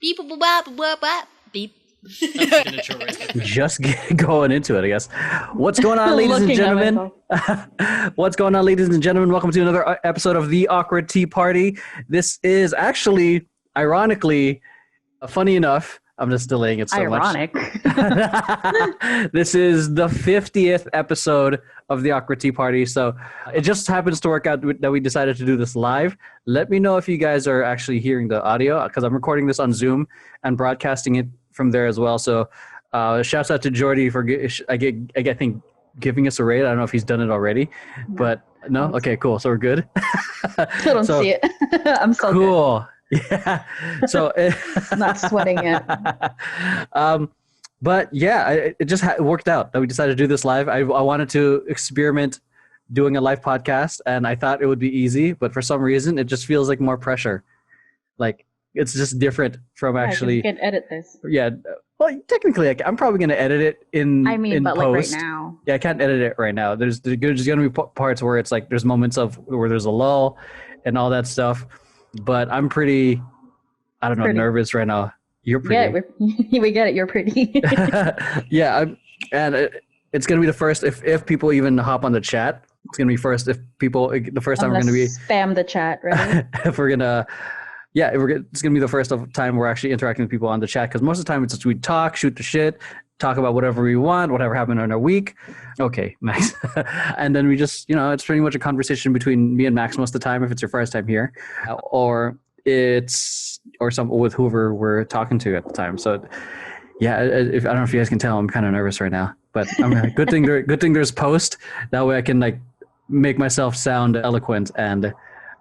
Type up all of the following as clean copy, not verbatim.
Beep, boop, bop, bop, bop, beep. That's signature right there. Just going into it, I guess. What's going on, ladies and gentlemen? What's going on, ladies and gentlemen? Welcome to another episode of The Awkward Tea Party. This is actually, ironically, funny enough, I'm just delaying it so Ironic. much. This is the 50th episode of The Awkward Tea Party. So it just happens to work out that we decided to do this live. Let me know if you guys are actually hearing the audio, because I'm recording this on Zoom and broadcasting it from there as well. So shouts out to Jordy for, I think, giving us a rate. I don't know if he's done it already, but no? Okay, cool. So we're good. Still don't see it. I'm so cool. Good. Yeah. So not sweating it. But yeah, it just worked out that we decided to do this live. I wanted to experiment doing a live podcast, and I thought it would be easy, but for some reason it just feels like more pressure. Like it's just different from actually. You can edit this. Yeah. Well, technically, I'm probably going to edit it in. I mean, in but post. Like right now. Yeah, I can't edit it right now. There's going to be parts where it's like there's moments of where there's a lull and all that stuff. But I'm pretty, I don't know, nervous right now. You're pretty. Yeah, we get it. You're pretty. Yeah, it's going to be the first, if people even hop on the chat, it's going to be first if people, the first time we're going to be. Spam the chat, right? If we're going to, yeah, it's going to be the first time we're actually interacting with people on the chat, because most of the time it's just we talk, shoot the shit, talk about whatever we want, whatever happened in our week. Okay, Max. And then we just, it's pretty much a conversation between me and Max most of the time if it's your first time here, or with whoever we're talking to at the time. So yeah, I don't know if you guys can tell, I'm kind of nervous right now, but good thing there's post. That way I can like make myself sound eloquent and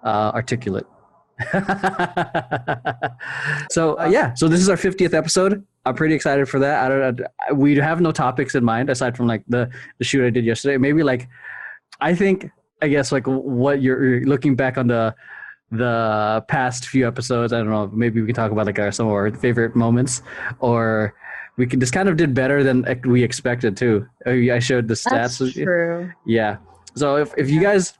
articulate. So this is our 50th episode. I'm pretty excited for that. We have no topics in mind aside from like the shoot I did yesterday. Maybe like, I guess like what you're looking back on the past few episodes. I don't know. Maybe we can talk about like some of our favorite moments, or we can just kind of did better than we expected too. I showed the stats. That's true. Yeah. So if you guys,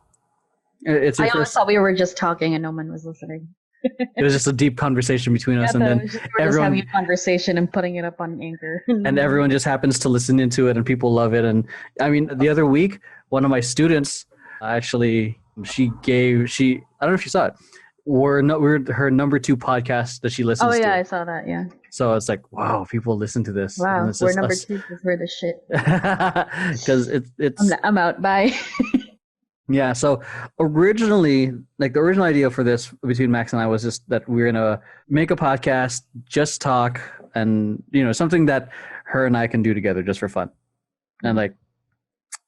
I always thought we were just talking and no one was listening. It was just a deep conversation between us, and then we were just having a conversation and putting it up on Anchor. And everyone just happens to listen into it, and people love it. And I mean, the other week, one of my students actually, I don't know if you saw it. We're her number 2 podcast that she listens to. Oh yeah, I saw that. Yeah. So it's like, wow, people listen to this. Wow, we're number 2 because we're the shit. Because it's. I'm out. Bye. Yeah, so originally, like the original idea for this between Max and I was just that we're gonna make a podcast, just talk, and something that her and I can do together just for fun, and like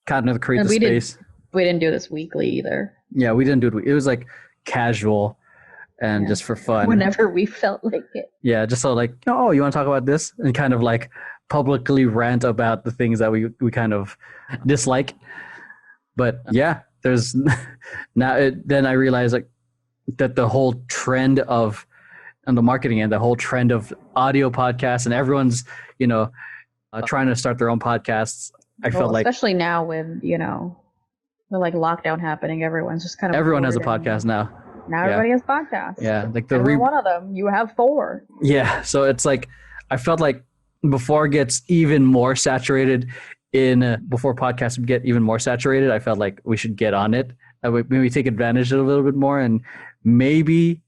kind of create the space. We didn't do this weekly either. Yeah, we didn't do it. It was like casual and just for fun. Whenever we felt like it. Yeah, just so like, you want to talk about this, and kind of like publicly rant about the things that we kind of dislike. But yeah. There's then I realized like that the whole trend of and the marketing and the whole trend of audio podcasts, and everyone's trying to start their own podcasts. I felt like especially now with the like lockdown happening, everyone's just kind of everyone has a podcast now. Now everybody has podcasts. Yeah, like one of them. You have 4. Yeah, so it's like I felt like before it gets even more saturated. Before podcasts get even more saturated, I felt like we should get on it. Maybe take advantage of it a little bit more, and maybe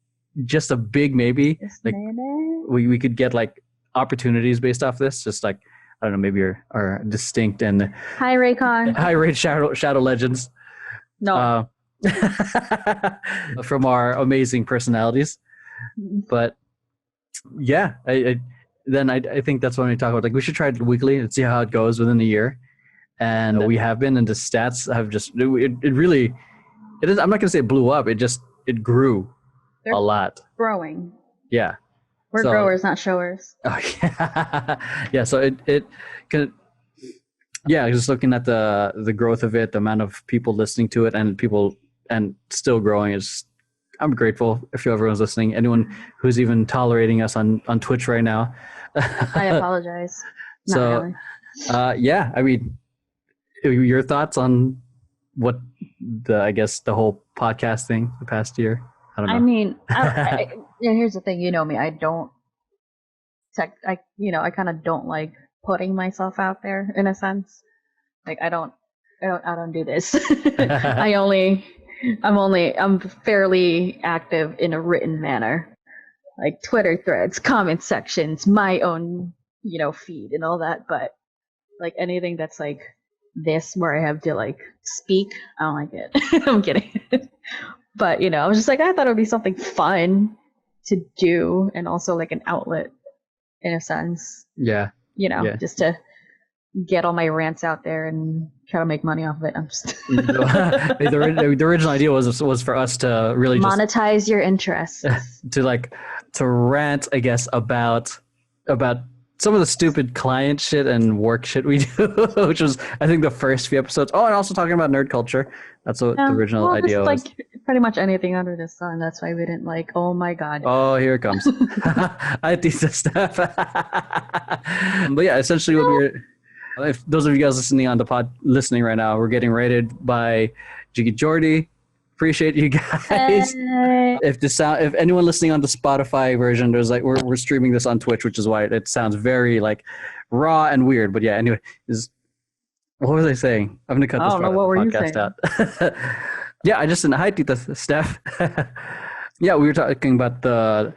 just a big maybe, like we could get like opportunities based off this. Just like I don't know, maybe our distinct and high Raycon, high rate shadow legends. No, from our amazing personalities, but yeah, I think that's when we talk about like we should try it weekly and see how it goes within a year, and we have been, and the stats have just it really I'm not gonna say it blew up, it grew a lot. Growing. Yeah. We're growers, not showers. Oh yeah. Yeah. So it can. Yeah, just looking at the growth of it, the amount of people listening to it, and still growing is. I'm grateful if everyone's listening. Anyone who's even tolerating us on Twitch right now. I apologize. So, yeah, I mean, your thoughts on what the whole podcast thing the past year? I don't know. I mean, here's the thing. You know me. I don't I kind of don't like putting myself out there in a sense. Like I don't do this. I'm fairly active in a written manner, like Twitter threads, comment sections, my own, feed and all that. But like anything that's like this where I have to like speak, I don't like it. I'm kidding. But I was just like, I thought it would be something fun to do and also like an outlet in a sense. Yeah. Just to get all my rants out there and try to make money off of it. I'm just the original idea was for us to really just monetize your interest. to rant, I guess, about some of the stupid client shit and work shit we do, which was I think the first few episodes. Oh, and also talking about nerd culture. That's what the original idea was. Like pretty much anything under the sun. That's why we didn't like. Oh my god. Oh, here it comes. I think this stuff. But yeah, essentially what we're. If those of you guys listening right now, we're getting rated by Jiggy Jordy. Appreciate you guys. Hey. If anyone listening on the Spotify version, there's like we're streaming this on Twitch, which is why it sounds very like raw and weird. But yeah, anyway, what was I saying? I'm gonna cut this part of the podcast out. Yeah, I just didn't hi Tita Steph. Yeah, we were talking about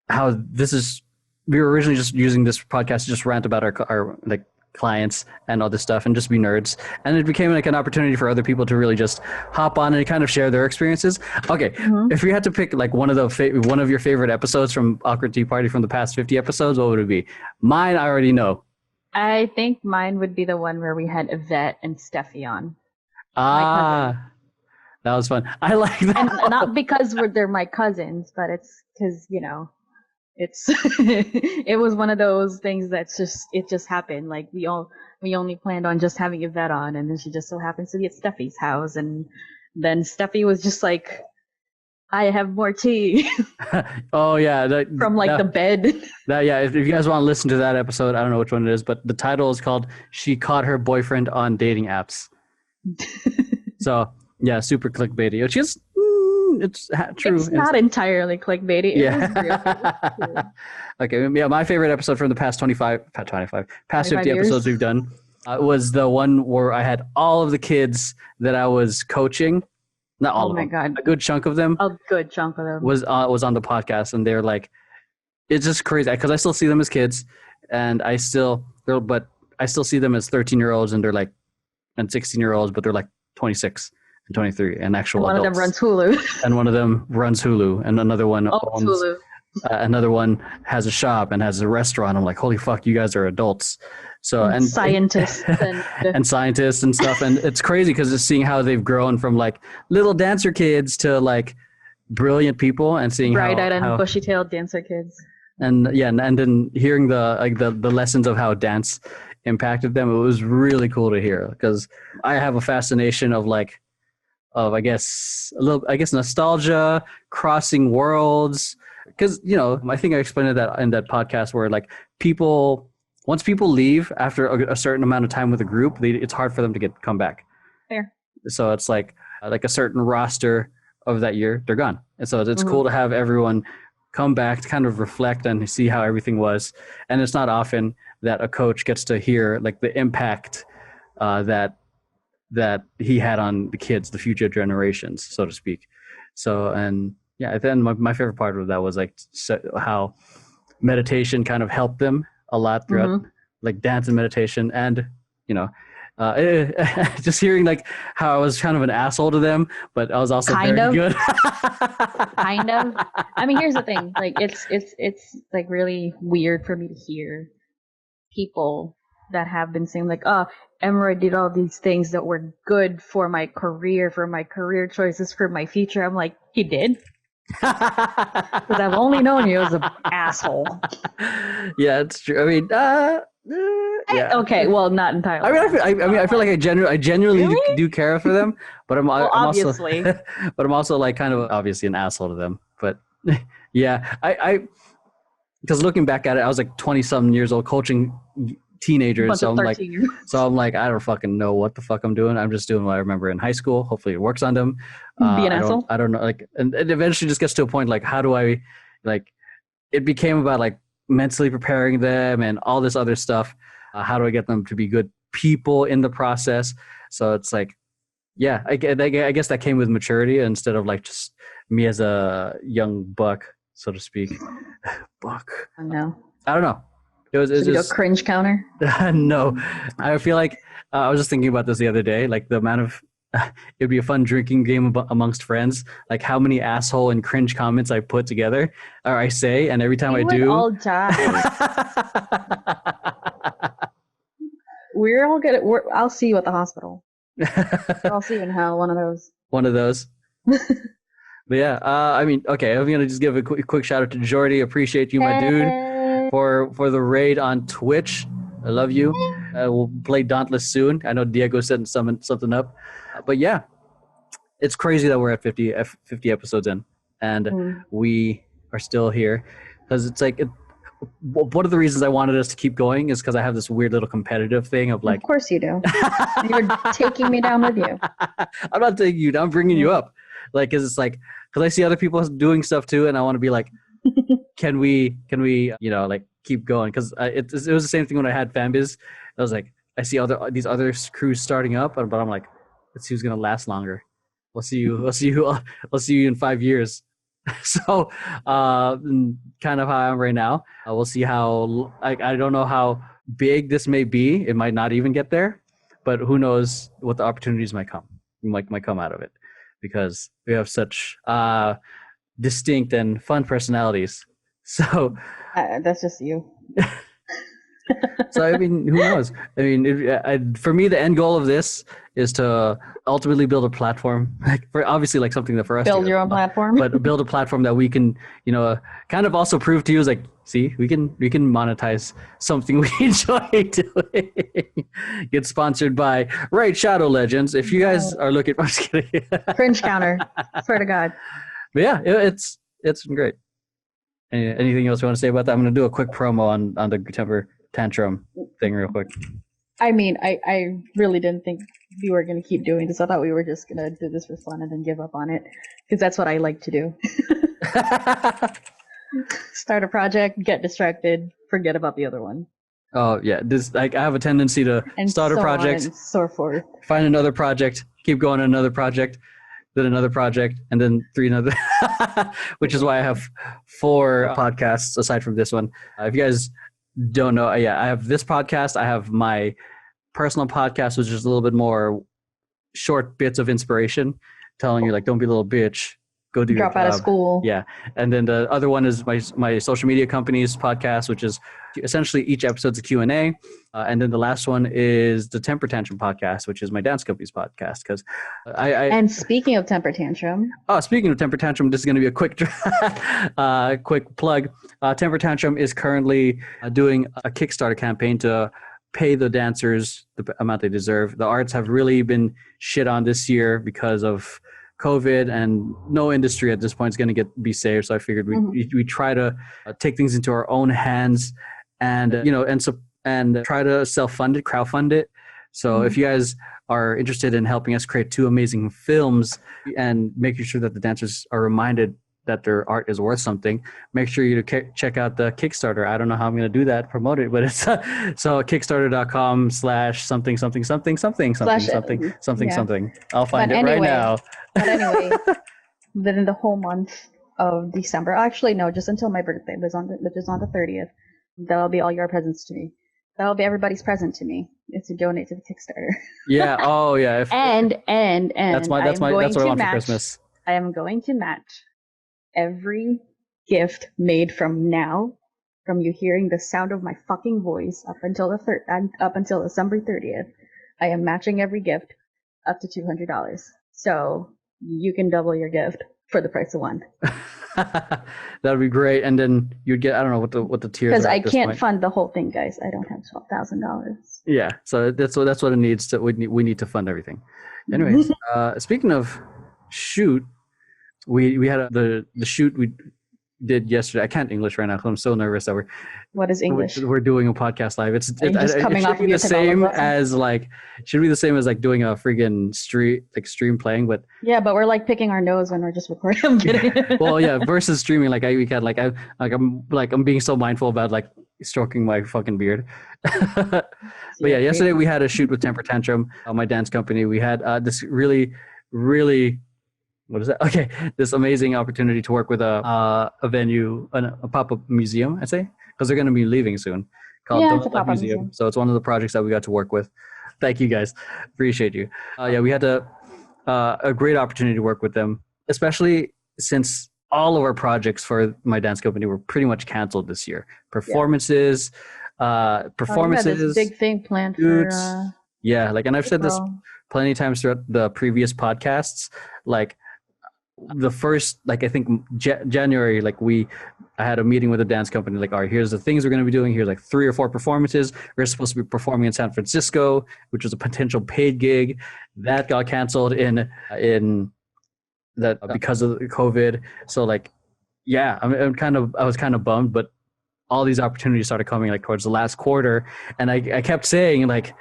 how this is. We were originally just using this podcast to just rant about our like clients and all this stuff and just be nerds, and it became like an opportunity for other people to really just hop on and kind of share their experiences. Okay, if you had to pick like one of your favorite episodes from Awkward Tea Party from the past 50 episodes, what would it be? Mine, I already know. I think mine would be the one where we had Yvette and Steffi on. That was fun. I like that. And not because they're my cousins, but it's because it's it was one of those things it just happened. Like we only planned on just having Yvette on, and then she just so happens to be at Steffi's house, and then Steffi was just like, I have more tea. Oh yeah, from like the bed. If you guys want to listen to that episode, I don't know which one it is, but the title is called "She Caught Her Boyfriend on Dating Apps." So yeah, super clickbaity. Which is it's true. It's not entirely clickbaity. Yeah. Okay. Yeah, my favorite episode from the past 50 years? episodes we've done was the one where I had all of the kids that I was coaching. Not all of them. God. A good chunk of them. A good chunk of them was on the podcast, and they're like, it's just crazy because I still see them as kids, and I still see them as 13-year-olds, and they're like, and 16-year-olds, but they're like 26 and 23 and actual adults. One of them runs Hulu. And one of them runs Hulu, and another one owns Hulu. Another one has a shop and has a restaurant. I'm like, holy fuck, you guys are adults. So and scientists and scientists and stuff, and it's crazy because it's seeing how they've grown from like little dancer kids to like brilliant people, and seeing bright-eyed and bushy-tailed dancer kids. And yeah, and then hearing the lessons of how dance impacted them, it was really cool to hear because I have a fascination of I guess nostalgia, crossing worlds. Because I think I explained that in that podcast where like once people leave after a certain amount of time with a group, it's hard for them to come back. Fair. So it's like a certain roster of that year, they're gone. And so it's cool to have everyone come back to kind of reflect and see how everything was. And it's not often that a coach gets to hear like the impact that he had on the kids, the future generations, so to speak. So, and yeah, then my favorite part of that was like how meditation kind of helped them a lot throughout, like dance and meditation, and just hearing like how I was kind of an asshole to them, but I was also very good. Kind of. I mean, here's the thing: like it's like really weird for me to hear people that have been saying like, "Oh, Emeroy did all these things that were good for my career choices, for my future." I'm like, he did. Because I've only known you as an asshole. Yeah, it's true. I mean, yeah. Okay, well, not entirely. I feel like I genuinely really? do care for them, but I'm obviously. Also, but I'm also like kind of obviously an asshole to them. But yeah, because looking back at it, I was like 20-something years old coaching teenagers, so I'm like, I don't fucking know what the fuck I'm doing. I'm just doing what I remember in high school. Hopefully it works on them. Be an asshole. I don't know, like, and it eventually just gets to a point like, how do I, like, it became about like mentally preparing them and all this other stuff. How do I get them to be good people in the process? So it's like, yeah, I guess that came with maturity instead of like just me as a young buck, so to speak. Buck. Oh, no. I don't know. It was Should we go just cringe counter? no. I feel like I was just thinking about this the other day. Like the amount of it'd be a fun drinking game amongst friends. Like how many asshole and cringe comments I put together or I say, and every time We I would do, all die. We're all good. I'll see you at the hospital. I'll see you in hell. One of those. One of those. But yeah, I mean, okay, I'm gonna just give a quick shout out to Jordy. Appreciate you, my dude, for the raid on Twitch. I love you. We'll play Dauntless soon. I know Diego setting something up, but yeah, it's crazy that we're at 50 episodes in, and we are still here because it's like one of the reasons I wanted us to keep going is because I have this weird little competitive thing of like. Of course you do. You're taking me down with you. I'm not taking you down. I'm bringing you up. Like, cause it's like, cause I see other people doing stuff too, and I want to be like, can we, like keep going? Cause it was the same thing when I had Fanbiz. I was like, I see these other crews starting up, but I'm like, let's see who's gonna last longer. We'll see you in 5 years. So, kind of how I am right now. We'll see how. I don't know how big this may be. It might not even get there, but who knows what the opportunities might come out of it. Because we have such distinct and fun personalities. So that's just you. So I mean, who knows? I mean, for me, the end goal of this is to ultimately build a platform, like for obviously like something that for us build your own platform, but build a platform that we can, kind of also prove to you is like, see, we can monetize something we enjoy doing. Get sponsored by Shadow Legends. If you guys are looking, I'm just kidding. Cringe counter. Swear to God. But yeah, it's been great. Anything else you want to say about that? I'm going to do a quick promo on the temper tantrum thing real quick. I mean, I really didn't think we were going to keep doing this. I thought we were just going to do this for fun and then give up on it, because that's what I like to do. Start a project, get distracted, forget about the other one. Oh yeah, I have a tendency to start a project, and so forth. Find another project, keep going on another project, then another project, and then 3 another. Which is why I have 4 podcasts aside from this one. If you guys don't know, I have this podcast. I have my personal podcast, which is a little bit more short bits of inspiration, telling you like, don't be a little bitch, go do your job. Drop out of school. Yeah, and then the other one is my social media company's podcast, which is essentially each episode's a Q&A. And then the last one is the Temper Tantrum podcast, which is my dance company's podcast. Because And speaking of Temper Tantrum. Oh, speaking of Temper Tantrum, this is going to be a quick quick plug. Temper Tantrum is currently doing a Kickstarter campaign to pay the dancers the amount they deserve. The arts have really been shit on this year because of COVID, and no industry at this point is going to be saved. So I figured we try to take things into our own hands, and and try to self-fund it, crowdfund it. So if you guys are interested in helping us create 2 amazing films and making sure that the dancers are reminded that their art is worth something, make sure you check out the Kickstarter. I don't know how I'm going to do that, promote it, but it's so kickstarter.com/something. I'll find it right now. But anyway, within the whole month of December, actually no, just until my birthday, which is on the 30th, that'll be all your presents to me. That'll be everybody's present to me. It's to donate to the Kickstarter. Yeah. Oh yeah. And that's what I want for Christmas. I am going to match every gift made from you hearing the sound of my fucking voice up until December 30th. I am matching every gift up to $200. So you can double your gift for the price of one. That would be great. And then you'd get, I don't know what the tiers are. Because I can't fund the whole thing, guys. I don't have $12,000. Yeah, so that's what it needs. We need to fund everything. Anyways, speaking of shoot, we had the shoot. did yesterday. I can't English right now because I'm so nervous that What is English? we're doing a podcast live. Are you just coming it off should of be your the Tagalog same lesson? as like should be the same as like doing a freaking stream playing, but Yeah, but we're like picking our nose when we're just recording. I'm kidding. well, yeah, versus streaming. Like I'm being so mindful about like stroking my fucking beard. But yeah, yesterday we had a shoot with Temper Tantrum, my dance company. We had this really, really, what is that? Okay, this amazing opportunity to work with a venue, a pop-up museum, I'd say, because they're going to be leaving soon. Called Yeah, it's a Donut Luck pop-up museum. So it's one of the projects that we got to work with. Thank you guys, appreciate you. Yeah, we had a great opportunity to work with them, especially since all of our projects for my dance company were pretty much canceled this year. Performances, This big thing planned shoots. for. Yeah, like, and I've said this April. plenty of times throughout the previous podcasts. Like the first, like I think January, like I had a meeting with a dance company. Like, all right, here's the things we're going to be doing. Here's like 3 or 4 performances. We're supposed to be performing in San Francisco, which was a potential paid gig that got canceled in that because of COVID. So like, yeah, I was kind of bummed, but all these opportunities started coming like towards the last quarter, and I kept saying like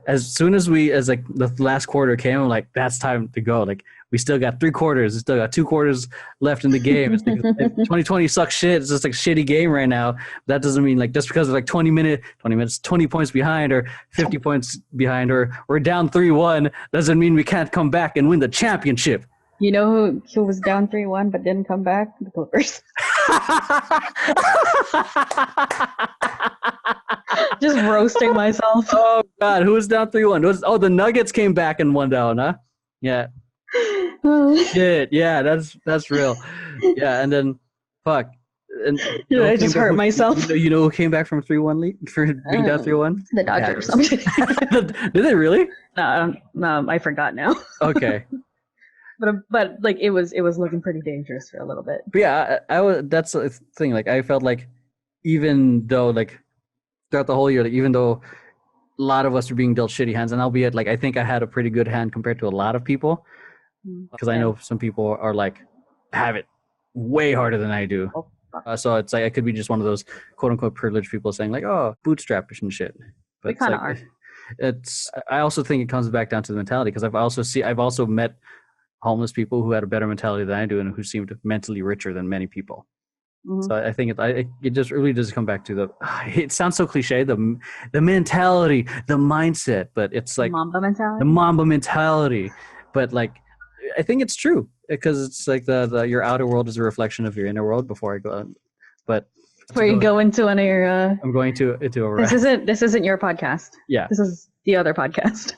as soon as like the last quarter came, I'm like, that's time to go. Like we still got 3 quarters, we still got 2 quarters left in the game. It's like 2020 sucks shit. It's just like a shitty game right now. That doesn't mean like just because of like 20 minutes, 20 points behind or 50 points behind or we're down 3-1 doesn't mean we can't come back and win the championship. You know who was down 3-1 but didn't come back? The Clippers. Just roasting myself. Oh God, who was down 3-1? The Nuggets came back and won down, huh? Yeah. Shit. Yeah, that's real. Yeah, and then fuck. And I just hurt myself. You know who came back from 3-1 lead for being down 3-1? The Dodgers. Did they really? No, I forgot now. Okay. But like it was looking pretty dangerous for a little bit. But yeah, I was. That's the thing. Like I felt like even though like throughout the whole year, like even though a lot of us were being dealt shitty hands, and albeit like I think I had a pretty good hand compared to a lot of people, because I know some people are like have it way harder than I do. So it's like I could be just one of those quote unquote privileged people saying like, oh, bootstrapish and shit. But we kind of are. I also think it comes back down to the mentality, because I've also met homeless people who had a better mentality than I do and who seemed mentally richer than many people. Mm-hmm. So I think it just really does come back to it sounds so cliche, the mentality, the mindset, but it's like the Mamba mentality. But like, I think it's true, because it's like your outer world is a reflection of your inner world before I go on. But before you go into one of your I'm going into a this isn't your podcast. Yeah. This is the other podcast.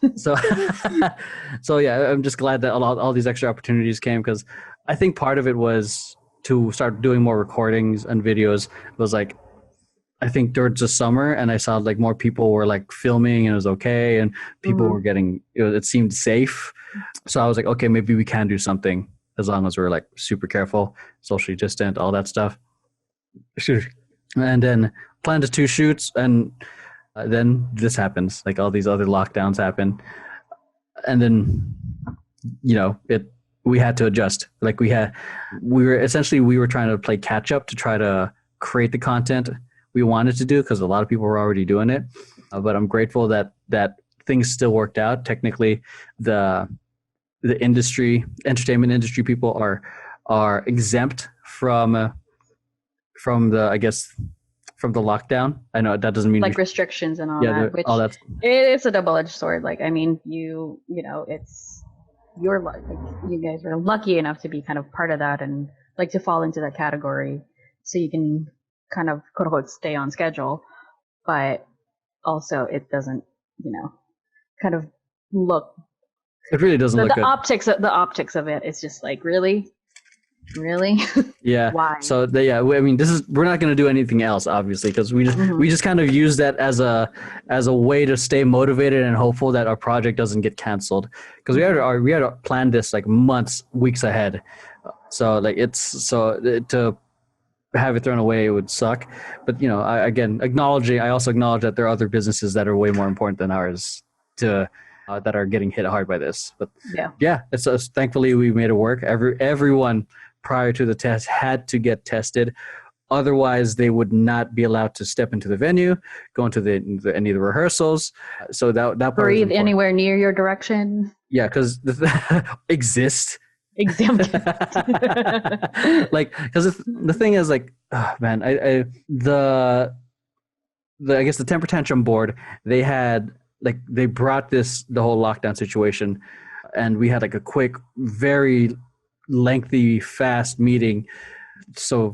So yeah, I'm just glad that all these extra opportunities came, because I think part of it was to start doing more recordings and videos. It was like, I think towards the summer, and I saw like more people were like filming and it was okay, and people were getting, it seemed safe. So I was like, okay, maybe we can do something as long as we're like super careful, socially distant, all that stuff. And then planned the 2 shoots, and then this happens, like all these other lockdowns happen, and then we had to adjust. Like we were trying to play catch up to try to create the content we wanted to do, because a lot of people were already doing it. But I'm grateful that things still worked out. Technically, the entertainment industry people are exempt from the lockdown. I know that doesn't mean like restrictions and all that. Which all that. It's a double-edged sword. Like, I mean, you guys were lucky enough to be kind of part of that and like to fall into that category, so you can kind of quote unquote stay on schedule. But also, it doesn't, kind of look. It really doesn't look the good. The optics of it. It's just like really. Yeah. Why? So I mean, we're not going to do anything else, obviously, because we just kind of use that as a way to stay motivated and hopeful that our project doesn't get canceled, because we had to plan this like weeks ahead. So like to have it thrown away, it would suck. But I also acknowledge that there are other businesses that are way more important than ours that are getting hit hard by this. But yeah, it's thankfully we made it work. Everyone prior to the test had to get tested. Otherwise, they would not be allowed to step into the venue, go into any of the rehearsals. So that part breathe anywhere near your direction. Yeah, because exist. Exempt. Like, because the thing is, like, oh, man, I guess the temper tantrum board, they had like they brought the whole lockdown situation, and we had like a quick, very lengthy, fast meeting. So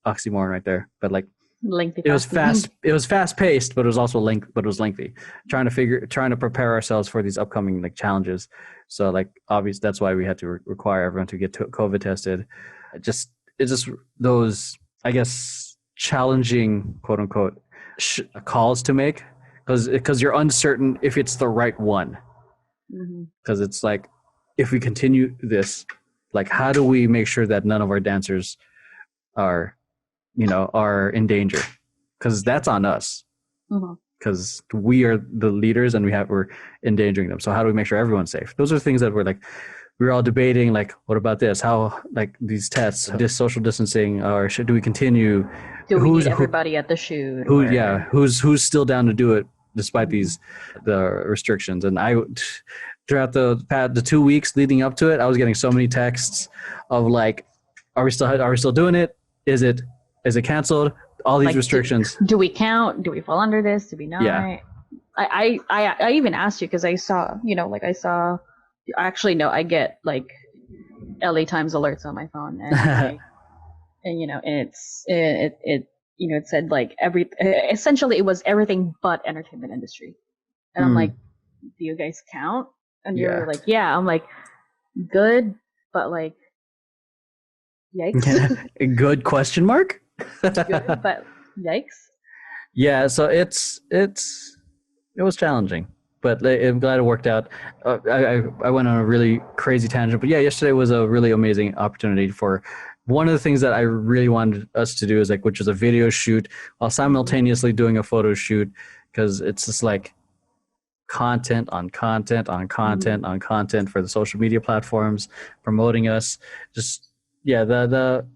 oxymoron right there, but like Lengthy. it was fast. It was fast paced, but it was also but it was lengthy. Trying to prepare ourselves for these upcoming like challenges. So like obviously that's why we had to require everyone to get COVID tested. It's just those, I guess, challenging quote unquote calls to make because you're uncertain if it's the right one. Because it's like, if we continue this, like, how do we make sure that none of our dancers are in danger? Because that's on us. Because we are the leaders and we're endangering them. So how do we make sure everyone's safe? Those are things that we're all debating. Like, what about this? How, like, these tests, this social distancing, or do we continue? Do we need everybody at the shoot? Who's still down to do it despite the restrictions? And throughout the 2 weeks leading up to it, I was getting so many texts of like, are we still doing it? Is it canceled? All these restrictions. Do we count? Do we fall under this? Do we not? Yeah. I even asked you because I saw, actually no, I get like LA Times alerts on my phone, and and it said like essentially it was everything but entertainment industry, and I'm like, do you guys count? And you're like, yeah. I'm like, good, but like, yikes. Good question mark. Good, but yikes. Yeah, so it was challenging, but I'm glad it worked out. I went on a really crazy tangent, but yeah, yesterday was a really amazing opportunity for one of the things that I really wanted us to do, which was a video shoot while simultaneously doing a photo shoot, because it's just like content on content on content on content for the social media platforms promoting us. Just the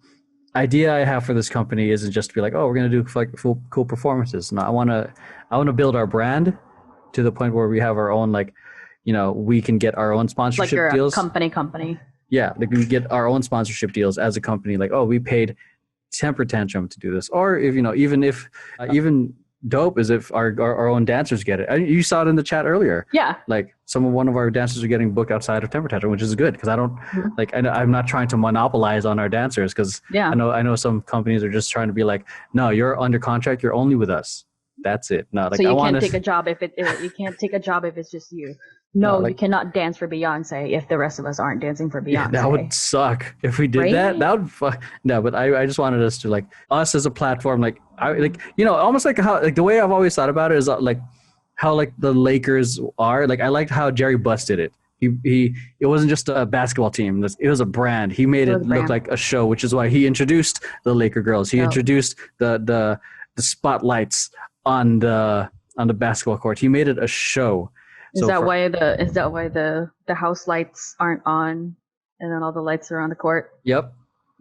idea I have for this company isn't just to be like, oh, we're going to do like cool performances. No, I want to build our brand to the point where we have our own, like, we can get our own sponsorship like deals. Company. Yeah, like we get our own sponsorship deals as a company. Like, oh, we paid Temper Tantrum to do this, or if even dope is if our own dancers get it. You saw it in the chat earlier. Yeah. Like one of our dancers are getting booked outside of Temper Tantrum, which is good because I don't I'm not trying to monopolize on our dancers, because I know some companies are just trying to be like, no, you're under contract, you're only with us. That's it. No, like, so you can't take a job if you can't take a job if it's just you. No, you cannot dance for Beyonce if the rest of us aren't dancing for Beyonce. Yeah, that would suck if we did that. That would fuck. No, but I just wanted us to, like, us as a platform, like, almost like how, like, the way I've always thought about it is like how, like, the Lakers are. Like, I liked how Jerry busted it. It wasn't just a basketball team. It was a brand. He made it look like a show, which is why he introduced the Laker girls. He introduced the spotlights on the basketball court. He made it a show. Is that why the house lights aren't on, and then all the lights are on the court? Yep,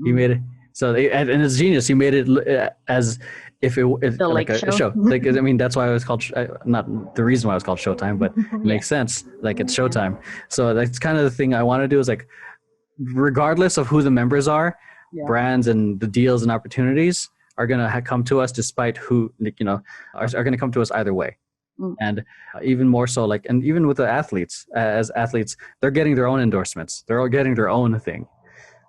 he made it. So and it's genius. He made it as if it's like a show. Like, I mean, that's why it was called. Not the reason why it was called Showtime, but it makes sense. Like, it's Showtime. So that's kind of the thing I want to do. Is like, regardless of who the members are, brands and the deals and opportunities are gonna come to us, despite who are gonna come to us either way. And even more so, like, and even with the athletes, as athletes, they're getting their own endorsements. They're all getting their own thing,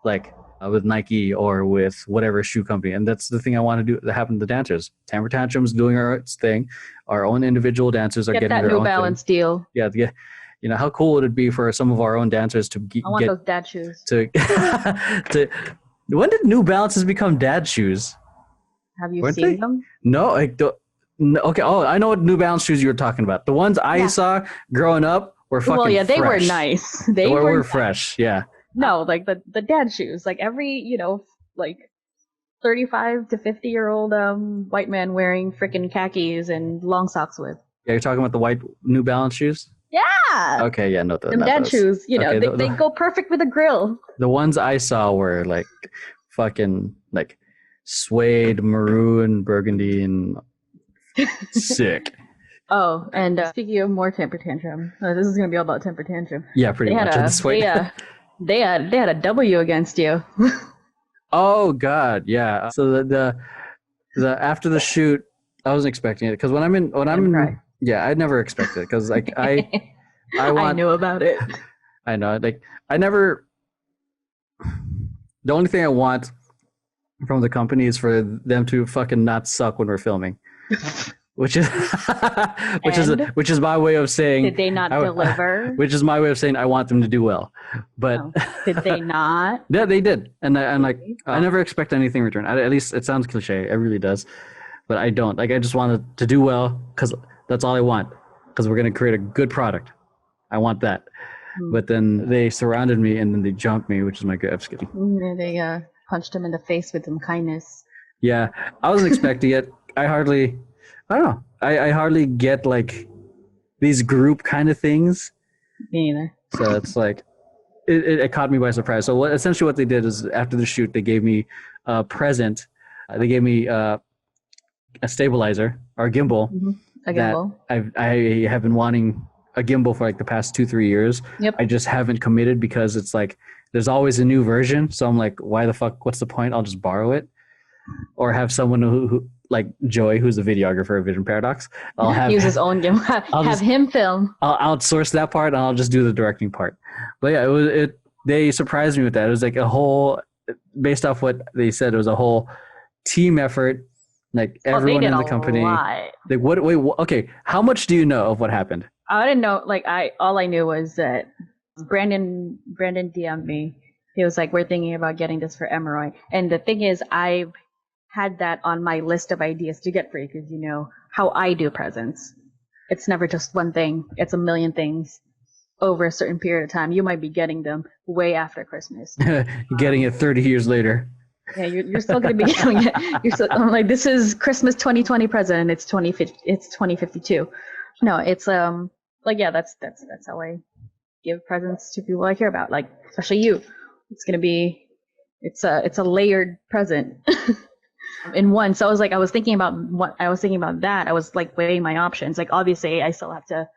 like with Nike or with whatever shoe company. And that's the thing I want to do that happen to the dancers. Temper Tantrum's doing our thing. Our own individual dancers are getting their own thing. Get that New Balance deal. Yeah, how cool would it be for some of our own dancers to get? I want those dad shoes. When did New Balances become dad shoes? Have you seen them? No, okay. Oh, I know what New Balance shoes you were talking about. The ones I saw growing up were fucking fresh. They were nice. They were fresh. Yeah. No, like the dad shoes. Like every, like 35 to 50-year-old white man wearing freaking khakis and long socks with. Yeah, you're talking about the white New Balance shoes? Yeah. Okay, yeah, no, Them not dad those. shoes, you know, Okay, they go perfect with a grill. The ones I saw were like fucking like suede, maroon, burgundy, and sick. Oh, and speaking of more temper tantrum, this is gonna be all about temper tantrum. Yeah, pretty They had much at this point. they had a W against you. Oh God, yeah. So the after the shoot, I wasn't expecting it because when I'm in, yeah, I'd never expect it because like I want, knew about it. I know, like I never. The only thing I want from the company is for them to fucking not suck when we're filming, which is which is my way of saying, did they not deliver? Which is my way of saying I want them to do well, but did they not? Yeah, they did, and like I never expect anything in return. At least it sounds cliche, it really does, but I don't. Like I just wanted to do well because that's all I want. Because we're gonna create a good product, I want that. But then they surrounded me and then they jumped me, which is my good. I'm just kidding. They punched him in the face with some kindness. Yeah, I wasn't expecting it. I don't know. I hardly get like these group kind of things. Me neither. So it's like, it caught me by surprise. So essentially what they did is after the shoot, they gave me a present. They gave me a stabilizer or a gimbal. Mm-hmm. A gimbal. I have been wanting a gimbal for like the past 2-3 years. Yep. I just haven't committed because it's like there's always a new version. So I'm like, why the fuck? What's the point? I'll just borrow it, or have someone who like Joy, who's a videographer of Vision Paradox. I'll have use his own gimbal. have him film. I'll outsource that part and I'll just do the directing part. But yeah, they surprised me with that. It was like a whole, based off what they said, it was a whole team effort. Like everyone in the company. Like okay, how much do you know of what happened? I didn't know. Like all I knew was that Brandon DM'd me. He was like, "We're thinking about getting this for Emeroy." And the thing is, I've had that on my list of ideas to get for you because you know how I do presents. It's never just one thing. It's a million things over a certain period of time. You might be getting them way after Christmas. You're getting it 30 years later. Yeah, you're still going to be getting it. I'm like, this is Christmas 2020 present. And it's 2052. No, it's like yeah, that's how I give presents to people I care about. Like especially you. It's gonna be it's a layered present in one. So I was thinking about that. I was like weighing my options. Like obviously I still have to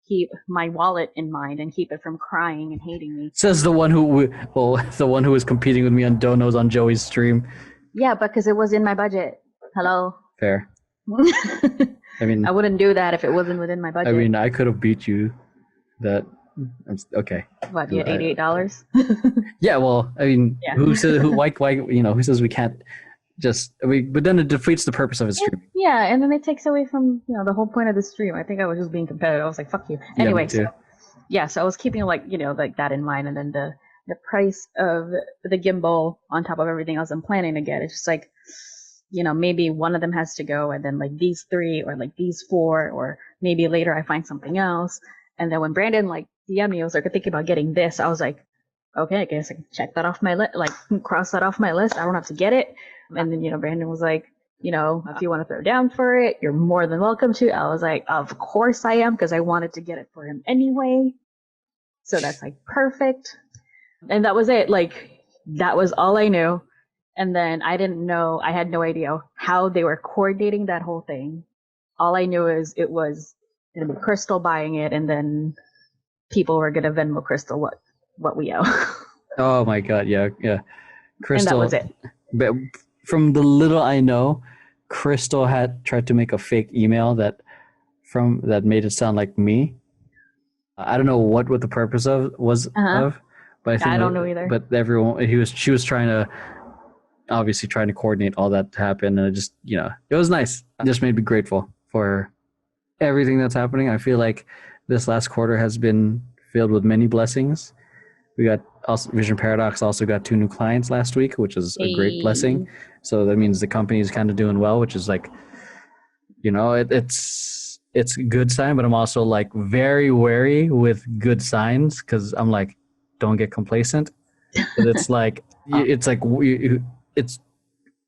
keep my wallet in mind and keep it from crying and hating me. Says the one who was competing with me on donos on Joey's stream. Yeah, because it was in my budget. Hello. Fair. I mean, I wouldn't do that if it wasn't within my budget. I mean, I could have beat you. That okay. What, you had $88? Yeah, well, I mean, yeah. Who says why who says we can't just but then it defeats the purpose of a stream. Yeah, and then it takes away from the whole point of the stream. I think I was just being competitive. I was like, fuck you. Anyway, so I was keeping like that in mind, and then the price of the gimbal on top of everything else I'm planning to get. It's just like, maybe one of them has to go, and then like these 3 or like these 4, or maybe later I find something else. And then when Brandon like DM'd me, I was like thinking about getting this. I was like, okay, I guess I can check that off my list, like cross that off my list. I don't have to get it. And then Brandon was like, if you want to throw down for it, you're more than welcome to. I was like, of course I am, because I wanted to get it for him anyway. So that's like perfect. And that was it. Like that was all I knew. And then I had no idea how they were coordinating that whole thing. All I knew is it was going to be Crystal buying it, and then people were going to Venmo Crystal what we owe. Oh my God. Yeah. Crystal. And that was it. But from the little I know, Crystal had tried to make a fake email that made it sound like me. I don't know what the purpose was, but I think I don't know either. But she was obviously trying to coordinate all that to happen, and it just it was nice. It just made me grateful for everything that's happening. I feel like this last quarter has been filled with many blessings. We got Vision Paradox also got 2 new clients last week, which is a great blessing. So that means the company is kind of doing well, which is like, it's a good sign, but I'm also like very wary with good signs because I'm like, don't get complacent. But it's like, it's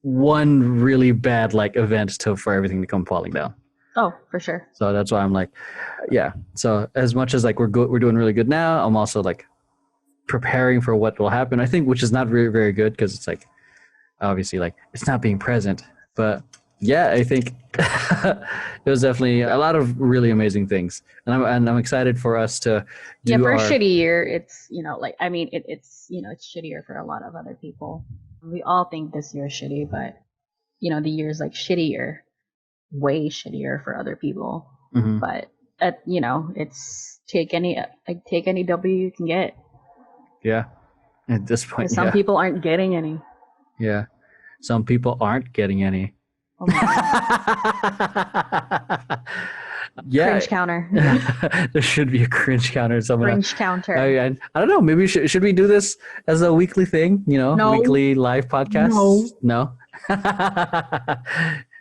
one really bad like event for everything to come falling down. Oh, for sure. So that's why I'm like, yeah. So as much as like we're doing really good now, I'm also like preparing for what will happen. I think, which is not very, very good because it's like, obviously, like it's not being present. But yeah, I think it was definitely a lot of really amazing things, and I'm excited for us to do For our a shitty year, it's like I mean it's it's shittier for a lot of other people. We all think this year is shitty, but the year's like shittier, way shittier for other people. Mhm. But it's take any W you can get. Yeah. At this point, Some people aren't getting any. Yeah. Some people aren't getting any. Oh my God. Yeah. Cringe counter. There should be a cringe counter somewhere. Cringe counter. I don't know. Maybe should we do this as a weekly thing? No. Weekly live podcast? No.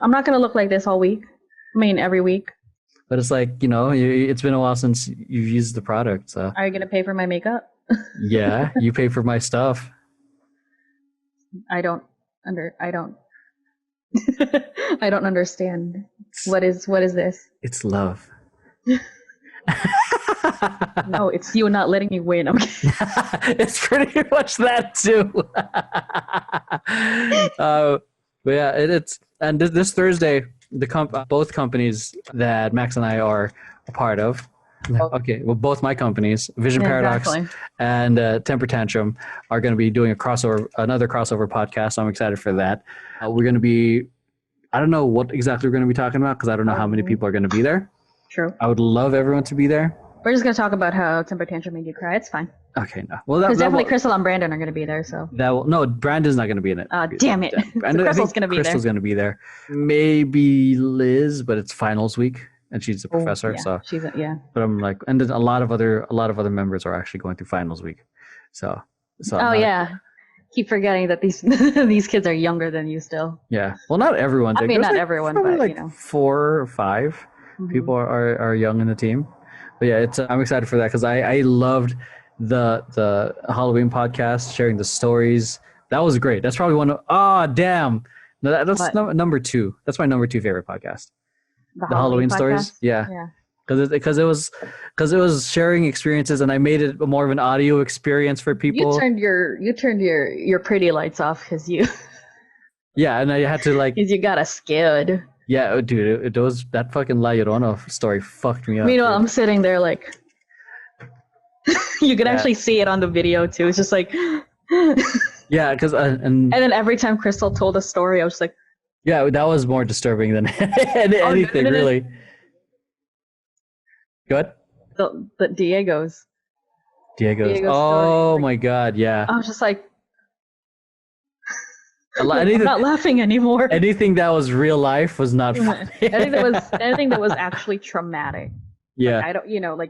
I'm not gonna look like this all week. I mean, every week. But it's like, it's been a while since you've used the product. So Are you gonna pay for my makeup? yeah, you pay for my stuff. I don't I don't understand. What is this? It's love. No, it's you not letting me win. Okay. It's pretty much that too. But yeah, it's and this Thursday, both companies that Max and I are a part of. Okay, well, both my companies, Vision Paradox exactly. and Temper Tantrum, are going to be doing another crossover podcast. I'm excited for that. We're going to be, I don't know what exactly we're going to be talking about because I don't know how many people are going to be there. True. I would love everyone to be there. We're just going to talk about how Temper Tantrum made you cry. It's fine. Okay, no. Well, because definitely Crystal and Brandon are going to be there. So no, Brandon's not going to be in it. Damn it! So Crystal's going to be there. Crystal's going to be there. Maybe Liz, but it's finals week. And she's a professor, yeah. so she's But I'm like, and then a lot of other members are actually going through finals week, so. Keep forgetting that these kids are younger than you still. Yeah, well, not everyone. I mean, not everyone, but like 4 or 5 people are young in the team. But yeah, I'm excited for that because I loved the Halloween podcast, sharing the stories. That was great. That's probably one of damn. No, that's number 2. That's my number 2 favorite podcast. The Halloween stories, yeah. Because it was sharing experiences, and I made it more of an audio experience for people. You turned your pretty lights off because you. Yeah, and I had to like. Because you got us scared. Yeah, dude, that fucking La Llorona story fucked me up. Meanwhile, I'm sitting there like. You can actually see it on the video too. It's just like. Yeah, because and then every time Crystal told a story, I was just like. Yeah, that was more disturbing than anything, really. Good? The Diego's. Oh, my God, yeah. I was just like, I'm not laughing anymore. Anything that was real life was not funny. anything that was actually traumatic. Yeah. Like, I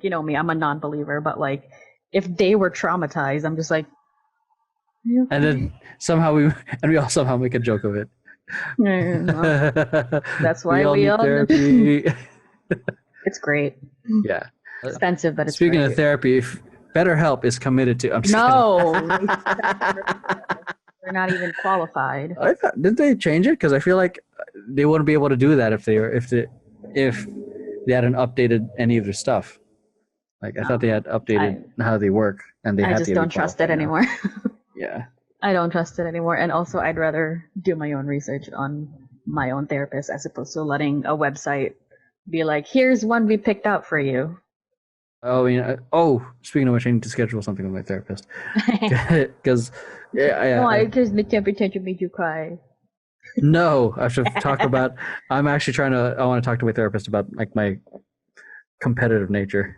don't, me, I'm a non-believer, but like, if they were traumatized, I'm just like. Okay? And then somehow we all somehow make a joke of it. That's why we all therapy. It's great. Yeah, expensive, but it's speaking great. of therapy. If BetterHelp is committed to. I'm just they're not even qualified. Didn't they change it? Because I feel like they wouldn't be able to do that if they hadn't updated any of their stuff. Like I thought they had updated how they work, and they. I just don't trust it anymore. Yeah. I don't trust it anymore, and also I'd rather do my own research on my own therapist as opposed to letting a website be like, "Here's one we picked out for you." Oh, speaking of which, I need to schedule something with my therapist because because the Temper Tantrum made you cry. No, I should talk about. I'm actually I want to talk to my therapist about like my competitive nature.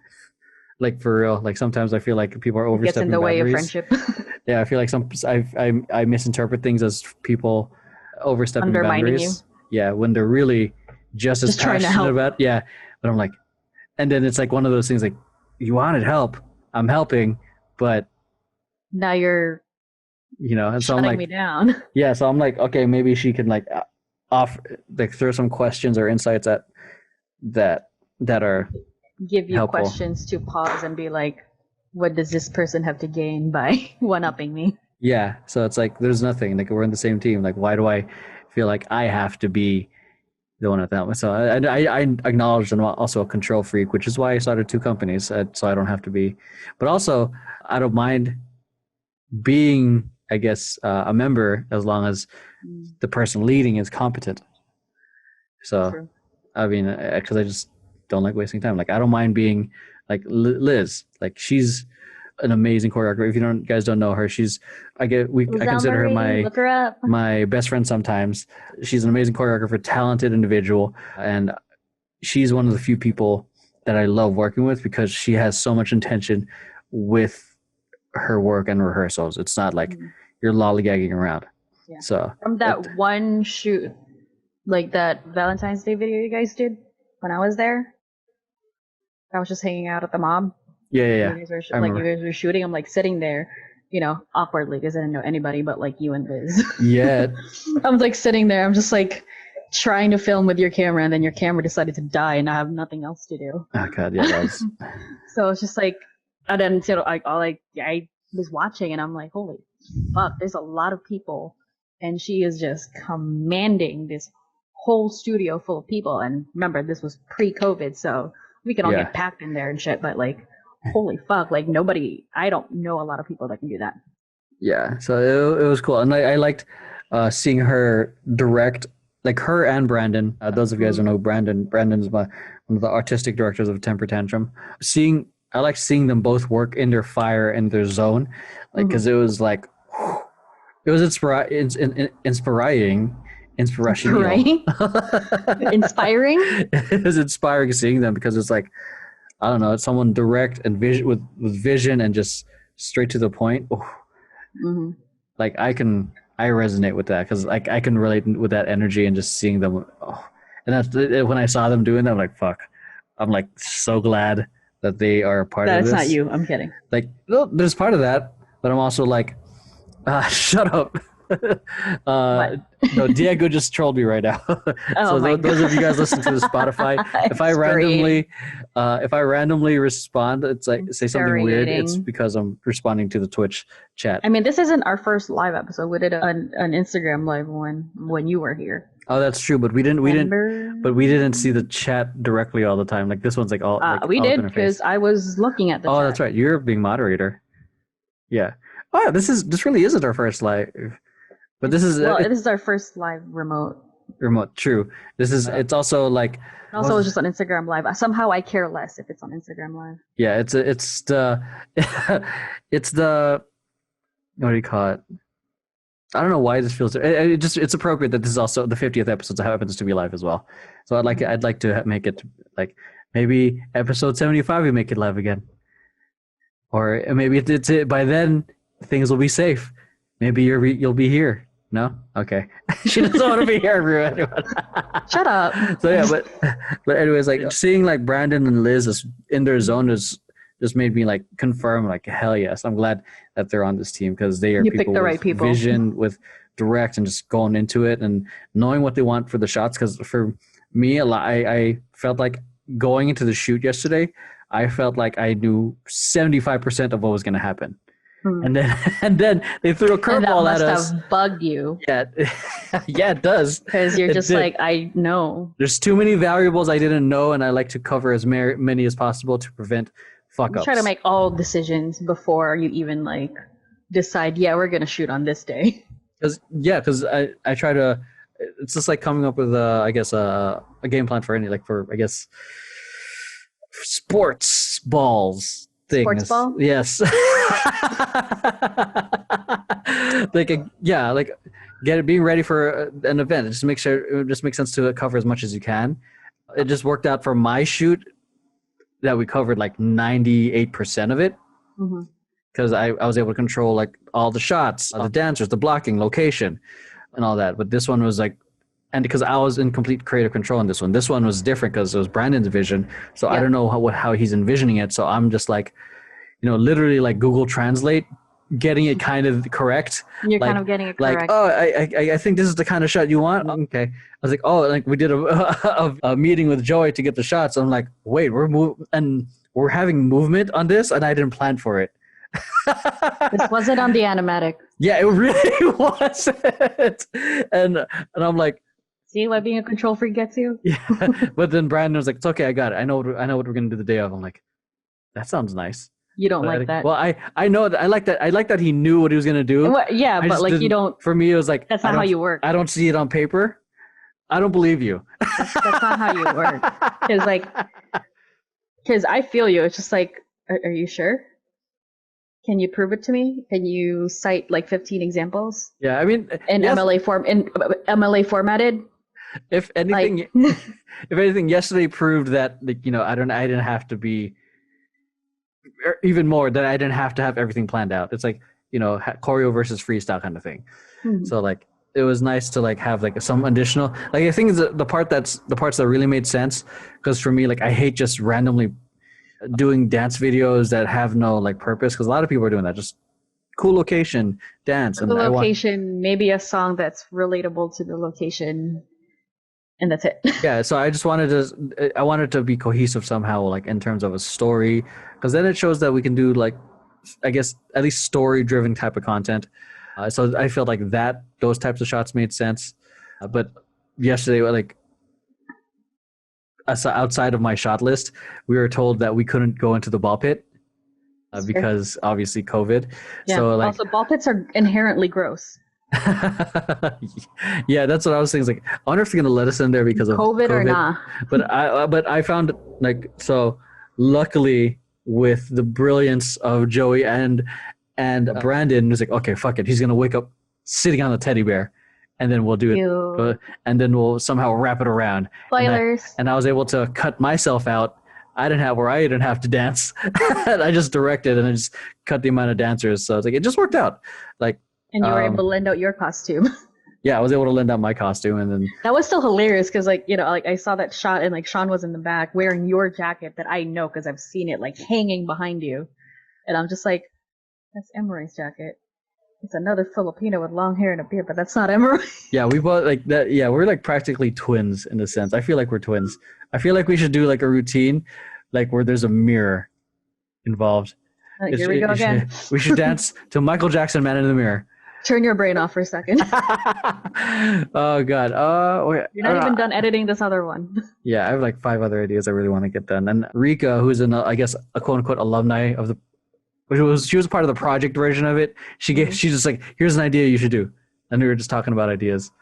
Like for real, like sometimes I feel like people are overstepping boundaries. Gets in the boundaries. way of friendship. Yeah, I feel like I misinterpret things as people overstepping boundaries. You. Yeah, when they're really just as passionate about. Yeah, but I'm like, and then it's like one of those things like, you wanted help, I'm helping, but now you're, and so shutting I'm like, me down. Yeah, so I'm like, okay, maybe she can like throw some questions or insights that are give you helpful. Questions to pause and be like, what does this person have to gain by one-upping me? Yeah, so it's like there's nothing. Like we're in the same team. Like why do I feel like I have to be the one at that one. So I acknowledge I'm also a control freak, which is why I started 2 companies, so I don't have to be. But also, I don't mind being, I guess, a member as long as the person leading is competent. So, True. I mean, because I just don't like wasting time. Like, I don't mind being like Liz. Like, she's an amazing choreographer. If you guys don't know her, I consider her Look her up. my best friend sometimes. She's an amazing choreographer, talented individual, and she's one of the few people that I love working with because she has so much intention with her work and rehearsals. It's not like you're lollygagging around. Yeah. So from that one shoot, like that Valentine's Day video you guys did when I was there, I was just hanging out at the mob. Yeah. You guys were shooting. I'm like sitting there, awkwardly because I didn't know anybody but like you and Liz. Yeah. I was like sitting there. I'm just like trying to film with your camera, and then your camera decided to die, and I have nothing else to do. Oh God, yeah, that was. So it's just like, and then I was watching, and I'm like, holy fuck, there's a lot of people, and she is just commanding this whole studio full of people. And remember, this was pre-COVID, so we can all get packed in there and shit. But like, holy fuck, like I don't know a lot of people that can do that. Yeah, so it was cool, and I liked seeing her direct, like her and Brandon. Those of you guys who know Brandon's one of the artistic directors of Temper Tantrum. I like seeing them both work in their fire and their zone, like because it was like, it was inspiring. Inspiring. It was inspiring seeing them because it's like, I don't know, it's someone direct and with vision and just straight to the point. Like I resonate with that because like I can relate with that energy and just seeing them. And that's when I saw them doing that, I'm like, fuck. I'm like so glad that they are a part of this. That's not you. I'm kidding. Like, no, there's part of that, but I'm also like, shut up. No, Diego just trolled me right now. So those of you guys listening to the Spotify, if I randomly respond, it's like say something weird, it's because I'm responding to the Twitch chat. I mean, this isn't our first live episode. We did an Instagram live when you were here. Oh, that's true, but we didn't see the chat directly all the time. Like this one's like all. We did because I was looking at the. Oh, chat. That's right. You're being moderator. Yeah. Oh, this really isn't our first live, but this is. Well, this is our first live remote. Remote, true. This is. It's also like. Also, it's just on Instagram Live. Somehow, I care less if it's on Instagram Live. Yeah, it's the, it's the, what do you call it? I don't know why this feels. It's appropriate that this is also the 50th episode, so happens to be live as well. So I'd like to make it like maybe episode 75 we make it live again, or maybe it's by then things will be safe. Maybe you'll be here. No? Okay. She doesn't want to be here, everyone. Shut up. So yeah, but anyways, like seeing like Brandon and Liz in their zone just made me like confirm like hell yes. I'm glad that they're on this team because they are people with vision, with direct and just going into it and knowing what they want for the shots. Because for me, I felt like going into the shoot yesterday, I felt like I knew 75% of what was going to happen. And then they threw a curveball at us. That must have bugged you. Yeah, yeah, it does. Because you're just like, I know. There's too many variables I didn't know, and I like to cover as many as possible to prevent fuck-ups. You try to make all decisions before you even like decide, yeah, we're gonna shoot on this day. Because I try to. It's just like coming up with I guess a game plan for sports balls. Sports ball? Yes. Being ready for an event. It just makes sense to cover as much as you can. It just worked out for my shoot that we covered like 98% of it because I was able to control like all the shots, the dancers, the blocking, location, and all that. But this one was like, and because I was in complete creative control in this one was different because it was Brandon's vision. So I don't know how he's envisioning it. So I'm just like, literally like Google Translate, getting it kind of correct. You're kind of getting it correct. Like, oh, I think this is the kind of shot you want. Okay. I was like, oh, like we did a meeting with Joey to get the shots. I'm like, wait, we're having movement on this, and I didn't plan for it. This wasn't on the animatic. Yeah, it really wasn't. And I'm like, See why being a control freak gets you? Yeah. But then Brandon was like, "It's okay, I got it. I know what we're gonna do the day of." I'm like, "That sounds nice." You don't But like that. Well, I know that I like that. I like that he knew what he was gonna do. Yeah, I but just like you didn't- don't. For me, it was like That's not how you work. I don't see it on paper. I don't believe you. That's not how you work. Because I feel you. It's just like, are you sure? Can you prove it to me? Can you cite like 15 examples Yeah, I mean, in yes, MLA formatted? if anything, Like, if anything, yesterday proved that like I didn't have to be even more that I didn't have to have everything planned out. It's like choreo versus freestyle kind of thing. So like it was nice to like have like some additional like I think is the parts that really made sense because for me like I hate just randomly doing dance videos that have no like purpose because a lot of people are doing that just cool location dance the and location, maybe a song that's relatable to the location, and that's it. yeah, so I just wanted to be cohesive somehow like in terms of a story because then it shows that we can do like I guess at least story driven type of content. So I felt like those types of shots made sense. But yesterday, like outside of my shot list, we were told that we couldn't go into the ball pit because obviously COVID. Yeah. So like, also, ball pits are inherently gross. yeah, that's what I was thinking. Like, I wonder if they're gonna let us in there because of COVID or not. But I found like so. Luckily, with the brilliance of Joey and Brandon, was like, okay, fuck it. He's gonna wake up sitting on the teddy bear, and then we'll do it, and then we'll somehow wrap it around. Spoilers. And I was able to cut myself out. I didn't have to dance. I just directed and I just cut the amount of dancers. So it's like it just worked out. Like. And you were able to lend out your costume. Yeah, I was able to lend out my costume, and then that was still hilarious because, like, like I saw that shot, and like Sean was in the back wearing your jacket that I know because I've seen it like hanging behind you, and I'm just like, that's Emeroy's jacket. It's another Filipino with long hair and a beard, but that's not Emeroy. Yeah, we both like that. Yeah, we're like practically twins in a sense. I feel like we're twins. I feel like we should do like a routine, like where there's a mirror involved. Here we go again. We should dance to Michael Jackson, "Man in the Mirror." Turn your brain off for a second. Oh God. You're not even done editing this other one. Yeah, I have like 5 other ideas I really want to get done. And Rika, who's I guess a quote unquote alumni of she was part of the project version of it. She's just like, here's an idea you should do, and we were just talking about ideas.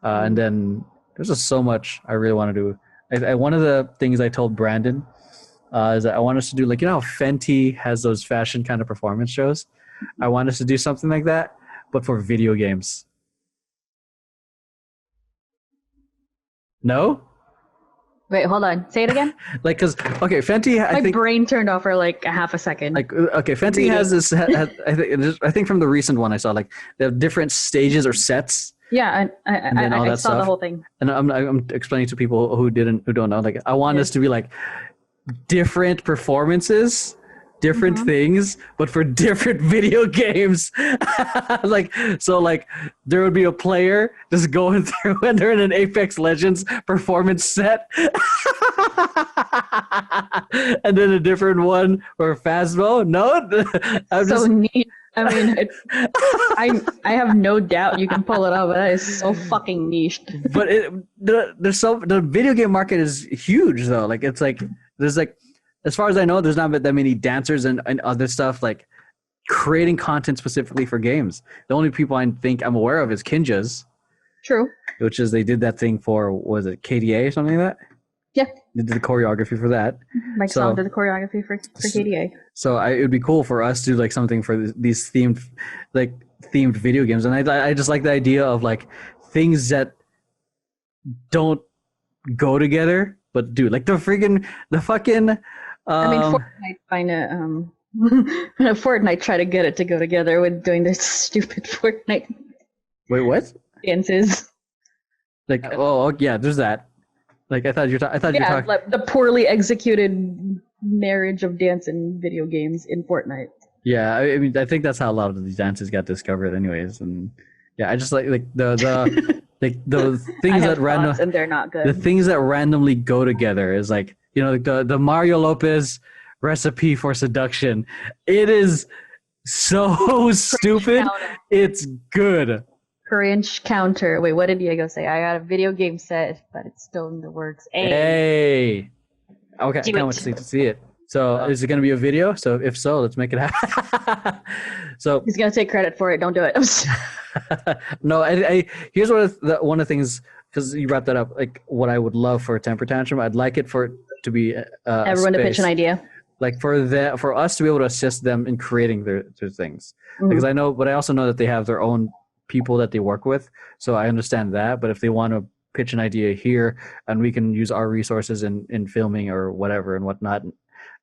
And then there's just so much I really want to do. One of the things I told Brandon is that I want us to do like how Fenty has those fashion kind of performance shows. I want us to do something like that, but for video games. No? Wait, hold on. Say it again. Like, cause okay, Fenty. My brain turned off for like a half a second. Like, okay, Fenty has this. I think from the recent one I saw, like they have different stages or sets. Yeah, I saw the whole thing. And I'm explaining to people who don't know. Like, I want us to be like different performances. Different things, but for different video games. Like there would be a player just going through and they're in an Apex Legends performance set. And then a different one for Phasmo. No? Neat. I mean, I have no doubt you can pull it off, but that is so fucking niche. But the video game market is huge though. Like it's like there's like, as far as I know, there's not that many dancers and other stuff like creating content specifically for games. The only people I think I'm aware of is Kinjas. True. Which is they did that thing for, was it KDA or something like that? Yeah. They did the choreography for that. Mike Song did the choreography for KDA. So it would be cool for us to do like something for these themed video games. And I just like the idea of like things that don't go together, but do like the fucking. I mean, Fortnite try to get it to go together with doing their stupid Fortnite. Wait, what? Dances. Like, oh yeah, there's that. Like I thought you're talking. Like the poorly executed marriage of dance and video games in Fortnite. Yeah, I mean, I think that's how a lot of these dances got discovered, anyways. And yeah, I just like the like the things that and they're not good. The things that randomly go together is like, like the Mario Lopez recipe for seduction. It is so stupid. It's good. Cringe counter. Wait, what did Diego say? I got a video game set, but it's still in the works. Hey. Okay, I Do can't it. wait to see it. So is it going to be a video? So if so, let's make it happen. So He's gonna take credit for it. Don't do it. no, here's one of the things, because you brought that up. Like what I would love for a temper tantrum, I'd like it for it to be Everyone to pitch an idea. like for us to be able to assist them in creating their things. Because I know, but I also know that they have their own people that they work with, so I understand that. But if they want to pitch an idea here, and we can use our resources in filming or whatever and whatnot,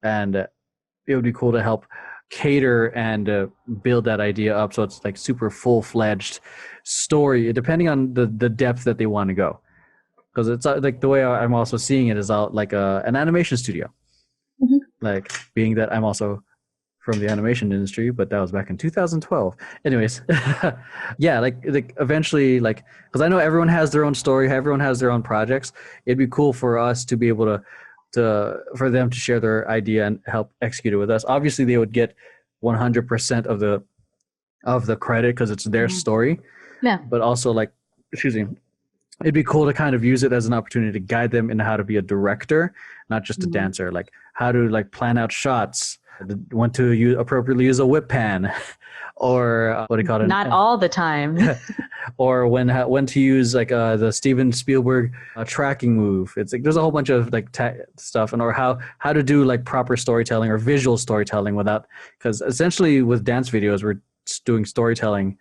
and it would be cool to help cater and build that idea up so it's like super full-fledged story, depending on the depth that they want to go. Because it's like the way I'm also seeing it is like an animation studio. Like being that I'm also from the animation industry, but that was back in 2012. Anyways, yeah, like eventually, like, because I know everyone has their own story, everyone has their own projects. It'd be cool for us to be able to for them to share their idea and help execute it with us. Obviously, they would get 100% of the credit because it's their story. Yeah. But also, like, excuse me, it'd be cool to kind of use it as an opportunity to guide them in how to be a director, not just a dancer. Like how to like plan out shots, when to appropriately use a whip pan, or what do you call it? Not all the time. Or when to use like the Steven Spielberg tracking move. It's like there's a whole bunch of like stuff, and or how to do like proper storytelling or visual storytelling without, because essentially with dance videos we're doing storytelling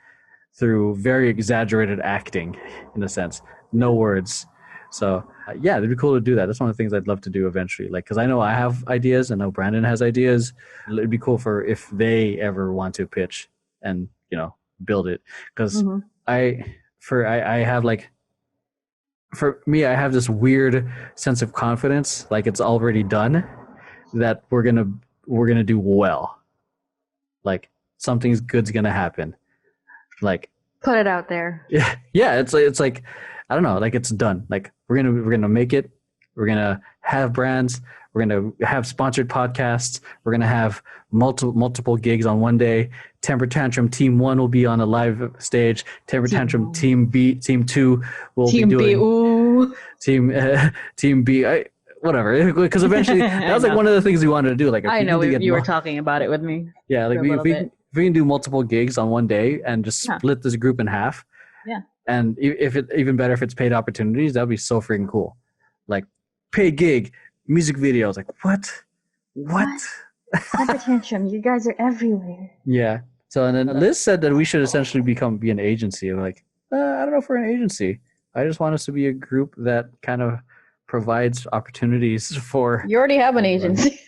through very exaggerated acting in a sense, no words. So yeah, it'd be cool to do that. That's one of the things I'd love to do eventually. Like, because I know I have ideas, I know Brandon has ideas. It'd be cool for if they ever want to pitch and build it. Because I have like, for me, I have this weird sense of confidence, like it's already done, that we're gonna do well. Like something's good's gonna happen. Like put it out there. Yeah, it's like I don't know, like it's done. Like we're gonna make it. We're gonna have brands. We're gonna have sponsored podcasts. We're gonna have multiple gigs on one day. Temper Tantrum Team 1 will be on a live stage. Temper Tantrum Team 2 will be doing Team B. Whatever, because eventually that was like one of the things we wanted to do. Like I know you were talking about it with me. Yeah, like if we can do multiple gigs on one day and just split this group in half. Yeah. And if it even better if it's paid opportunities, that'd be so freaking cool. Like paid gig, music videos. Like what? Temper Tantrum, you guys are everywhere. Yeah. So and then Liz said that we should essentially be an agency. I'm like, I don't know if we're an agency. I just want us to be a group that kind of provides opportunities for. You already have an agency.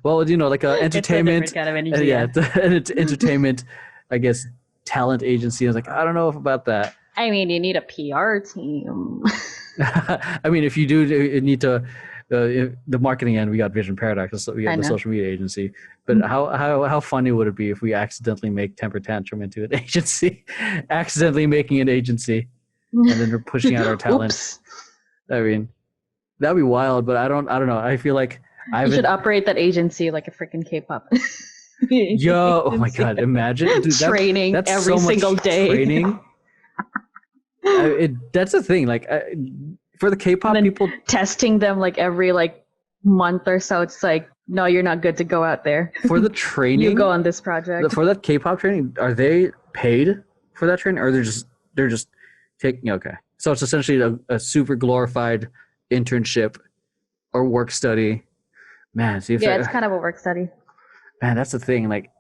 Well, like entertainment. It's a different kind of agency. And it's entertainment, I guess, talent agency. I was like, I don't know about that. I mean, you need a PR team. I mean, if you do need to, the marketing end, we got Vision Paradox, so we got the social media agency. But how funny would it be if we accidentally make Temper Tantrum into an agency, accidentally making an agency, and then we're pushing out our talent? I mean, that'd be wild. But I don't know. I feel like you should operate that agency like a freaking K-pop. Yo, oh my God! Imagine dude, training that's every so single much day. Training. That's the thing. Like for the K-pop people, testing them like every month or so. It's like, no, you're not good to go out there. For the training, you go on this project. For that K-pop training, are they paid for that training, or they're just taking? Okay, so it's essentially a super glorified internship or work study. Man, see if it's kind of a work study. Man, that's the thing. Like,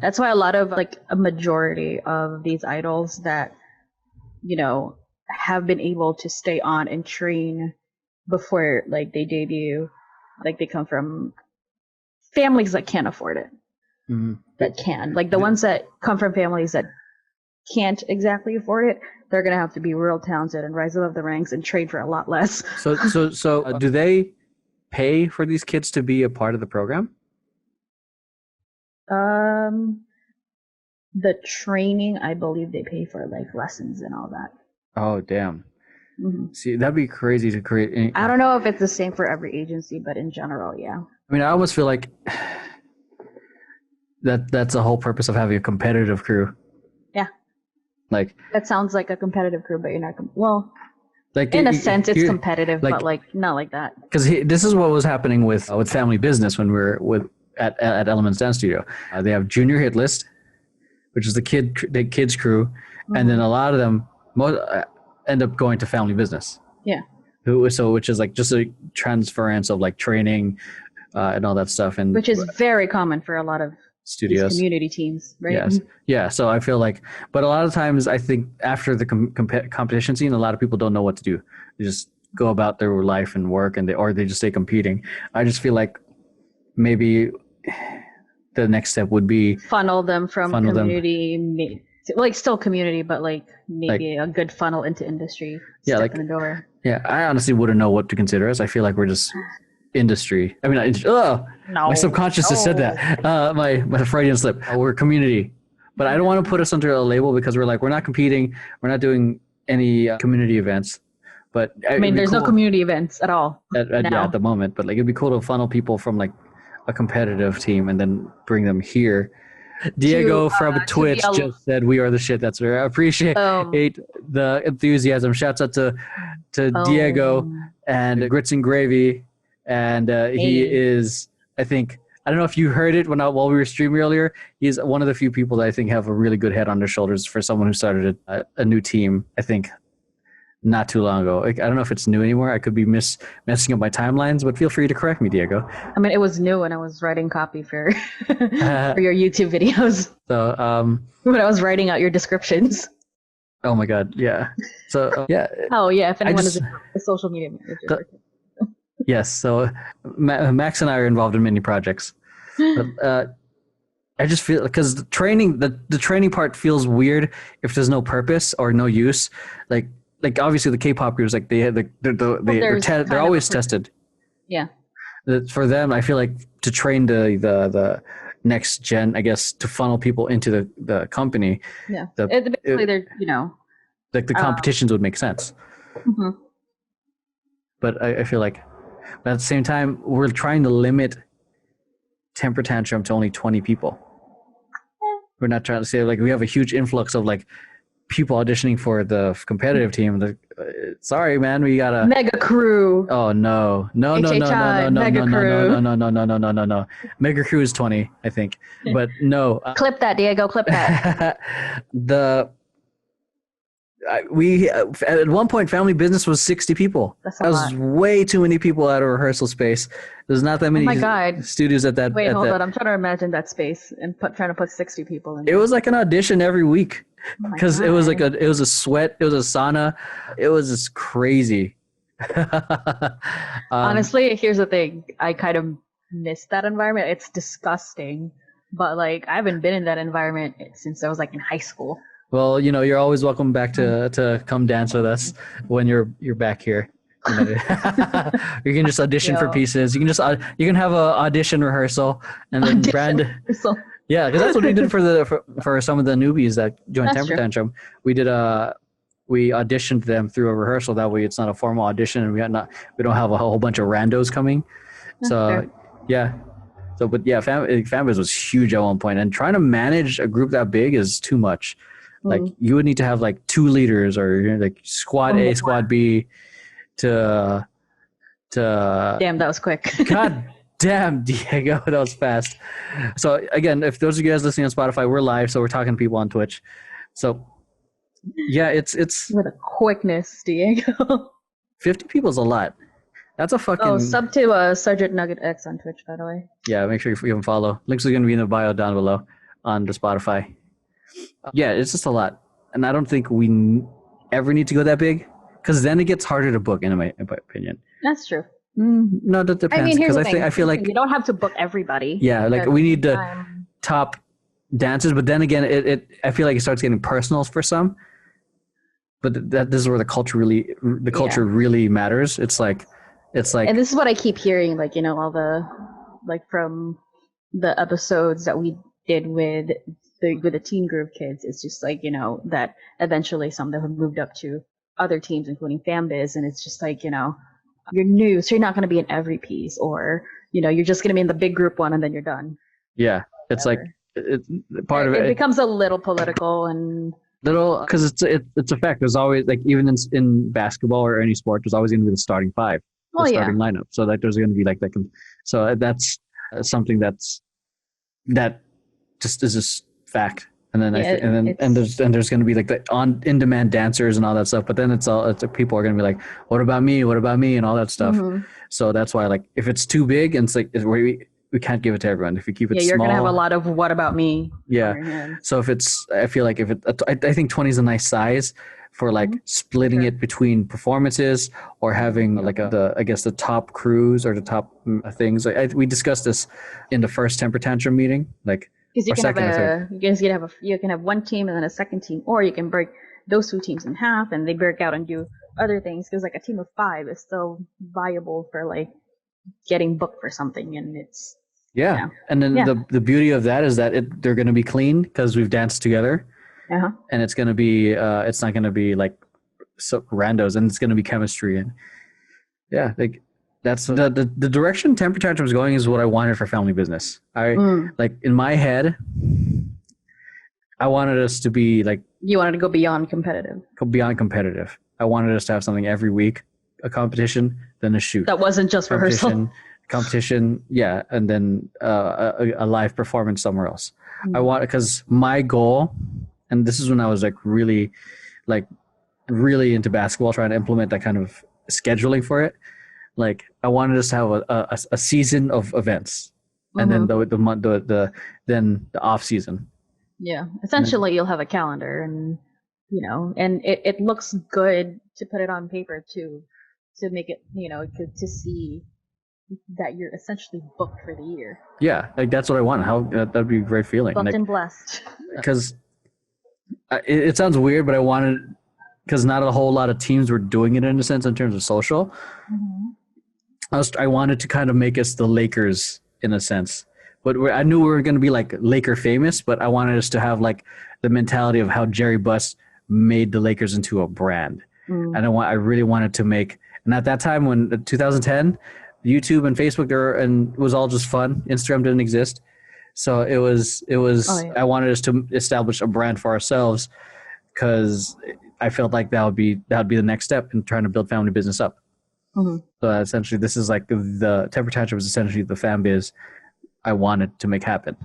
that's why a lot of a majority of these idols that have been able to stay on and train before they debut, they come from families that can't afford it. That can the ones that come from families that can't exactly afford it, they're gonna have to be real talented and rise above the ranks and train for a lot less. So do they pay for these kids to be a part of the program? The training, I believe they pay for lessons and all that. Oh, damn. See, that'd be crazy to create. I don't know if it's the same for every agency, but in general, yeah. I mean, I almost feel like that's the whole purpose of having a competitive crew. Yeah. Like That sounds like a competitive crew, but you're not. Well, like in a sense, it's here- competitive, like- but like not like that. because this is what was happening with family business when we were at Elements Dance Studio. They have junior hit list, which is the kids crew, and then a lot of them end up going to family business. Yeah. Which is like just a transference of like training and all that stuff, and Which is very common for a lot of these studios. community teams, right? Yes. Yeah. So I feel like, but a lot of times I think after the competition scene, a lot of people don't know what to do. They just go about their life and work, and they just stay competing. I just feel like maybe the next step would be Funnel them from community, like still community, but like maybe a good funnel into industry. Yeah, step like- in the door. Yeah, I honestly wouldn't know what to consider us. I feel like we're just industry. I mean, No, my subconscious just said that. My Freudian slip. We're community, but I don't want to put us under a label because we're not competing. We're not doing any community events. But I mean, there's no community events at all. at the moment. But like, it'd be cool to funnel people from like a competitive team and then bring them here. Diego from Twitch just said, "We are the shit." That's right. I appreciate the enthusiasm. Shouts out to Diego and Grits and Gravy, and he is. I think I don't know if you heard it while we were streaming earlier. He's one of the few people that I think have a really good head on their shoulders for someone who started a new team. I think not too long ago. Like, I don't know if it's new anymore. I could be messing up my timelines, but feel free to correct me, Diego. I mean, it was new when I was writing copy for for your YouTube videos. So When I was writing out your descriptions. oh my god, yeah. So yeah. Oh yeah, if anyone is a social media manager. Yes, so Max and I are involved in many projects. But, I just feel because the training part feels weird if there's no purpose or no use. Like obviously the K-pop groups, like they're always tested. Yeah. For them, I feel like to train the next gen, I guess, to funnel people into the company. Yeah. Basically, they're like the competitions would make sense. Mm-hmm. But I feel like, but at the same time, we're trying to limit Temper Tantrum to only 20 people. We're not trying to say like we have a huge influx of like people auditioning for the competitive team. Sorry, man, we got a mega crew. Oh no. No. Mega crew is 20, I think. But no. Clip that, Diego. Clip that. We at one point family business was 60 people. That was way too many people at a rehearsal space. There's not that many studios at that. Wait, hold on. I'm trying to imagine that space and trying to put 60 people in. It was like an audition every week because it was like it was a sweat, it was a sauna, it was just crazy. Honestly, here's the thing. I kind of miss that environment. It's disgusting, but like I haven't been in that environment since I was like in high school. Well, you're always welcome back to come dance with us when you're back here. You can just audition for pieces. You can have a audition rehearsal and then yeah, because that's what we did for some of the newbies that joined Temper Tantrum. We auditioned them through a rehearsal. That way, it's not a formal audition, and we don't have a whole bunch of randos coming. Yeah. So, but yeah, Fanbase was huge at one point, and trying to manage a group that big is too much. Like you would need to have like 2 leaders or like squad A, squad B to damn, that was quick. God damn, Diego, that was fast. So again, if those of you guys listening on Spotify, we're live, so we're talking to people on Twitch. So yeah, it's with a quickness, Diego. 50 people is a lot. That's a fucking sub to Sergeant Nugget X on Twitch, by the way. Yeah, make sure you give him follow. Links are going to be in the bio down below on the Spotify. Yeah, it's just a lot, and I don't think we ever need to go that big, because then it gets harder to book, in my opinion. That's true. No, that depends. I mean, here's the thing. I feel like you don't have to book everybody. Yeah, like we need the top dancers, but then again, I feel like it starts getting personal for some. But this is where the culture really matters. It's like, and this is what I keep hearing, like all the from the episodes that we did with the teen group kids. It's just like that eventually some of them have moved up to other teams, including FanBiz, and it's just like you're new, so you're not going to be in every piece, or you're just going to be in the big group one, and then you're done. Yeah, it's like part of it. It becomes a little political, and little, because it's a fact. There's always like even in basketball or any sport, there's always going to be the starting five, the Oh yeah. starting lineup. So like there's going to be like that. So that's something that just is just fact. And then Yeah, there's going to be like the in demand dancers and all that stuff. But then it's people are going to be like, what about me? What about me? And all that stuff. Mhm. So that's why like if it's too big and it's like we can't give it to everyone. If you keep it Yeah, you're small, gonna have a lot of what about me yeah. on your hands. So if I feel like I think 20 is a nice size for like splitting Sure. it between performances or having like the top crews or the top things. We discussed this in the first temper tantrum meeting, like Because you or can have second or third. you can have one team and then a second team, or you can break those two teams in half and they break out and do other things. Because like a team of 5 is still viable for like getting booked for something, and it's Yeah, and then the beauty of that is that they're going to be clean because we've danced together, and it's going to be it's not going to be like so randos, and it's going to be chemistry, and yeah, like that's the direction Temper Tantrum is going is what I wanted for family business. Like in my head, I wanted us to be like you wanted to go beyond competitive. I wanted us to have something every week, a competition, then a shoot. That wasn't just rehearsal. Competition, yeah, and then a live performance somewhere else. I want, because my goal, and this is when I was like really into basketball, trying to implement that kind of scheduling for it. Like I wanted us to have a season of events, and then then the off season. Yeah, essentially you'll have a calendar, and and it looks good to put it on paper too, to make it to see that you're essentially booked for the year. Yeah, like that's what I want. How that'd be a great feeling. Booked like, and blessed. Because it sounds weird, but I wanted, because not a whole lot of teams were doing it in a sense in terms of social. I wanted to kind of make us the Lakers in a sense, but I knew we were going to be like Laker famous, but I wanted us to have like the mentality of how Jerry Buss made the Lakers into a brand. And I really wanted to make, and at that time when 2010, YouTube and Facebook it was all just fun. Instagram didn't exist. So it was I wanted us to establish a brand for ourselves, because I felt like that would be the next step in trying to build family business up. So essentially this is like the Temper Tantrum was essentially the fan biz I wanted to make happen,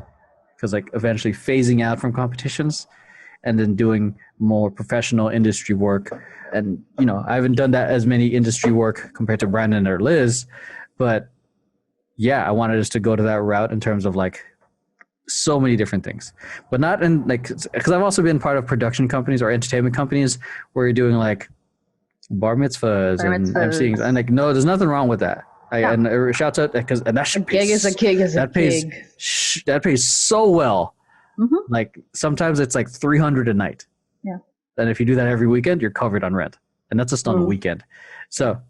because like eventually phasing out from competitions and then doing more professional industry work. And I haven't done that as many industry work compared to Brandon or Liz, but yeah, I wanted us to go to that route in terms of like so many different things, but not in like, because I've also been part of production companies or entertainment companies where you're doing like bar mitzvahs and MCing, and like no, there's nothing wrong with that. And shouts out, because that should a gig is a gig is a gig. That pays so well. Like sometimes it's like $300 a night. Yeah. And if you do that every weekend, you're covered on rent, and that's just on a weekend. So,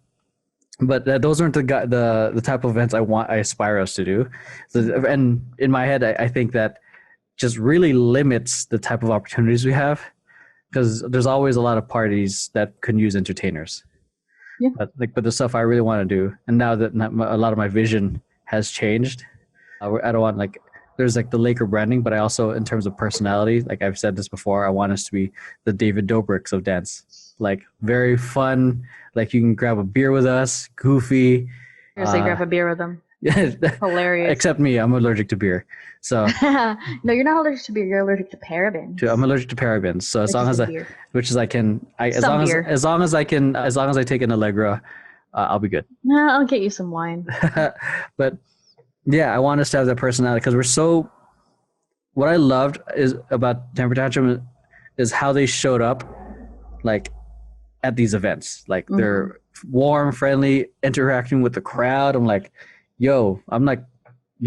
but those aren't the type of events I aspire us to do. So, and in my head, I think that just really limits the type of opportunities we have, because there's always a lot of parties that can use entertainers. Yeah. But the stuff I really want to do, and now that a lot of my vision has changed, I don't want like, there's like the Laker branding, but I also, in terms of personality, like I've said this before, I want us to be the David Dobrik's of dance. Like very fun. Like you can grab a beer with us, goofy. Seriously, grab a beer with them. Hilarious. Except me, I'm allergic to beer. So no, you're not allergic to beer. You're allergic to parabens. I'm allergic to parabens. So as long as I take an Allegra, I'll be good. No, I'll get you some wine. But yeah, I want us to have that personality, because what I loved is about Temper Tantrum is how they showed up, like at these events. Like they're warm, friendly, interacting with the crowd. I'm like, you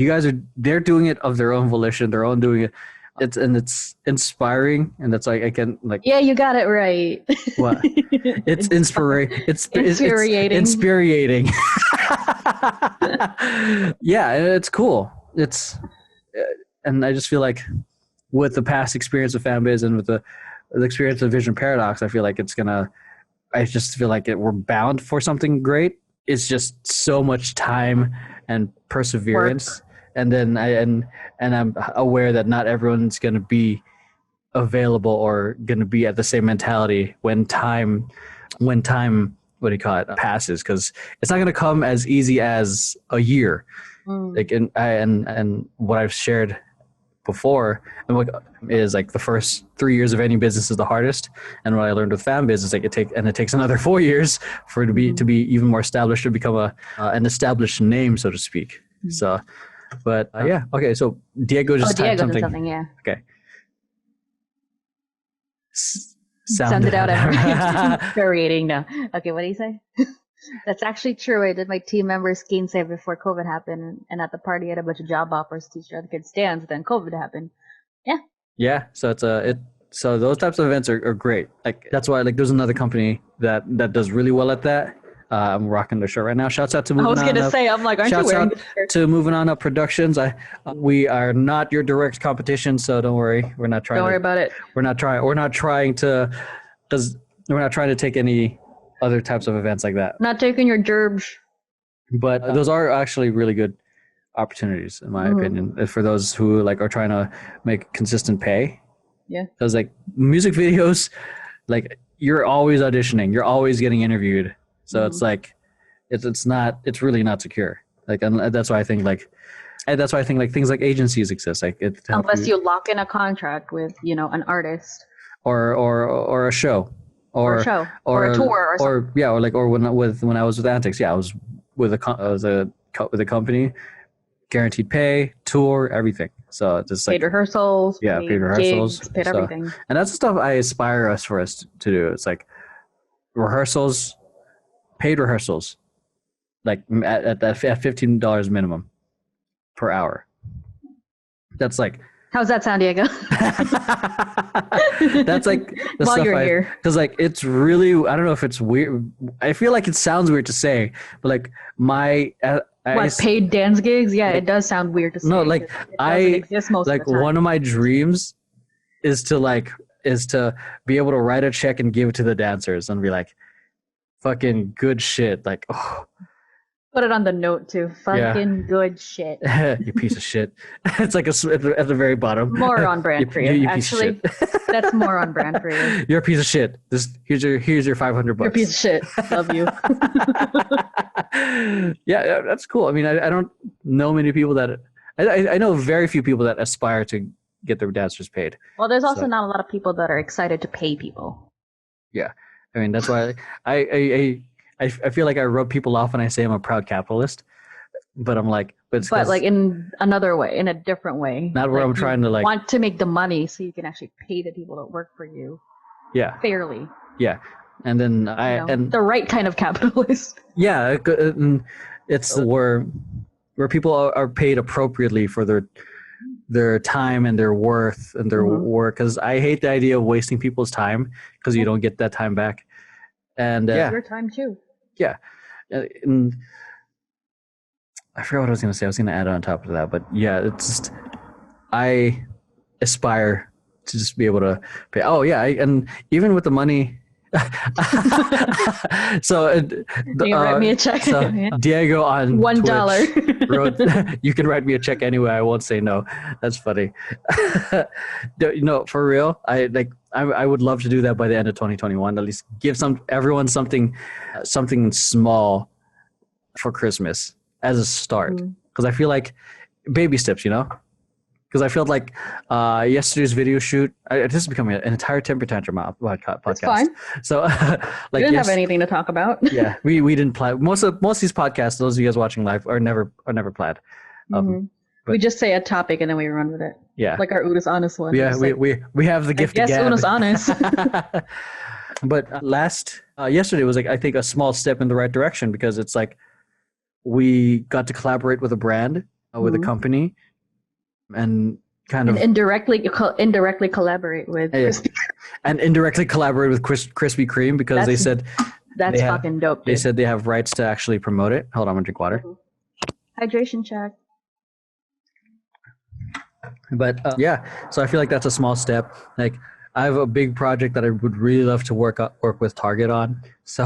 guys they're doing it of their own volition, their own doing it. It's inspiring, and that's like I can like. Yeah, you got it right. What? It's infuriating. It's infuriating. Yeah, it's cool. And I just feel like with the past experience of FanBiz and with the experience of Vision Paradox, I feel like we're bound for something great. It's just so much time and perseverance. Work. And then I'm aware that not everyone's going to be available or going to be at the same mentality when time what do you call it passes, because it's not going to come as easy as a year. Like and what I've shared before and what is like the first 3 years of any business is the hardest, and what I learned with fan business, like it takes another 4 years for it to be even more established, to become an established name, so to speak. So but yeah, okay, so Diego just typed Diego did something. something, yeah. Okay. Sound it out. Infuriating now. Okay, what do you say? That's actually true. I did my team members gain save before COVID happened, and at the party I had a bunch of job offers to teach other kids stands. Then COVID happened. Yeah. Yeah. So so those types of events are great. Like that's why like there's another company that does really well at that. I'm rocking their shirt right now. Shouts out to Moving On. I was gonna say, I'm like, aren't you wearing this shirt? To Moving On Up Productions. We are not your direct competition, so don't worry. We're not trying. Don't worry about it. We're not trying to take any other types of events like that. Not taking your gerbs. But those are actually really good opportunities, in my opinion, for those who like are trying to make consistent pay. Yeah. Because like music videos, like you're always auditioning, you're always getting interviewed. So it's like, it's really not secure. Like, and that's why I think like things like agencies exist. Like unless you lock in a contract with, an artist. Or a show. Or a show, or a tour, or when I was with Antics, I was with a company, guaranteed pay, tour, everything. So just like paid rehearsals, paid rehearsals, gigs, paid everything. And that's the stuff I aspire for us to do. It's like rehearsals, paid rehearsals, like at $15 minimum per hour. That's like. How's that sound, Diego? That's like the while stuff you're here, because like it's really, I don't know if it's weird. I feel like it sounds weird to say, but like paid dance gigs? Yeah, it does sound weird to say. No, like one of my dreams is to be able to write a check and give it to the dancers and be like, fucking good shit. Like, oh. Put it on the note too. Fucking good shit. You piece of shit. It's like at the very bottom. More on brand for you. Actually, that's more on brand for you. You're a piece of shit. Here's your $500. You're a piece of shit. Love you. Yeah, that's cool. I mean, I don't know many people that I know very few people that aspire to get their dancers paid. Well, there's also not a lot of people that are excited to pay people. Yeah, I mean that's why I feel like I rub people off when I say I'm a proud capitalist, but I'm like, but like in another way, in a different way. Not where I'm trying to like want to make the money so you can actually pay the people that work for you. Yeah. Fairly. Yeah, and then the right kind of capitalist. Yeah, it's where people are paid appropriately for their time and their worth and their work. Because I hate the idea of wasting people's time because you don't get that time back. And your time too. Yeah, and I forgot what I was going to say. I was going to add on top of that, but yeah, it's just I aspire to just be able to pay. Oh yeah, and even with the money. So you can write me a check. So Diego on $1 wrote, you can write me a check anyway. I won't say no. That's funny. For real. I would love to do that by the end of 2021. At least give everyone something small for Christmas as a start. Because I feel like baby steps, Because I felt like yesterday's video shoot, this is becoming an entire temper tantrum podcast. That's fine. So, we didn't have anything to talk about. Yeah, we didn't plan. Most of these podcasts, those of you guys watching live, are never planned. We just say a topic and then we run with it. Yeah, like our Una's Honest one. Yeah, we have the gift of gab. Yes, Una's Honest. But yesterday was I think a small step in the right direction, because it's like we got to collaborate with a brand, with a company. And indirectly collaborate with Krispy Kreme, because they said that's fucking dope. They said they have rights to actually promote it. Hold on, I'm gonna drink water. Hydration check. But so I feel like that's a small step. Like I have a big project that I would really love to work with Target on. So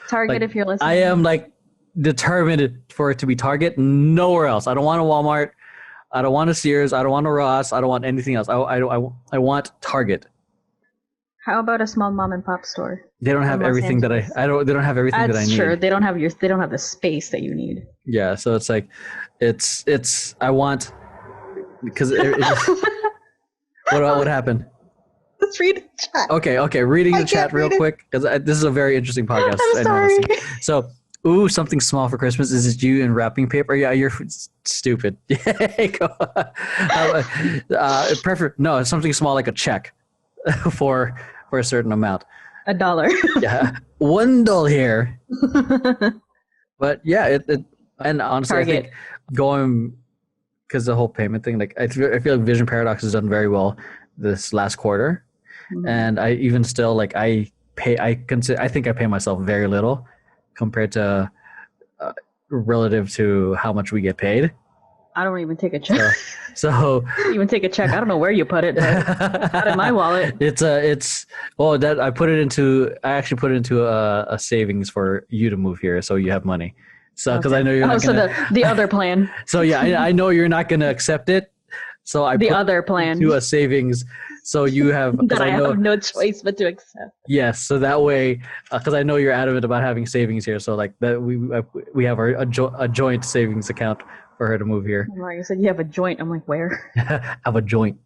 Target, if you're listening, I am determined for it to be Target, nowhere else. I don't want a Walmart. I don't want a Sears. I don't want a Ross. I don't want anything else. I want Target. How about a small mom and pop store? They don't have Los everything that Angeles. I don't. They don't have everything that I That's need. true. They don't have the space that you need. Yeah, so it's like, it's. I want because what happened? Let's read the chat. Okay. Reading I the chat can't real read it. quick because this is a very interesting podcast. I'm I know sorry. this. So, ooh, something small for Christmas. Is it you in wrapping paper? Yeah, you're stupid. No, it's something small like a check for a certain amount. $1. Yeah, $1 here. But yeah, it and honestly, I think going because the whole payment thing, like I feel like Vision Paradox has done very well this last quarter, and I even still like I think I pay myself very little compared to relative to how much we get paid. I don't even take a check. So I don't even take a check. I don't know where you put it, but not in my wallet. I actually put it into a savings for you to move here, so you have money. So because I know you're not gonna, the other plan. So yeah, I know you're not gonna accept it. So I The put other plan. to a savings, so you have that I have no choice but to accept. Yes, so that way, because I know you're adamant about having savings here, so like that we have a joint savings account for her to move here. Like I said, you have a joint. I'm like, where? I have a joint,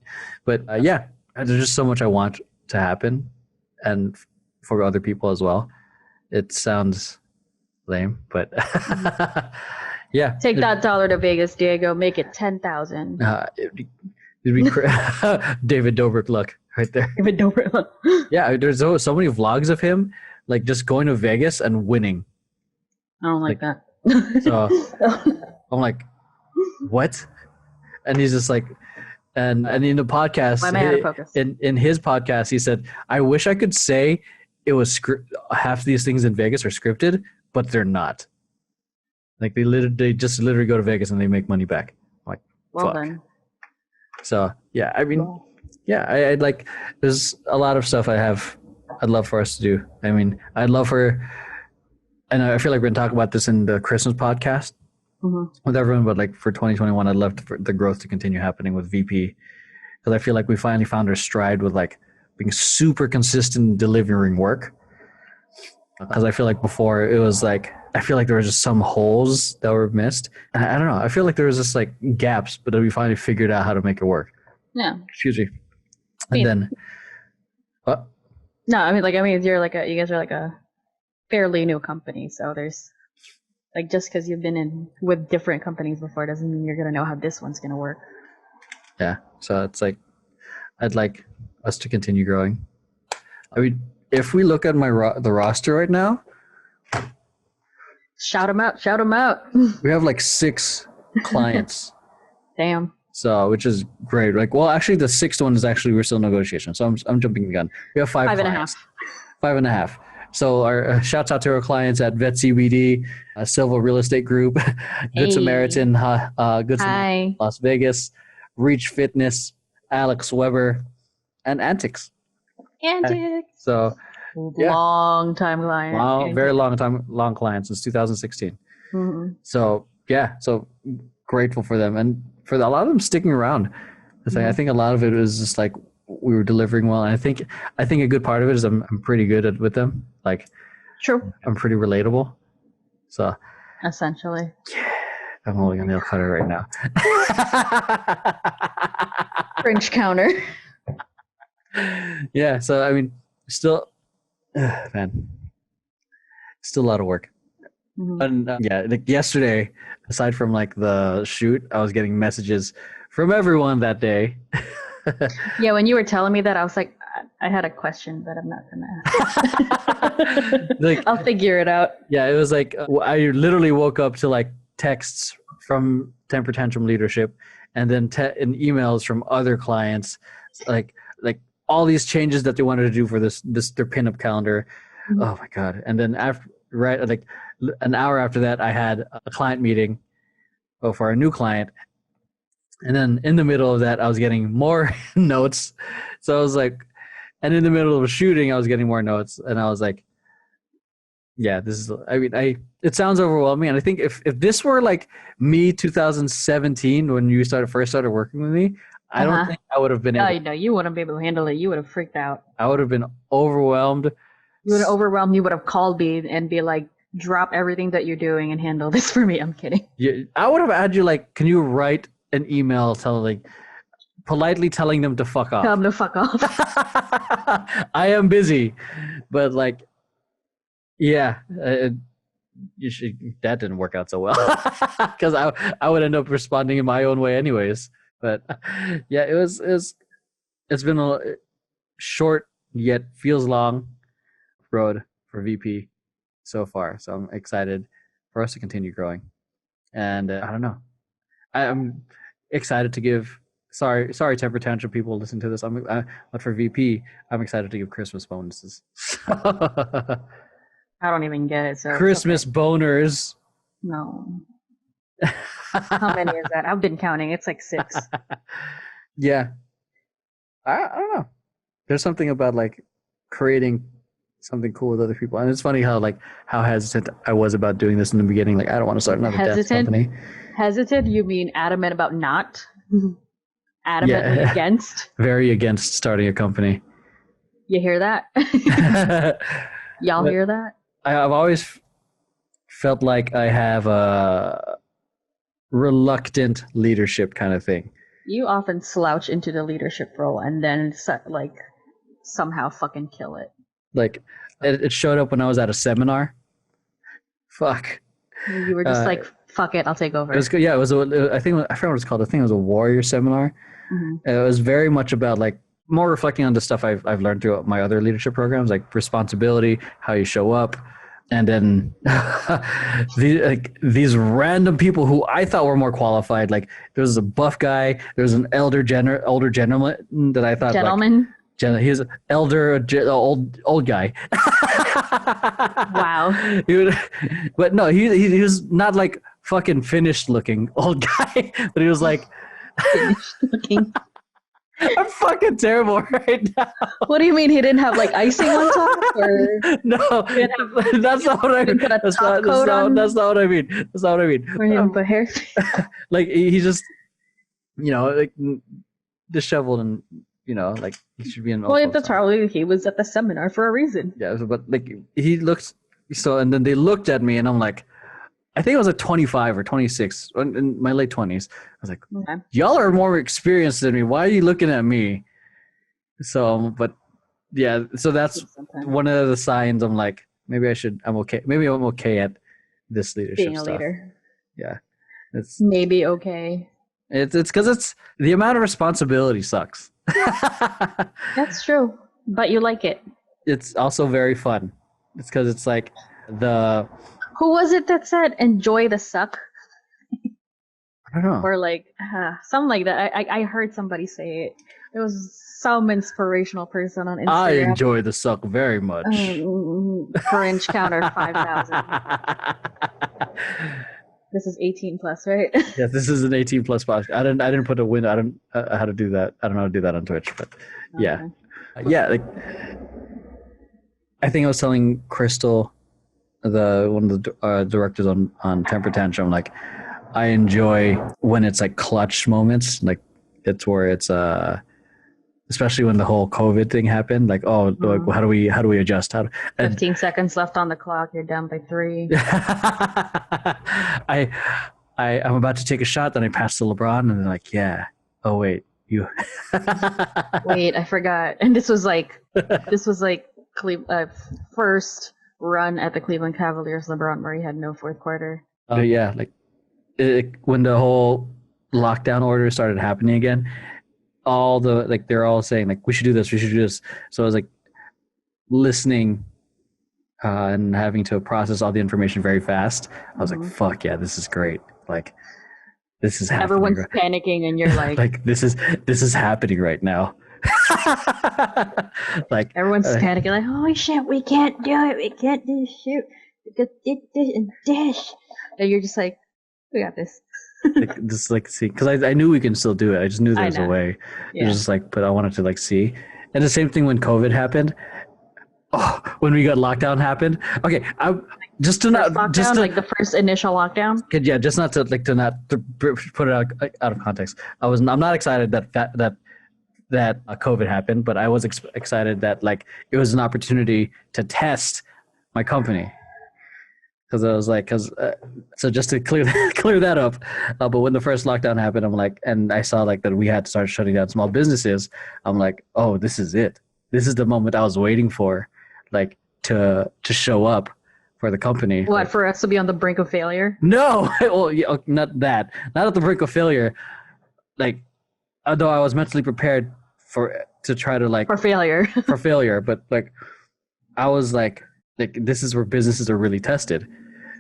but yeah, there's just so much I want to happen, and for other people as well. It sounds lame, but yeah. Take that $1 to Vegas, Diego. Make it 10,000. It'd be David Dobrik luck right there. David Dobrik. Yeah, there's so many vlogs of him like just going to Vegas and winning. I don't like that. So I'm like, what? And he's just like, and in the podcast, Why am I out of focus? in his podcast, he said, I wish I could say it was half these things in Vegas are scripted, but they're not. Like they just literally go to Vegas and they make money back. I'm like, Well fuck. done. So yeah, I mean, yeah, I'd like. There's a lot of stuff I'd love for us to do. I mean, I'd love for, and I feel like we're gonna talk about this in the Christmas podcast with everyone. But like for 2021, I'd love for the growth to continue happening with VP, because I feel like we finally found our stride with like being super consistent in delivering work. Because I feel like before it was like, I feel like there was just some holes that were missed. And I don't know. I feel like there was just like gaps, but then we finally figured out how to make it work. Yeah. Excuse me. And then, what? No, I mean, you guys are like a fairly new company, so there's like just because you've been with different companies before doesn't mean you're gonna know how this one's gonna work. Yeah. So it's like, I'd like us to continue growing. I mean, if we look at the roster right now, shout them out. we have like 6 clients. Damn. So, which is great. Like, well, actually, the 6th one is actually we're still in negotiation. So I'm jumping the gun. We have 5 5.5. clients. 5.5. So our shouts out to our clients at Vet CBD, Silva Real Estate Group, Good Samaritan, Good Samaritan Las Vegas, Reach Fitness, Alex Weber, and Antics. So yeah. Long time client. Wow, very long client since 2016. So yeah, so grateful for them and for a lot of them sticking around. I think a lot of it was just like we were delivering well, and I think a good part of it is I'm pretty good with them. Like, true, I'm pretty relatable. So essentially, yeah, I'm holding a nail cutter right now. French counter. Yeah, so I mean, still, man, still a lot of work. And yeah, like yesterday, aside from like the shoot, I was getting messages from everyone that day. Yeah, when you were telling me that, I was like, I had a question, but I'm not gonna ask. Like, I'll figure it out. Yeah, it was like I literally woke up to like texts from Temper Tantrum leadership, and then and emails from other clients, like all these changes that they wanted to do for this their pinup calendar. Oh my god! And then like an hour after that, I had a client meeting for a new client. And then in the middle of that, I was getting more notes. So I was like, and in the middle of shooting, I was getting more notes. And I was like, yeah, this is. I mean, it sounds overwhelming, and I think if this were like me 2017 when you first started working with me, I don't think I would have been able. No, you wouldn't be able to handle it. You would have freaked out. I would have been overwhelmed. You would have overwhelmed. You would have called me and be like, "Drop everything that you're doing and handle this for me." I'm kidding. Yeah, I would have had you like, can you write an email politely telling them to fuck off? Tell them to fuck off. I am busy, but like, yeah, that didn't work out so well because I would end up responding in my own way anyways. But yeah, it's been a short yet feels long road for VP so far. So I'm excited for us to continue growing. And I don't know, I'm excited to give. Sorry, Temper Tantrum people listen to this. But for VP, I'm excited to give Christmas bonuses. I don't even get it. So Christmas boners. No. How many is that? I've been counting. It's like 6. Yeah. I don't know. There's something about like creating something cool with other people, and it's funny how hesitant I was about doing this in the beginning. Like, I don't want to start another dance company. Hesitant? You mean adamant about not? Adamantly against? Very against starting a company. You hear that? Y'all hear that? I've always felt like I have a reluctant leadership kind of thing. You often slouch into the leadership role and then like somehow fucking kill it. Like it showed up when I was at a seminar. Fuck. You were just like, fuck it, I'll take over. It was good. Yeah, I forgot what it's called. I think it was a warrior seminar. Mm-hmm. It was very much about like more reflecting on the stuff I've learned throughout my other leadership programs, like responsibility, how you show up, and then these random people who I thought were more qualified. Like there was a buff guy, there was an older gentleman that I thought he was old guy. Wow. But no, he was not like fucking finished looking old guy, but he was like finished looking. I'm fucking terrible right now. What do you mean he didn't have like icing on top? Or no, that's not what I mean. That's not what I mean. That's not what I mean. Or he didn't put hair. Like he just, like disheveled and like he should be in. Well, that's probably he was at the seminar for a reason. Yeah, but like he looks and then they looked at me and I'm like, I think I was at 25 or 26 in my late 20s. I was like, okay. Y'all are more experienced than me. Why are you looking at me? So, but yeah, so that's one of the signs. I'm like, maybe I'm okay. Maybe I'm okay at this leadership being a stuff. Leader. Yeah. It's maybe okay. It's because it's the amount of responsibility sucks. That's true. But you like it. It's also very fun. It's because it's like who was it that said enjoy the suck? I don't know. Or like something like that. I heard somebody say it. It was some inspirational person on Instagram. I enjoy the suck very much. Cringe counter 5,000. This is 18 plus, right? Yeah, this is an 18 plus podcast. I didn't put a win. I don't how to do that. I don't know how to do that on Twitch, but yeah. Okay. Yeah, like I think I was telling Crystal, one of the directors on Temper Tantrum, like I enjoy when it's like clutch moments, like it's where it's especially when the whole COVID thing happened, like like, how do we adjust? 15 seconds left on the clock, you're down by 3. I'm about to take a shot, then I pass to LeBron, and they're like, yeah. Oh wait, you. Wait, I forgot. And this was like first run at the Cleveland Cavaliers. LeBron Murray had no fourth quarter. Yeah, like when the whole lockdown order started happening again, they're all saying like we should do this. So I was like listening and having to process all the information very fast. I was like, fuck yeah, this is great. Like this is happening. Everyone's panicking and you're like like this is happening right now. Like everyone's panicking like, holy shit, we can't do it. We can't do shoot. Because this and dish. And you're just like, we got this. See, because I knew we can still do it. I just knew there was a way. Yeah. It was just like, but I wanted to like see. And the same thing when COVID happened. Oh, when we got lockdown happened. Okay, I just to First not just lockdown, to, like the first initial lockdown. yeah, just not to like to not to put it out of context. I'm not excited that COVID happened, but I was excited that like it was an opportunity to test my company because I was like, so just to clear clear that up. But when the first lockdown happened, I'm like, and I saw like that we had to start shutting down small businesses. I'm like, oh, this is it. This is the moment I was waiting for, like to show up for the company. What, Like, for us to be on the brink of failure? no, well, yeah, not that, not at the brink of failure. Like, although I was mentally prepared to try to like For failure. for failure, but like I was like this is where businesses are really tested.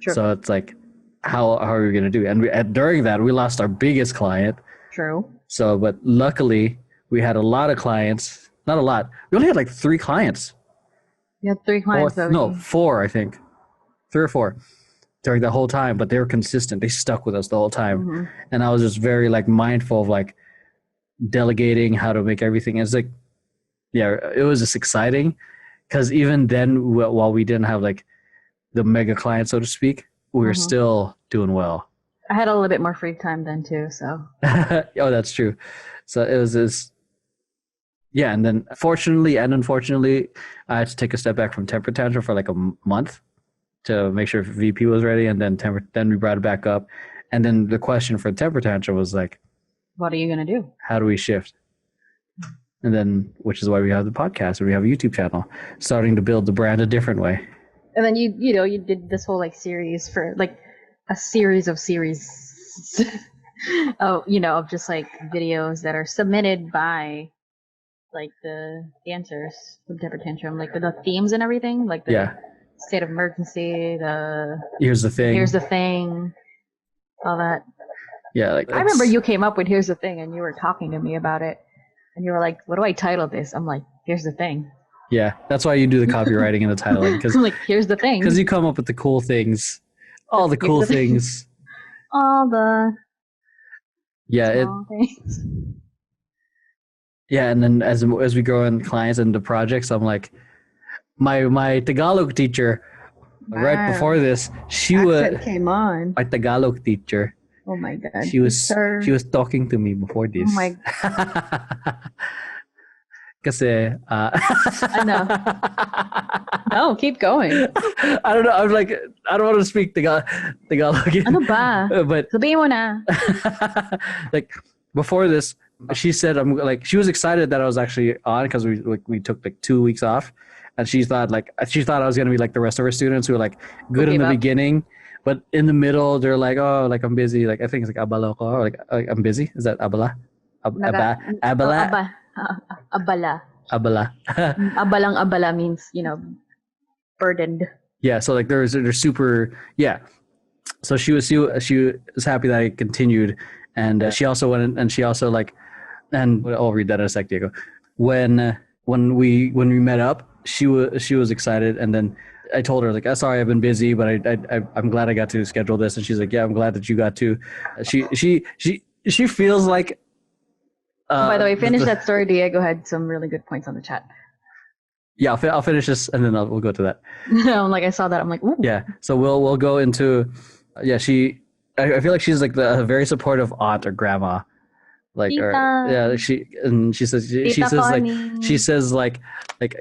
True. So it's like how are we gonna do? And during that we lost our biggest client. True. So, but luckily we had a lot of clients. Not a lot. We only had like 3 clients. You had 3 clients. No, 4 I think, 3 or 4 during the whole time. But they were consistent. They stuck with us the whole time, Mm-hmm. and I was just very like mindful of like delegating how to make everything. It's like, yeah, it was just exciting because even then, while we didn't have like the mega client, so to speak, we were Mhm. still doing well. I had a little bit more free time then too, so. Oh, that's true. So it was this, yeah. And then fortunately and unfortunately, I had to take a step back from Temper Tantrum for like a month to make sure VP was ready, and then then we brought it back up, and then the question for Temper Tantrum was like, What are you gonna do? how do we shift? And then, which is why we have the podcast and we have a YouTube channel, starting to build the brand a different way. And then you did this whole like series for like a series of series of just like videos that are submitted by like the dancers from Temper Tantrum, like the themes and everything, like the Yeah. state of emergency, the Here's the thing. here's the thing, all that. Yeah, like I remember you came up with here's the thing, and you were talking to me about it, and you were like, "What do I title this?" I'm like, "Here's the thing." Yeah, that's why you do the copywriting and the titling, because I'm like, "Here's the thing." you come up with the cool things, all the cool Here's the thing. things. All the Yeah, small things. yeah, and then as we grow in clients and the projects, I'm like, my Tagalog teacher, right Wow. before this, she Accent was came on. my Tagalog teacher. Oh my god. She was Sir. talking to me before this. Oh my. Kasi, I know. No, keep going. I don't know. I'm like, I don't want to speak Tagalog. Ano ba? But Sabihin mo na. like before this, she said she was excited that I was actually on because we took like 2 weeks off, and she thought I was gonna be like the rest of her students who were like good in the beginning, but in the middle they're like, oh, like I'm busy, like I think it's like abala ko, or like I'm busy. Is that abala? Abala. Abala. Abala. Abalang abala means, burdened. Yeah, so like they're super, yeah. So she was happy that I continued, and she also went and she also like, and I'll read that in a sec, Diego. When we met up, she was excited, and then I told her like, oh, sorry, I've been busy, but I'm glad I got to schedule this, and she's like, yeah, I'm glad that you got to. She feels like. By the way, finish that story. Diego had some really good points on the chat. Yeah, I'll finish this and then we'll go to that. Like I saw that, I'm like, ooh. Yeah, so we'll go into, yeah. I feel like she's like a very supportive aunt or grandma, like or yeah. She says like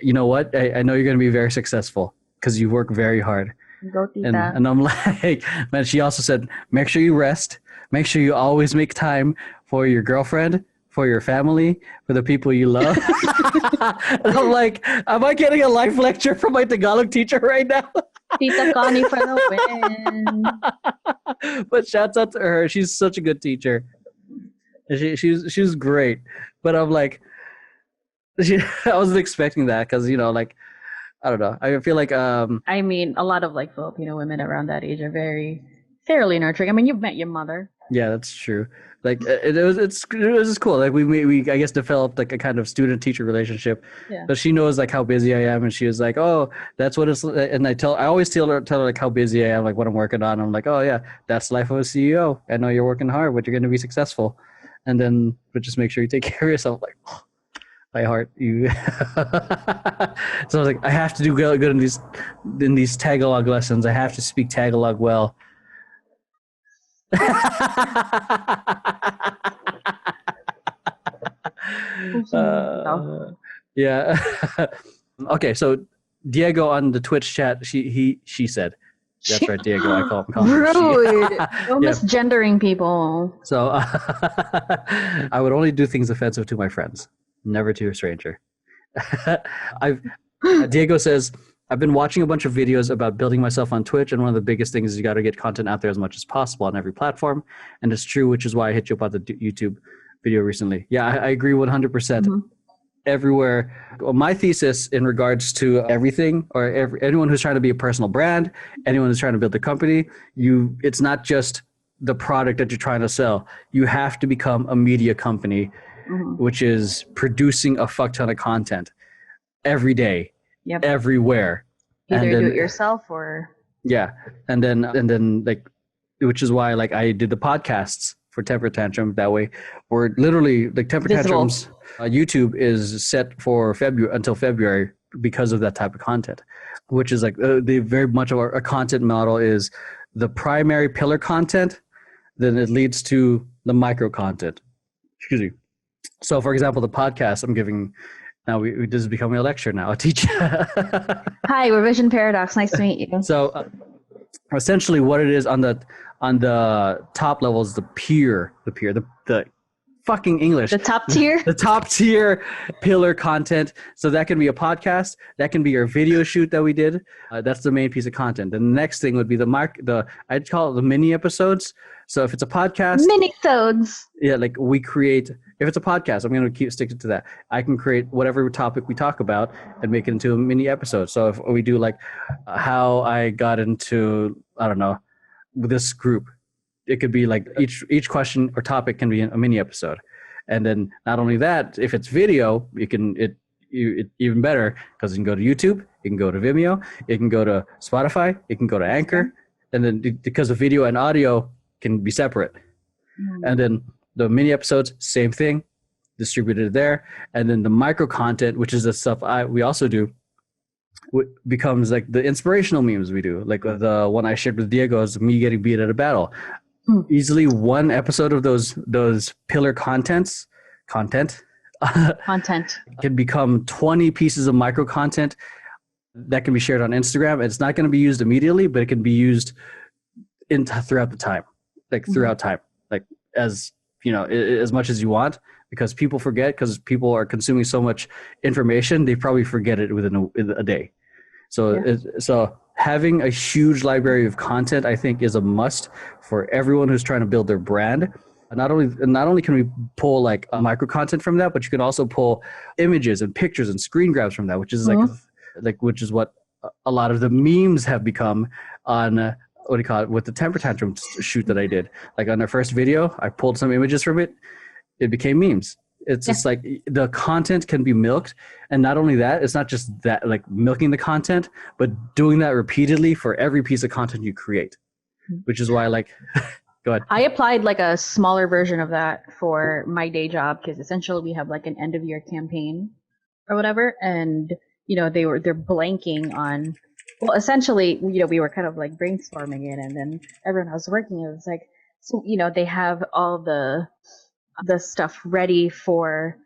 you know what? I know you're gonna be very successful because you work very hard. Go Tita. And I'm like, man. She also said, make sure you rest. Make sure you always make time for your girlfriend, for your family, for the people you love. And I'm like, am I getting a life lecture from my Tagalog teacher right now? Tita Connie for the win. But shouts out to her. She's such a good teacher. She was great. But I'm like, I wasn't expecting that because, like, I don't know. I feel like I mean, a lot of like Filipino women around that age are fairly nurturing. I mean, you've met your mother. Yeah, that's true. Like it was just cool. Like we I guess developed like a kind of student teacher relationship. Yeah. But she knows like how busy I am, and she was like, oh, that's what it's. And I always tell her like how busy I am, like what I'm working on. I'm like, oh yeah, that's the life of a CEO. I know you're working hard, but you're going to be successful. And then, but just make sure you take care of yourself. Like, oh, I heart you. So I was like, I have to do good in these Tagalog lessons. I have to speak Tagalog well. No. Yeah. Okay, so Diego on the Twitch chat, she said, that's right, Diego. I call him she. Rude. No Yeah. misgendering people. So I would only do things offensive to my friends, never to a stranger. I've Diego says, I've been watching a bunch of videos about building myself on Twitch, and one of the biggest things is you got to get content out there as much as possible on every platform. And it's true, which is why I hit you up on the YouTube video recently. Yeah, I agree 100%. Mhm. Everywhere. Well, my thesis in regards to everything, or anyone who's trying to be a personal brand, anyone who's trying to build a company, it's not just the product that you're trying to sell. You have to become a media company, Mhm. which is producing a fuck ton of content every day, Yep. everywhere. Either And then, do it yourself or yeah, and then like, which is why like I did the podcasts for Temper Tantrum. That way, we're literally like Temper Visible. Tantrums. YouTube is set for February until February because of that type of content, which is like the very much of our content model is the primary pillar content, then it leads to the micro content. Excuse me. So, for example, the podcast I'm giving now, this is becoming a lecture now. A teacher. Hi, we're Vision Paradox. Nice to meet you. So, essentially, what it is on the top level is the fucking English. The top tier? The top tier pillar content. So that can be a podcast. That can be your video shoot that we did. That's the main piece of content. The next thing would be I'd call it the mini episodes. So if it's a podcast, Minisodes. yeah, like we create. If it's a podcast, I'm going to keep sticking to that. I can create whatever topic we talk about and make it into a mini episode. So if we do like how I got into, I don't know, this group, it could be like each question or topic can be a mini episode. And then not only that, if it's video, it even better because you can go to YouTube, you can go to Vimeo, it can go to Spotify, it can go to Anchor, and then because the video and audio can be separate. And then the mini episodes, same thing, distributed there. And then the micro content, which is the stuff we also do, becomes like the inspirational memes we do. Like the one I shared with Diego is me getting beat at a battle. Easily one episode of those pillar content can become 20 pieces of micro content that can be shared on Instagram. It's not going to be used immediately, but it can be used throughout the time, like throughout time, like as you know, as much as you want, because people forget, because people are consuming so much information, they probably forget it within a day. So so having a huge library of content, I think, is a must for everyone who's trying to build their brand. Not only can we pull like micro content from that, but you can also pull images and pictures and screen grabs from that, which is which is what a lot of the memes have become on what do you call it, with the Temper Tantrum shoot that I did. Like on our first video, I pulled some images from it. It became memes. It's just like the content can be milked. And not only that, it's not just that like milking the content, but doing that repeatedly for every piece of content you create, which is why like, go ahead. I applied like a smaller version of that for my day job because essentially we have like an end of year campaign or whatever. And, you know, they're blanking on, well, essentially, you know, we were kind of like brainstorming it and then everyone was working. It was like, so, you know, they have all the stuff ready for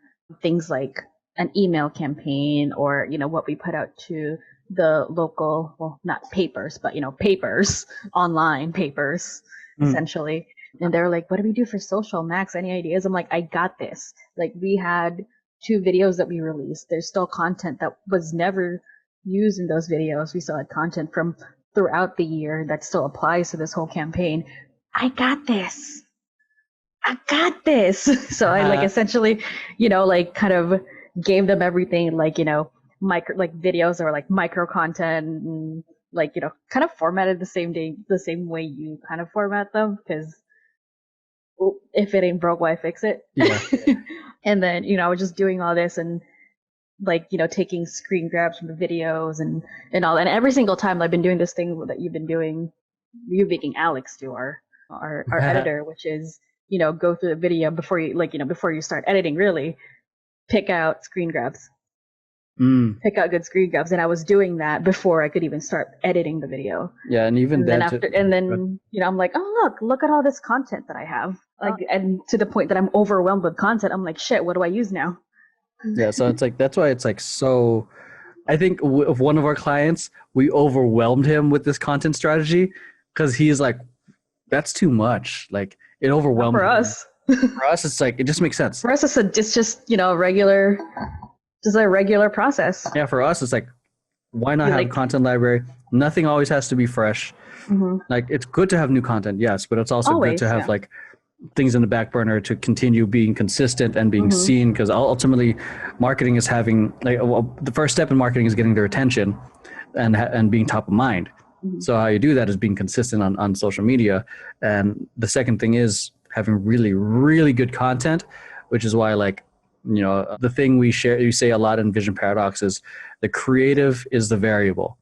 things like an email campaign or, you know, what we put out to the local, well, not papers, but, you know, papers, online papers, essentially. And they're like, what do we do for social, Max? Any ideas? I'm like, I got this. Like, we had 2 videos that we released. There's still content that was never used in those videos. We still had content from throughout the year that still applies to this whole campaign. I got this. So I like essentially, you know, like kind of gave them everything, like, you know, like videos or like micro content and like, you know, kind of formatted the same way you kind of format them, because if it ain't broke, why fix it? Yeah. And then, you know, I was just doing all this and like, you know, taking screen grabs from the videos and all. And every single time I've been doing this thing that you've been doing, you making Alex do our editor, which is, you know, go through the video before you, like, you know, before you start editing, really, pick out screen grabs. Mm. Pick out good screen grabs, and I was doing that before I could even start editing the video. Yeah, and even then that. I'm like, oh look at all this content that I have, like, and to the point that I'm overwhelmed with content. I'm like, shit, what do I use now? Yeah, so it's like that's why it's like so. I think of one of our clients, we overwhelmed him with this content strategy because he's like, that's too much. Like it Not overwhelmed for him. us. For us, it's like it just makes sense. For us, it's just a regular process. Yeah, for us, it's like, why not You have a like- content library? Nothing always has to be fresh. Mhm. Like it's good to have new content, yes, but it's also Always, good to have yeah. like things in the back burner to continue being consistent and being seen, because ultimately marketing is having like the first step in marketing is getting their attention and being top of mind. So how you do that is being consistent on social media, and the second thing is having really, really good content, which is why like the thing we say a lot in Vision Paradox is the creative is the variable.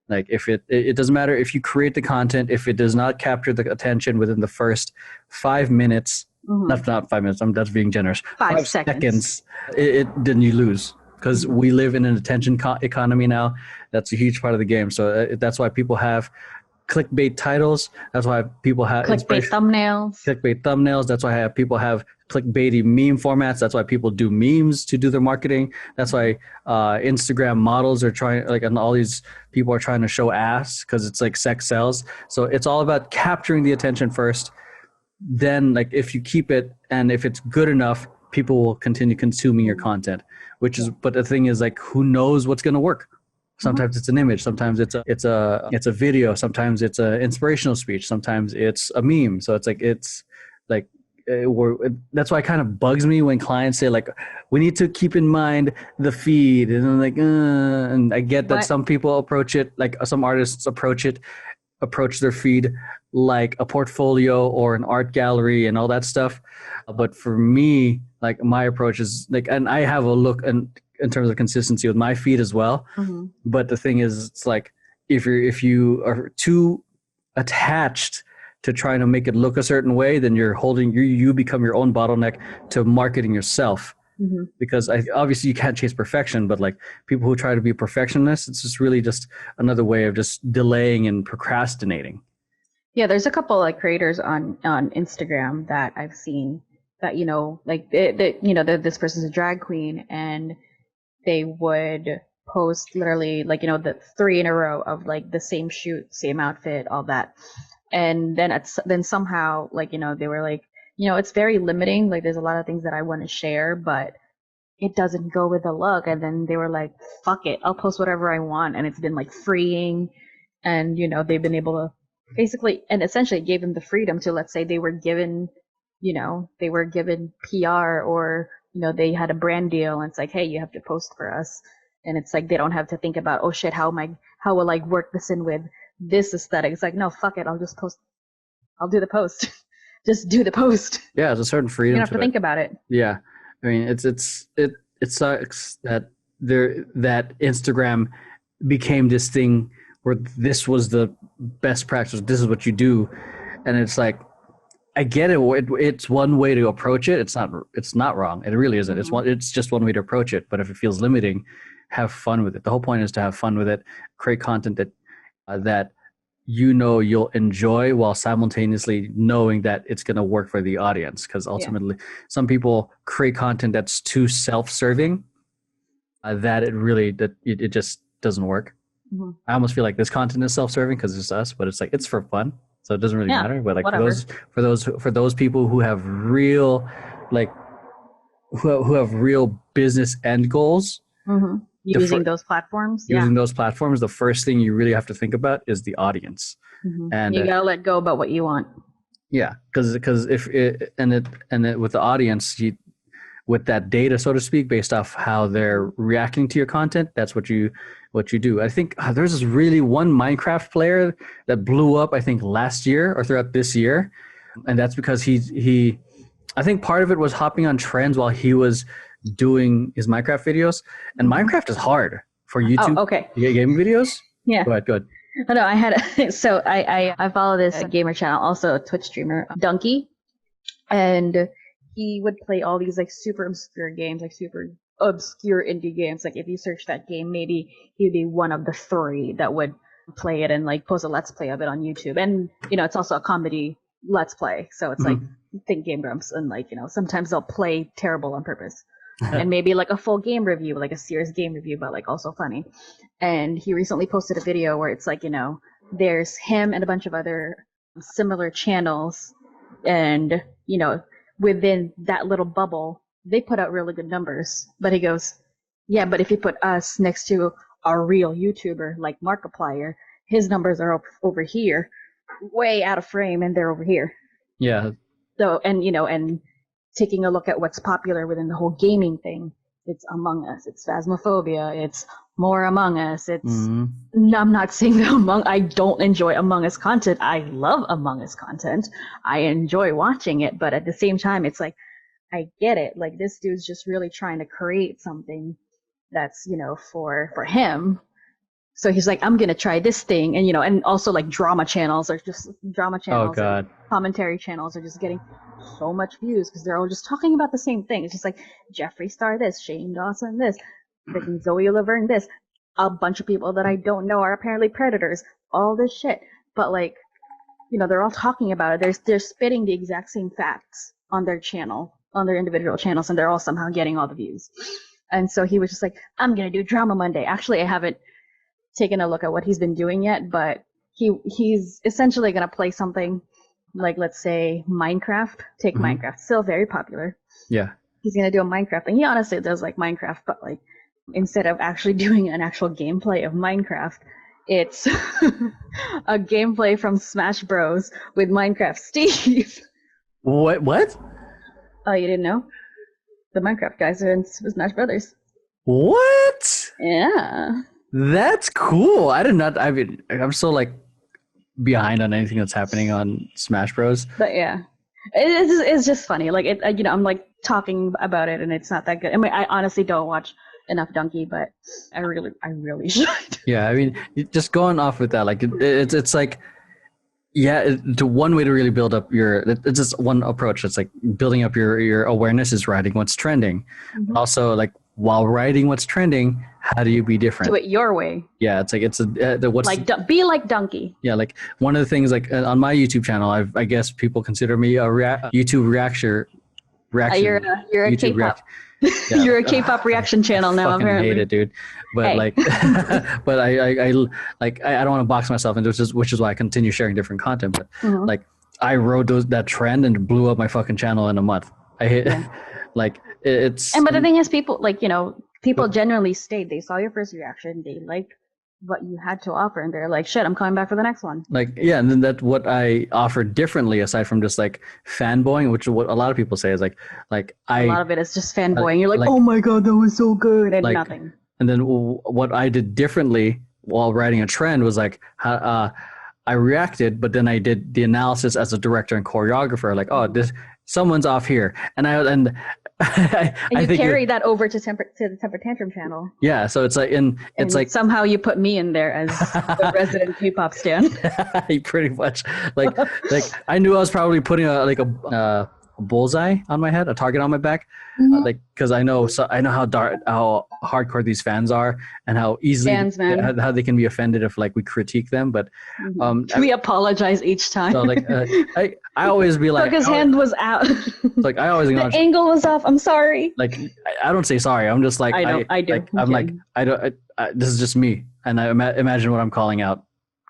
Like if it doesn't matter if you create the content, if it does not capture the attention within the first 5 minutes, not 5 minutes, that's being generous. 5 seconds. Then you lose, because we live in an attention economy now. That's a huge part of the game. So that's why people have clickbait titles. That's why people have Clickbait thumbnails. That's why people have clickbaity meme formats. That's why people do memes to do their marketing. That's why Instagram models are trying, like, and all these people are trying to show ass because it's like sex sells. So it's all about capturing the attention first. Then, like, if you keep it and if it's good enough, people will continue consuming your content. But the thing is, like, who knows what's going to work? Sometimes it's an image, sometimes it's a video, sometimes it's an inspirational speech, sometimes it's a meme. So it's like that's why it kind of bugs me when clients say like, we need to keep in mind the feed, and I'm like, and I get that some people approach it, like some artists approach their feed like a portfolio or an art gallery and all that stuff. But for me, like, my approach is like, and I have a look and in terms of consistency with my feed as well. But the thing is, it's like if you are too attached to trying to make it look a certain way, then you become your own bottleneck to marketing yourself. Because obviously you can't chase perfection, but like people who try to be perfectionists, it's just really just another way of just delaying and procrastinating. Yeah, there's a couple like creators on Instagram that I've seen that like this person's a drag queen, and they would post literally like the 3 in a row of like the same shoot, same outfit, all that, and then somehow like they were like it's very limiting, like there's a lot of things that I want to share, but it doesn't go with the look. And then they were like, fuck it, I'll post whatever I want, and it's been like freeing, and they've been able to basically, and essentially gave them the freedom to, let's say they were given PR, or they had a brand deal, and it's like, hey, you have to post for us, and it's like they don't have to think about, oh shit, how will I work this in with this aesthetic. It's like, no, fuck it, I'll just post, I'll do the post. Just do the post. Yeah, there's a certain freedom. You don't have to think about it. Yeah, I mean, it sucks that that Instagram became this thing where this was the best practice. This is what you do, and it's like, I get it. It's one way to approach it. It's not wrong. It really isn't. It's just one way to approach it. But if it feels limiting, have fun with it. The whole point is to have fun with it. Create content that you'll enjoy, while simultaneously knowing that it's going to work for the audience. Because ultimately, some people create content that's too self-serving, that it just doesn't work. I almost feel like this content is self-serving because it's us, but it's like, it's for fun, so it doesn't really matter. But like for those people who have real, like, who have real business end goals, using those platforms, the first thing you really have to think about is the audience. And you gotta let go about what you want. Yeah, because if with the audience, with that data, so to speak, based off how they're reacting to your content, that's what you do. I think there's this really one Minecraft player that blew up, I think last year or throughout this year, and that's because he I think part of it was hopping on trends while he was doing his Minecraft videos, and Minecraft is hard for YouTube. Oh, okay. Game videos. Yeah. Go ahead. Oh, no, I had so I follow this gamer channel, also a Twitch streamer, Donkey, and he would play all these like super obscure games, like super obscure indie games. Like if you search that game, maybe he'd be one of the 3 that would play it and like post a let's play of it on YouTube. And it's also a comedy let's play, so it's like think Game Grumps, and like sometimes they'll play terrible on purpose. And maybe like a full game review, like a serious game review, but like also funny. And he recently posted a video where it's like there's him and a bunch of other similar channels, and within that little bubble they put out really good numbers. But he goes, yeah, but if you put us next to a real YouTuber like Markiplier, his numbers are over here, way out of frame, and they're over here. Yeah. So, and taking a look at what's popular within the whole gaming thing, it's Among Us, it's Phasmophobia, it's more Among Us, it's I'm not saying that I don't enjoy Among Us content. I love Among Us content. I enjoy watching it, but at the same time it's like I get it. Like this dude's just really trying to create something that's, for him. So he's like, I'm gonna try this thing, and and also like drama channels, Oh God. commentary channels are just getting so much views because they're all just talking about the same thing. It's just like Jeffree Star this, Shane Dawson this, freaking Zoe Laverne this, a bunch of people that I don't know are apparently predators, all this shit. But like, they're all talking about it. They're spitting the exact same facts on their channel, on their individual channels, and they're all somehow getting all the views. And so he was just like, I'm gonna do Drama Monday. Actually, I haven't taken a look at what he's been doing yet, but he's essentially gonna play something like, let's say Minecraft. Take Minecraft, still very popular. Yeah. He's gonna do a Minecraft thing. He honestly does like Minecraft, but like instead of actually doing an actual gameplay of Minecraft, it's a gameplay from Smash Bros with Minecraft Steve. What? Oh, you didn't know? The Minecraft guys are in Smash Brothers. What? Yeah. That's cool. I did not. I mean, I'm so like behind on anything that's happening on Smash Bros. But yeah, it's just funny. Like I'm like talking about it, and it's not that good. I mean, I honestly don't watch enough Donkey, but I really should. Yeah, I mean, just going off with that, like it's like, yeah, to one way to really build up it's just one approach. It's like building up your awareness is writing what's trending. Also, like while writing what's trending, how do you be different? Do it your way. Yeah, it's like what's like be like Donkey. Yeah, like one of the things, like on my YouTube channel, I guess people consider me a YouTube reaction. You're a YouTube K-pop. Yeah. You're a K-pop reaction channel now. I fucking apparently. hate it, dude. But hey. like, but I don't want to box myself into which is why I continue sharing different content. But like, I rode that trend and blew up my fucking channel in a month. I hate like it's. And but the thing is, people like people genuinely stayed. They saw your first reaction. They liked what you had to offer, and they're like, shit, I'm coming back for the next one. Like, yeah, and then that's what I offer differently, aside from just like fanboying, which is what a lot of people say is like a lot of it is just fanboying. You're like, oh my god, that was so good, and nothing. And then what I did differently while writing a trend was like, I reacted, but then I did the analysis as a director and choreographer. Like, oh, someone's off here, and I think carry that over to the Temper Tantrum channel. Yeah, so it's like, and like somehow you put me in there as the resident K-pop stan. Pretty much, like I knew I was probably putting a bullseye on my head, a target on my back, like because I know how hardcore these fans are, and how easily how they can be offended if like we critique them. But we apologize each time. So like I always be like, his hand was out. Like I always acknowledge the angle was off. I'm sorry. Like I don't say sorry. I'm just like I do. Like, I'm like I don't. This is just me, and I imagine what I'm calling out.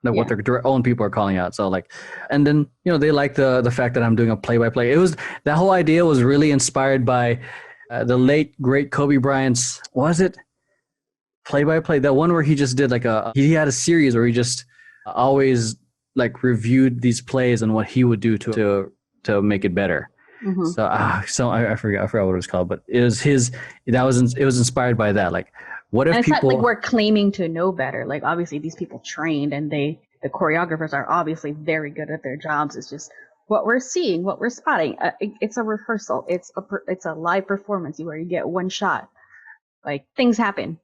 What their own people are calling out. So like, and then they like the fact that I'm doing a play-by-play. It was that whole idea was really inspired by the late great Kobe Bryant's, was it play-by-play, that one where he just did like he had a series where he just always like reviewed these plays and what he would do to make it better. So I forgot what it was called, but it was it was inspired by that. Like, what if and it's people not like we're claiming to know better? Like obviously these people trained, and the choreographers are obviously very good at their jobs. It's just what we're seeing, what we're spotting. It's a rehearsal. It's a live performance where you get one shot. Like things happen.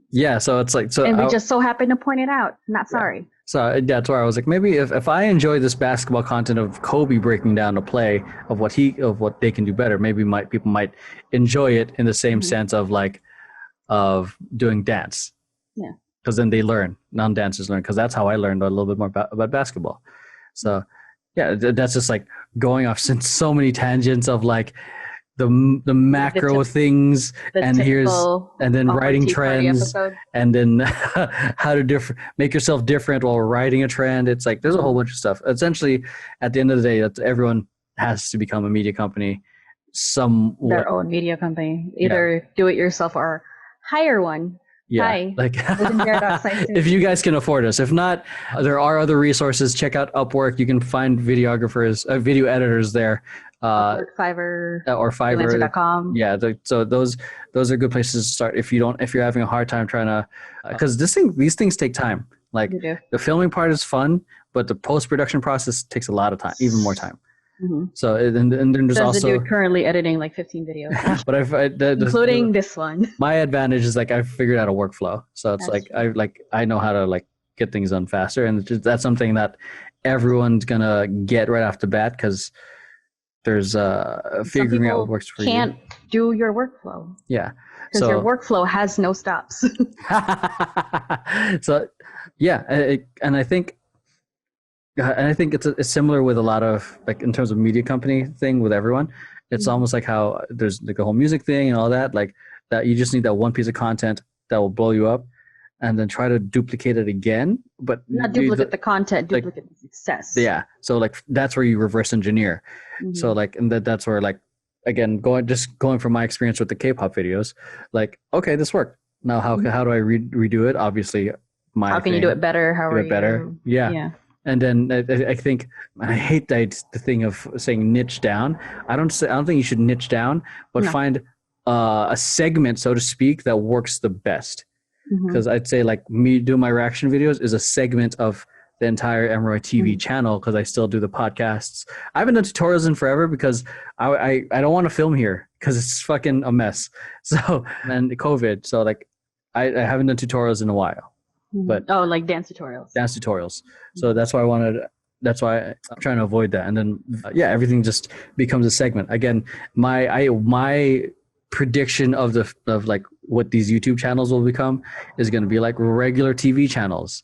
Yeah, so it's like and we just so happen to point it out. Not sorry. So that's where I was like, maybe if I enjoy this basketball content of Kobe breaking down a play of what they can do better, maybe people might enjoy it in the same sense of like, of doing dance. Yeah. Because then they learn, non-dancers learn, because that's how I learned a little bit more about basketball. So yeah, that's just like going off since so many tangents of like the macro things, and then writing trends, and then how to make yourself different while writing a trend. It's like there's a whole bunch of stuff. Essentially, at the end of the day, that everyone has to become a media company. Their own media company, either do it yourself or hire one. Yeah, Hi. like if you guys can afford us. If not, there are other resources. Check out Upwork. You can find videographers, video editors there. Upwork, Fiverr, or Fiverr. freelancer.com. Yeah, so those are good places to start if you're having a hard time trying to, because these things take time. Like the filming part is fun, but the post-production process takes a lot of time, even more time. Mm-hmm. So and then there's also the dude currently editing like 15 videos, but including this one. My advantage is like I've figured out a workflow, so it's I know how to like get things done faster, and that's something that everyone's gonna get right off the bat, because there's figuring out what works for you. Can't do your workflow. Yeah, because your workflow has no stops. So yeah, and I think it's similar with a lot of, like, in terms of media company thing with everyone. It's almost like how there's like a whole music thing and all that, like that you just need that one piece of content that will blow you up, and then try to duplicate it again, but not duplicate the content, duplicate the success. Yeah. So like that's where you reverse engineer. Mm-hmm. So like, and that's where, like, again, going from my experience with the K-pop videos, like, okay, this worked. Now how do I redo it? Obviously, how can you do it better? How do it better? Yeah. And then I think, I hate the thing of saying niche down. I don't think you should niche down, but find a segment, so to speak, that works the best. Because I'd say like me doing my reaction videos is a segment of the entire Emeroy TV channel, because I still do the podcasts. I haven't done tutorials in forever because I don't want to film here because it's fucking a mess. So, and COVID, so like I haven't done tutorials in a while. But like dance tutorials. So that's why I'm trying to avoid that. And then everything just becomes a segment. Again, my prediction of like what these YouTube channels will become is going to be like regular TV channels,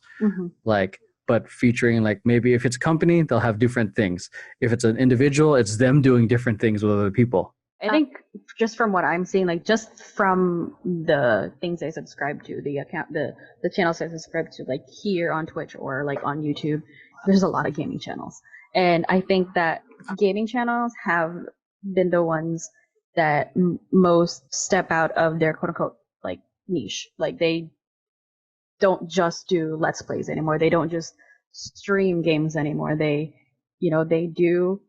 like, but featuring, like, maybe if it's a company, they'll have different things. If it's an individual, it's them doing different things with other people. I think just from what I'm seeing, like just from the things I subscribe to, the channels I subscribe to, like here on Twitch or like on YouTube, there's a lot of gaming channels. And I think that gaming channels have been the ones that most step out of their quote unquote like niche. Like they don't just do Let's Plays anymore. They don't just stream games anymore. They do,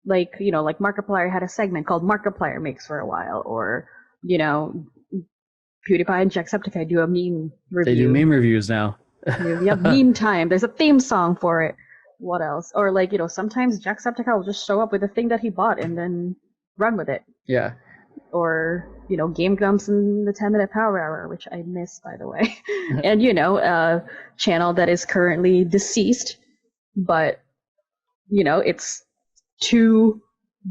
like, like Markiplier had a segment called Markiplier Makes for a while, or, PewDiePie and Jacksepticeye do a meme review. They do meme reviews now. You have meme time. There's a theme song for it. What else? Or like, sometimes Jacksepticeye will just show up with a thing that he bought and then run with it. Yeah. Or, Game Grumps and the 10-Minute Power Hour, which I miss, by the way. And, a channel that is currently deceased, but, it's two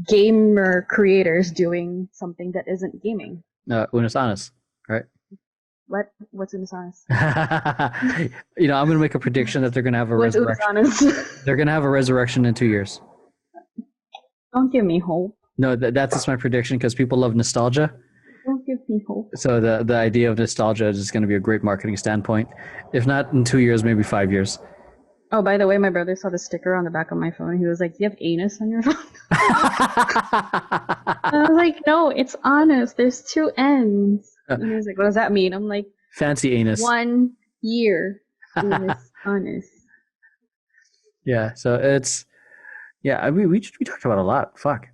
gamer creators doing something that isn't gaming. Unis Honest, right? What's Unis Honest? I'm going to make a prediction that they're going to have a resurrection. They're going to have a resurrection in 2 years. Don't give me hope. No, that's just my prediction, because people love nostalgia. Don't give me hope. So the idea of nostalgia is just going to be a great marketing standpoint. If not in 2 years, maybe 5 years. Oh, by the way, my brother saw the sticker on the back of my phone. He was like, "Do you have anus on your phone?" I was like, "No, it's honest. There's two N's." And he was like, "What does that mean?" I'm like, "Fancy anus." 1 year. Anus, honest. Yeah. So it's we talked about a lot. Fuck.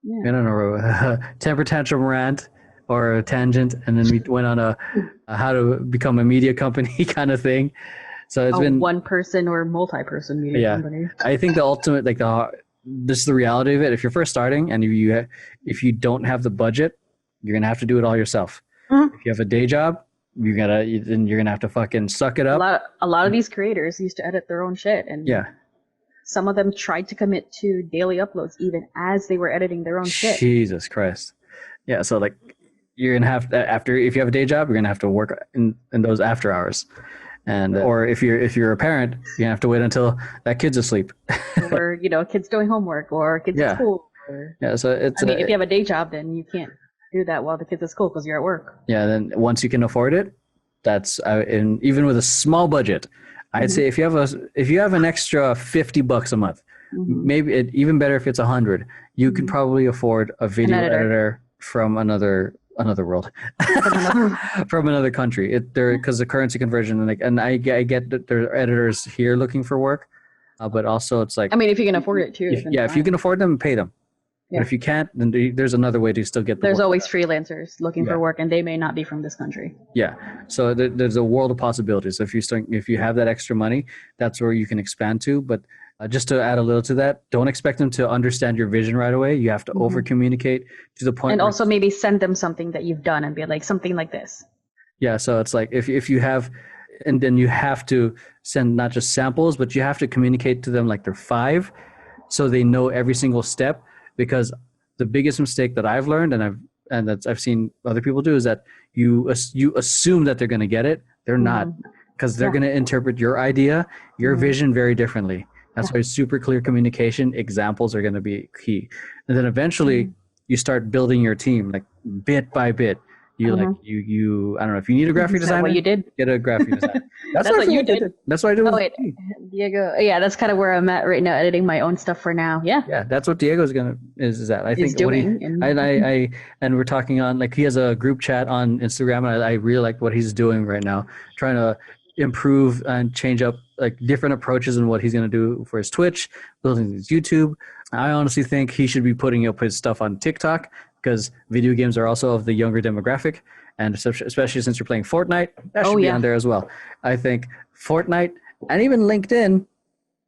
Yeah. I don't know, temper tantrum rant or a tangent, and then we went on a how to become a media company kind of thing. So it's been one person or multi-person media company. I think the ultimate, like this is the reality of it. If you're first starting and if you don't have the budget, you're gonna have to do it all yourself. Mm-hmm. If you have a day job, you're gonna have to fucking suck it up. A lot of these creators used to edit their own shit, and some of them tried to commit to daily uploads even as they were editing their own shit. Jesus Christ. Yeah. So like, you're gonna have after if you have a day job, you're gonna have to work in those after hours, and or if you're a parent, you're gonna have to wait until that kid's asleep. Or kids doing homework or kids at school. Or, yeah, so it's. I mean, if you have a day job, then you can't do that while the kids at school because you're at work. Yeah, then once you can afford it, that's and even with a small budget, I'd say if you have an extra $50 a month, maybe even better if it's 100, you can probably afford a video editor from another world, from another country. Because the currency conversion and I get that there are editors here looking for work, but also it's like, I mean, if you can afford it too. If you can afford them, pay them. Yeah. But if you can't, then there's another way to still get the There's work always done. freelancers looking for work, and they may not be from this country. Yeah, so there's a world of possibilities. If you have that extra money, that's where you can expand to. But just to add a little to that, don't expect them to understand your vision right away. You have to over communicate to the point. And also maybe send them something that you've done and be like, something like this. Yeah, so it's like if you have, and then you have to send not just samples, but you have to communicate to them like they're 5, so they know every single step. Because the biggest mistake that I've learned and I've seen other people do is that you assume that they're going to get it. They're not, because they're going to interpret your idea, your vision very differently. That's why super clear communication, examples are going to be key. And then eventually you start building your team like bit by bit. You you I don't know if you need a graphic designer. What you did? Get a graphic designer. That's what you did. That's what I do. Oh wait, Diego. Yeah, that's kind of where I'm at right now, editing my own stuff for now. Yeah. Yeah, that's what Diego's is at. I think doing. And we're talking on like he has a group chat on Instagram, and I really like what he's doing right now, trying to improve and change up like different approaches in what he's going to do for his Twitch, building his YouTube. I honestly think he should be putting up his stuff on TikTok, because video games are also of the younger demographic, and especially since you're playing Fortnite, that should be on there as well. I think Fortnite and even LinkedIn,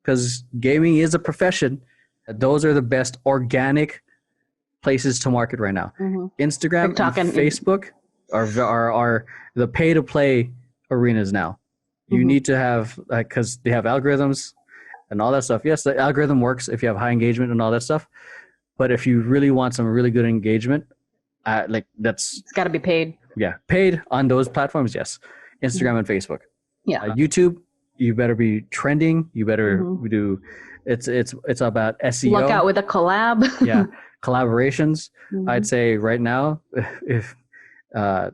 because gaming is a profession, those are the best organic places to market right now. Instagram, TikTok, and Facebook are the pay-to-play arenas now. You need to have, because they have algorithms and all that stuff. Yes, the algorithm works if you have high engagement and all that stuff. But if you really want some really good engagement, it's got to be paid. Yeah, paid on those platforms. Yes, Instagram and Facebook. Yeah, YouTube, you better be trending. You better do. It's about SEO. Look out with a collab. Yeah, collaborations. I'd say right now, if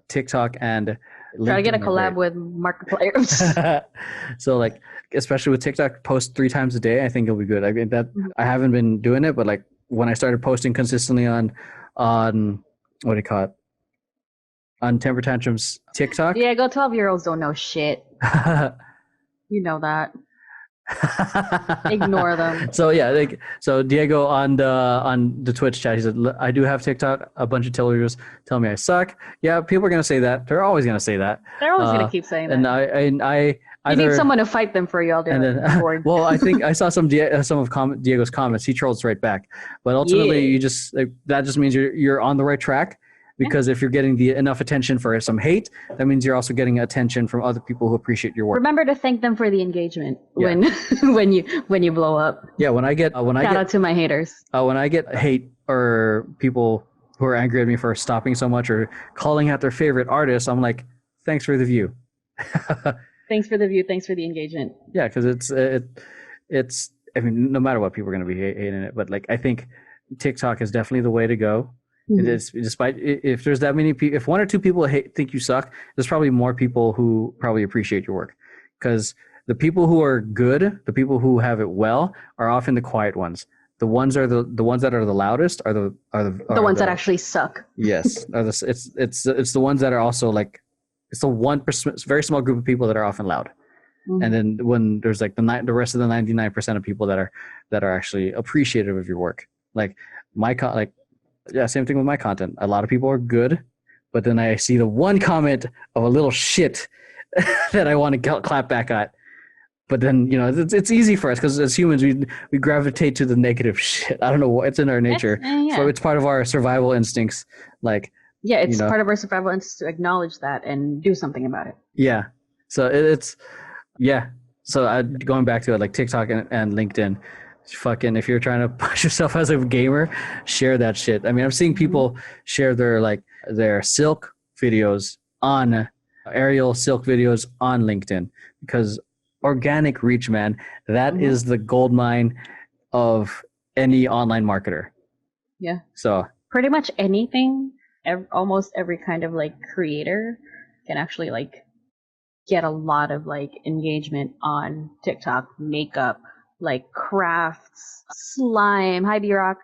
TikTok and try to get a collab with Markiplier. So like, especially with TikTok, post 3 times a day. I think it'll be good. I mean I haven't been doing it, but like, when I started posting consistently on what do you call it? On Temper Tantrums TikTok. Yeah, 12-year-olds don't know shit. You know that. Ignore them. So yeah, so Diego on the Twitch chat, he said, I do have TikTok. A bunch of tellers tell me I suck. Yeah, people are gonna say that. They're always gonna say that. They're always gonna keep saying that. And I you need someone to fight them for you. I'll do it. Well, I think I saw some of Diego's comments. He trolls right back, but ultimately, you just that just means you're on the right track. Because if you're getting enough attention for some hate, that means you're also getting attention from other people who appreciate your work. Remember to thank them for the engagement when you blow up. Yeah, shout out to my haters. When I get hate or people who are angry at me for stopping so much or calling out their favorite artists, I'm like, thanks for the view. Thanks for the view. Thanks for the engagement. Yeah, because it's. I mean, no matter what, people are going to be hating it, but like I think TikTok is definitely the way to go. It is, despite if there's that many people, if 1 or 2 people think you suck, there's probably more people who probably appreciate your work, because the people who are good, the people who have it well, are often the quiet ones. The ones that are the loudest are the ones that actually suck. Yes, it's the ones that are also like, it's the 1%, very small group of people that are often loud. And then when there's like the rest of the 99% of people that are actually appreciative of your work, same thing with my content. A lot of people are good, but then I see the one comment of a little shit that I want to clap back at. But then, it's easy for us because as humans, we gravitate to the negative shit. I don't know what, it's in our nature. So it's part of our survival instincts. Like, yeah, it's part of our survival instincts to acknowledge that and do something about it. Yeah. So So going back to it, like TikTok and LinkedIn, fucking, if you're trying to push yourself as a gamer, share that shit. I mean, I'm seeing people share their silk videos on aerial silk videos on LinkedIn, because organic reach, man, that is the gold mine of any online marketer. Yeah. So pretty much anything, almost every kind of like creator can actually like get a lot of like engagement on TikTok. Makeup, like crafts, slime, high rock,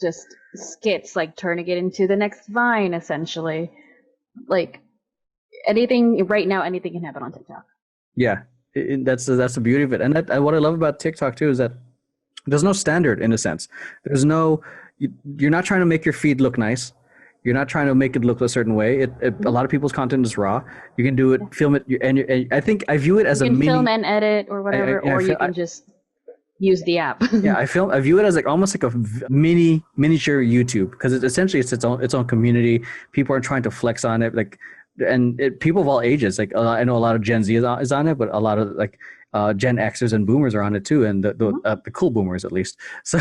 just skits, like turning it into the next Vine, essentially. Like anything right now, anything can happen on TikTok. yeah, that's the beauty of it. And what I love about TikTok too is that there's no standard, in a sense. There's no, you're not trying to make your feed look nice. You're not trying to make it look a certain way. A lot of people's content is raw. You can do it, film it, and I think I view it as you a can mini. film and edit or whatever, or you can just use the app. Yeah, I view it as like almost like a miniature YouTube, because essentially it's its own community. People are trying to flex on it, like, and people of all ages. Like I know a lot of Gen Z is on it, but a lot of like Gen Xers and Boomers are on it too, and the cool Boomers at least. So.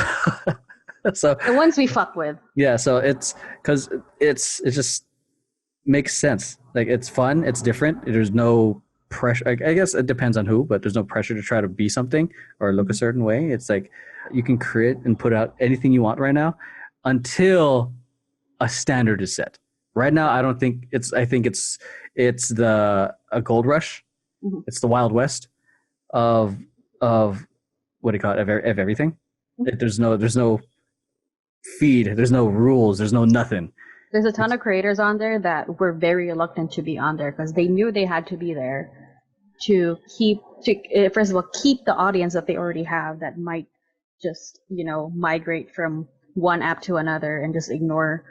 So the ones we fuck with. Yeah, so it's because it just makes sense. Like, it's fun, it's different. There's no pressure. I guess it depends on who, but there's no pressure to try to be something or look a certain way. It's like you can create and put out anything you want right now until a standard is set. Right now, I don't think it's. I think it's a gold rush. It's the Wild West of what do you call it, of everything. There's no feed, there's no rules, there's no nothing. There's a ton of creators on there that were very reluctant to be on there because they knew they had to be there to first of all keep the audience that they already have, that might just migrate from one app to another and just ignore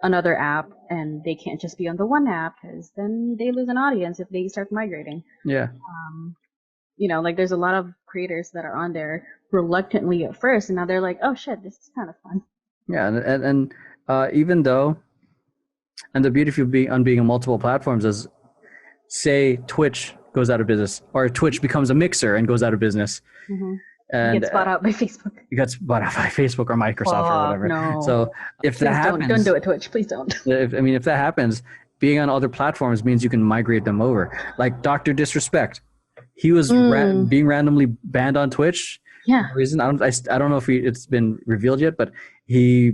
another app, and they can't just be on the one app because then they lose an audience if they start migrating. Yeah. Like there's a lot of creators that are on there reluctantly at first, and now they're like, oh shit, this is kind of fun. Yeah, and even though, and the beauty of being on multiple platforms is, say Twitch goes out of business, or Twitch becomes a Mixer and goes out of business, and it gets bought out by Facebook. It gets bought out by Facebook or Microsoft or whatever. No. So if that happens, don't do it, Twitch. Please don't. If that happens, being on other platforms means you can migrate them over. Like Dr. Disrespect, he was being randomly banned on Twitch. Yeah. Reason I don't know if it's been revealed yet, but he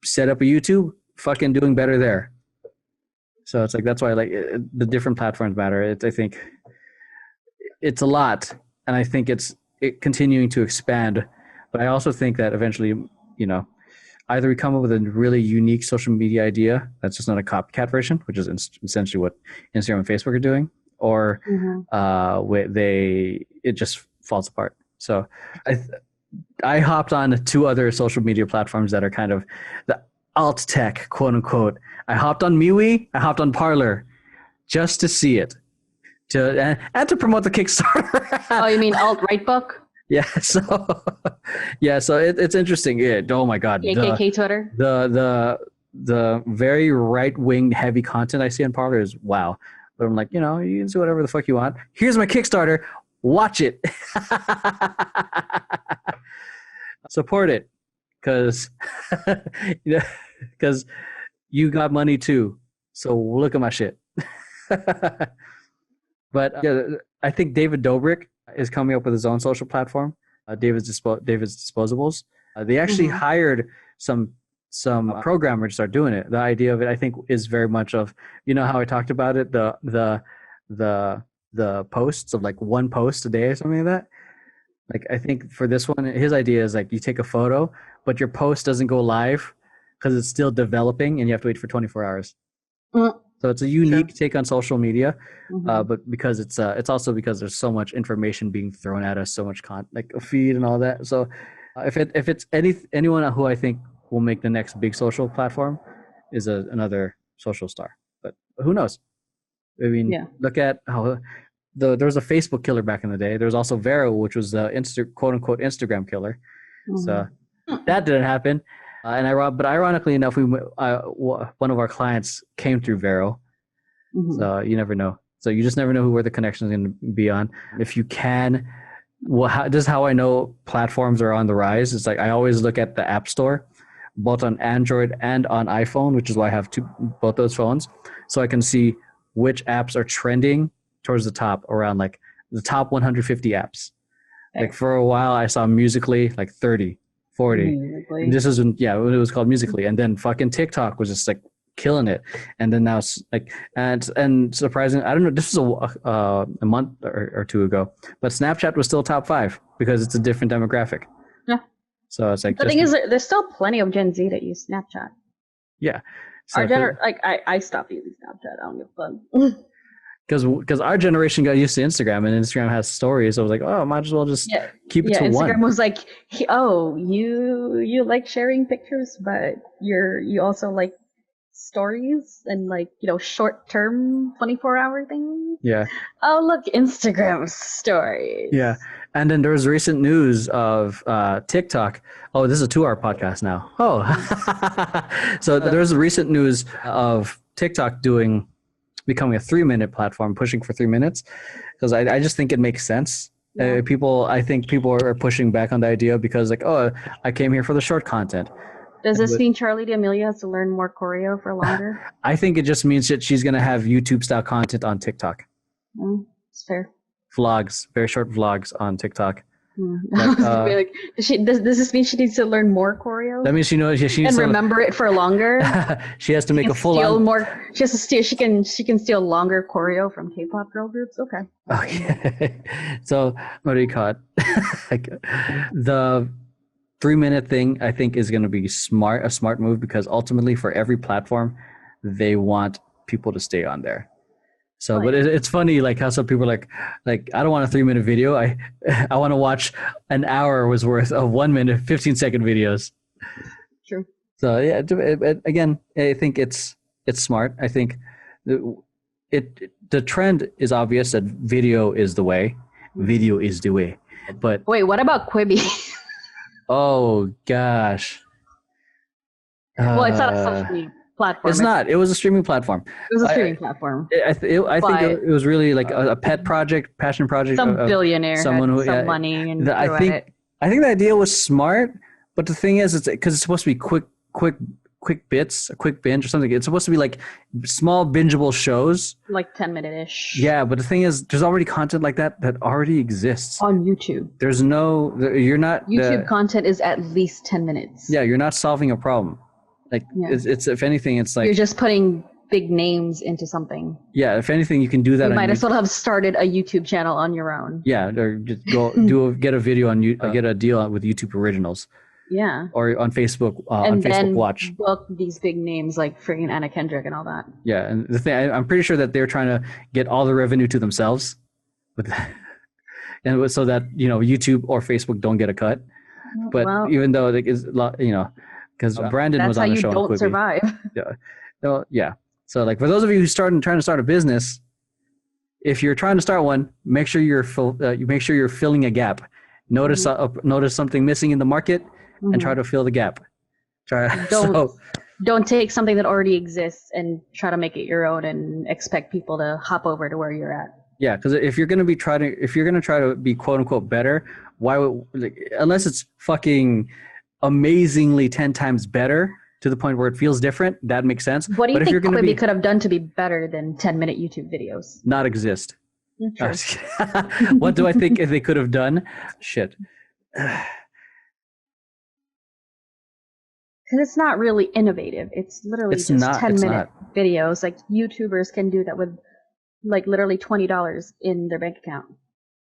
set up a YouTube, fucking doing better there. So it's like, that's why the different platforms matter. I think it's a lot, and I think it's continuing to expand. But I also think that eventually, either we come up with a really unique social media idea that's just not a copycat version, which is essentially what Instagram and Facebook are doing, or it just falls apart. So I hopped on 2 other social media platforms that are kind of the alt tech, quote unquote. I hopped on MeWe, I hopped on Parler just to see it, and to promote the Kickstarter. Oh, you mean alt-right book? Yeah, so it's interesting. Yeah, oh my god. KKK Twitter. The very right-wing heavy content I see on Parler is wow. But I'm like, you can see whatever the fuck you want. Here's my Kickstarter. Watch it. Support it, because you got money too. So look at my shit. But I think David Dobrik is coming up with his own social platform, David's Disposables. They actually hired some programmers to start doing it. The idea of it, I think, is very much of, how I talked about it, the posts of like one post a day or something like that. Like, I think for this one, his idea is like you take a photo, but your post doesn't go live because it's still developing and you have to wait for 24 hours. So it's a unique take on social media, but because it's also because there's so much information being thrown at us, so much like a feed and all that. So if it's anyone who I think will make the next big social platform is another social star, but who knows? I mean, look at how there was a Facebook killer back in the day. There was also Vero, which was the quote unquote Instagram killer. So that didn't happen. But ironically enough, one of our clients came through Vero. So you never know. So you just never know where the connection is going to be on. If you can this is how I know platforms are on the rise. It's like I always look at the App Store, both on Android and on iPhone, which is why I have both those phones, so I can see which apps are trending towards the top, around like the top 150 apps. Like for a while, I saw Musically like 30, 40. And this was when it was called Musically, and then fucking TikTok was just like killing it, and then now it's like and surprising. I don't know. This was a month or two ago, but Snapchat was still top 5 because it's a different demographic. Yeah. So it's like the thing is, there's still plenty of Gen Z that use Snapchat. Yeah. So I stopped using Snapchat. I don't give a fuck. Because our generation got used to Instagram, and Instagram has stories. So I was like, oh, might as well just keep it to Instagram one. Instagram was like, oh, you like sharing pictures, but you also like stories and like, short term 24-hour things. Yeah. Oh, look, Instagram stories. Yeah. And then there was recent news of TikTok. Oh, this is a 2-hour podcast now. Oh. So there was recent news of TikTok becoming a 3-minute platform, pushing for 3 minutes, because I just think it makes sense. I think people are pushing back on the idea because like, oh, I came here for the short content. Does this mean Charlie D'Amelio has to learn more choreo for longer? I think it just means that she's going to have YouTube style content on TikTok. It's fair. Vlogs, very short vlogs on TikTok. But, does this mean she needs to learn more choreo? That means she knows she needs and to remember it for longer. She has to make a full on more. She has to steal. She can steal longer choreo from K-pop girl groups. Okay. Okay. So what do you call it? The 3-minute thing I think is going to be a smart move, because ultimately for every platform they want people to stay on there. So, but it's funny, like how some people are like I don't want a 3-minute video. I want to watch an hour was worth of 1 minute, 15-second videos. True. So yeah, again, I think it's smart. I think the trend is obvious that video is the way. Video is the way. But wait, what about Quibi? Oh gosh. Well, it's not a social media platform. It's not. It was a streaming platform. It was a streaming platform. I think it was really like a pet project, passion project. Some billionaire, someone who some money, and I think the idea was smart, but the thing is, it's because it's supposed to be quick bits, a quick binge or something. It's supposed to be like small bingeable shows, like 10-minute-ish. Yeah, but the thing is, there's already content like that already exists on YouTube. There's no, you're not. YouTube content is at least 10 minutes. Yeah, you're not solving a problem. Like it's if anything, it's like you're just putting big names into something. Yeah, if anything, you can do that. You might as well have started a YouTube channel on your own. Yeah, or just go get a video on you, get a deal with YouTube Originals. Yeah. Or on Facebook, on Facebook Watch. Book these big names like freaking Anna Kendrick and all that. Yeah, and the thing, I'm pretty sure that they're trying to get all the revenue to themselves, and so that YouTube or Facebook don't get a cut. But even though because Brandon was on the show. That's how you don't survive. Yeah. So, yeah. So like for those of you who trying to start a business, if you're trying to start one, make sure you're filling a gap. Notice something missing in the market and try to fill the gap. Don't take something that already exists and try to make it your own and expect people to hop over to where you're at. Yeah, because if you're gonna try to be quote unquote better, why would unless it's fucking amazingly 10 times better to the point where it feels different, that makes sense. What do you think Quibi could have done to be better than 10-minute YouTube videos? Not exist. What do I think they could have done? Shit. Because it's not really innovative. It's literally just 10-minute videos. Like YouTubers can do that with like literally $20 in their bank account.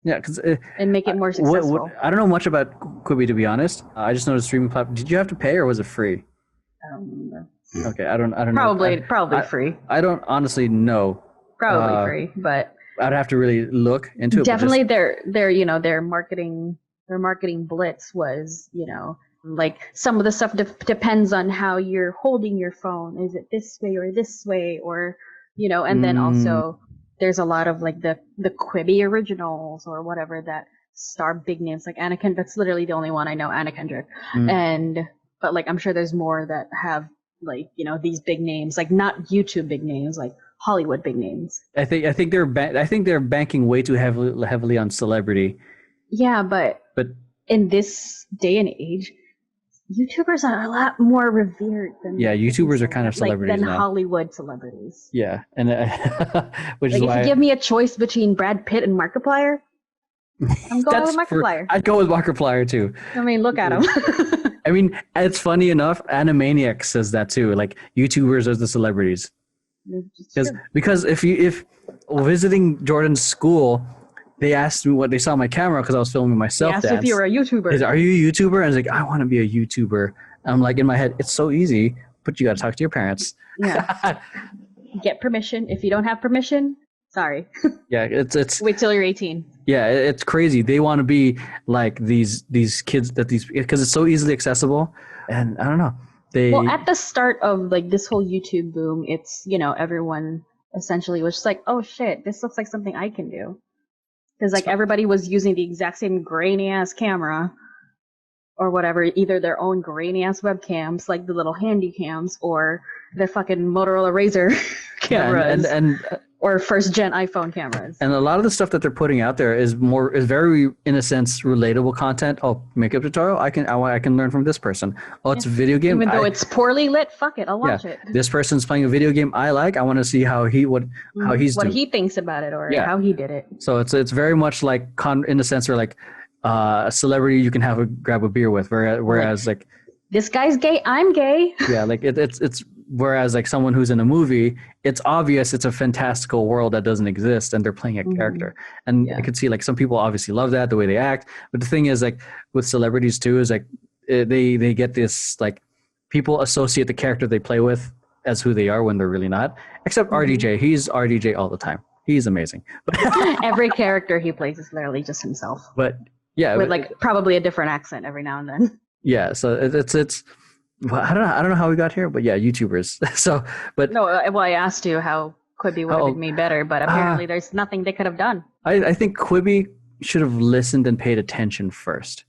Yeah, because and make it more successful. I don't know much about Quibi, to be honest. I just know the streaming platform. Did you have to pay or was it free? I don't remember. Okay, I don't know. Probably free. I don't honestly know. Probably free, but I'd have to really look into it. Definitely, their marketing blitz was like some of the stuff depends on how you're holding your phone. Is it this way or this way or and then also. There's a lot of like the Quibi originals or whatever that star big names like Anna Kendrick. That's literally the only one I know, Anna Kendrick. But like I'm sure there's more that have like these big names, like not YouTube big names, like Hollywood big names. I think they're banking way too heavily on celebrity Yeah, but in this day and age, YouTubers are a lot more revered than YouTubers are kind of celebrities than now. Hollywood celebrities. Yeah, and which Like is if why you give me a choice between Brad Pitt and Markiplier, I'm going with Markiplier. I'd go with Markiplier too. I mean, look at him. I mean, it's funny enough. Animaniacs says that too. Like YouTubers are the celebrities. Because if visiting Jordan's school, they asked me what they saw on my camera because I was filming myself. They asked if you were a YouTuber. Are you a YouTuber? And I was like, I want to be a YouTuber. I'm like in my head, it's so easy, but you got to talk to your parents. Yeah. Get permission. If you don't have permission, sorry. Yeah, it's wait till you're 18. Yeah, it's crazy. They want to be like these kids because it's so easily accessible, and I don't know. Well, at the start of like this whole YouTube boom, it's everyone essentially was just like, oh shit, this looks like something I can do, because like everybody was using the exact same grainy ass camera or whatever, either their own grainy ass webcams like the little handy cams or the fucking Motorola Razr cameras. Yeah, and or first gen iPhone cameras. And a lot of the stuff that they're putting out there is very, in a sense, relatable content. Oh, makeup tutorial, I can learn from this person. Oh, it's a video game. Even though it's poorly lit, fuck it, I'll watch it. This person's playing a video game I like. I want to see how he thinks about it or how he did it. So it's very much like in a sense, or like a celebrity you can grab a beer with. Whereas like this guy's gay, I'm gay. Yeah, like it's whereas like someone who's in a movie, it's obvious it's a fantastical world that doesn't exist and they're playing a character. And I could see like some people obviously love that, the way they act. But the thing is like with celebrities too, is like they get this, like people associate the character they play with as who they are when they're really not. Except RDJ, he's RDJ all the time. He's amazing. Every character he plays is literally just himself. But yeah, with like probably a different accent every now and then. Yeah, so it's well, I don't know how we got here, but yeah, YouTubers. So, but no, well, I asked you how Quibi would have made me better, but apparently there's nothing they could have done. I think Quibi should have listened and paid attention first.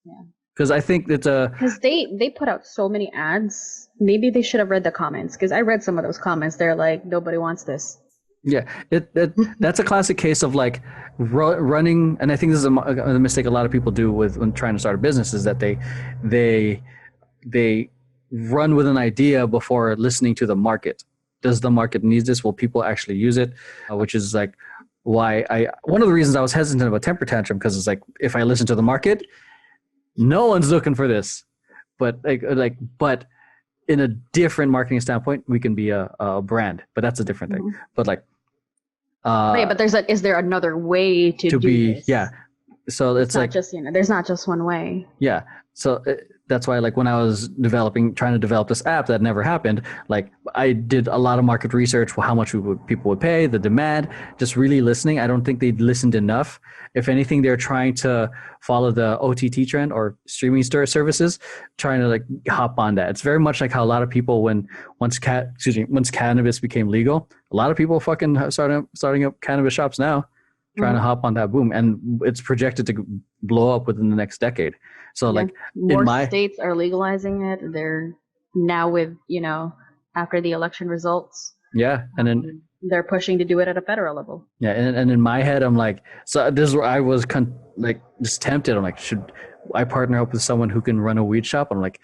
Yeah, because I think that because they put out so many ads. Maybe they should have read the comments, because I read some of those comments. They're like, nobody wants this. Yeah, that's a classic case of like running, and I think this is a mistake a lot of people do when trying to start a business, is that they run with an idea before listening to the market. Does the market need this? Will people actually use it? Which is like why one of the reasons I was hesitant about Temper Tantrum, because it's like, if I listen to the market, no one's looking for this. But but in a different marketing standpoint, we can be a brand, but that's a different thing. But like, but is there another way to do this? Yeah. So it's like, there's not just one way. Yeah. So that's why, like, when I was trying to develop this app that never happened, like I did a lot of market research, how much people would pay, the demand, just really listening. I don't think they listened enough. If anything, they're trying to follow the OTT trend or streaming services, trying to like hop on that. It's very much like how a lot of people, once cannabis became legal, a lot of people fucking starting up cannabis shops now, trying to hop on that boom, and it's projected to blow up within the next decade. So like more states are legalizing it. They're now with, after the election results. Yeah. And then they're pushing to do it at a federal level. Yeah. And in my head, I'm like, so this is where I was just tempted. I'm like, should I partner up with someone who can run a weed shop? I'm like,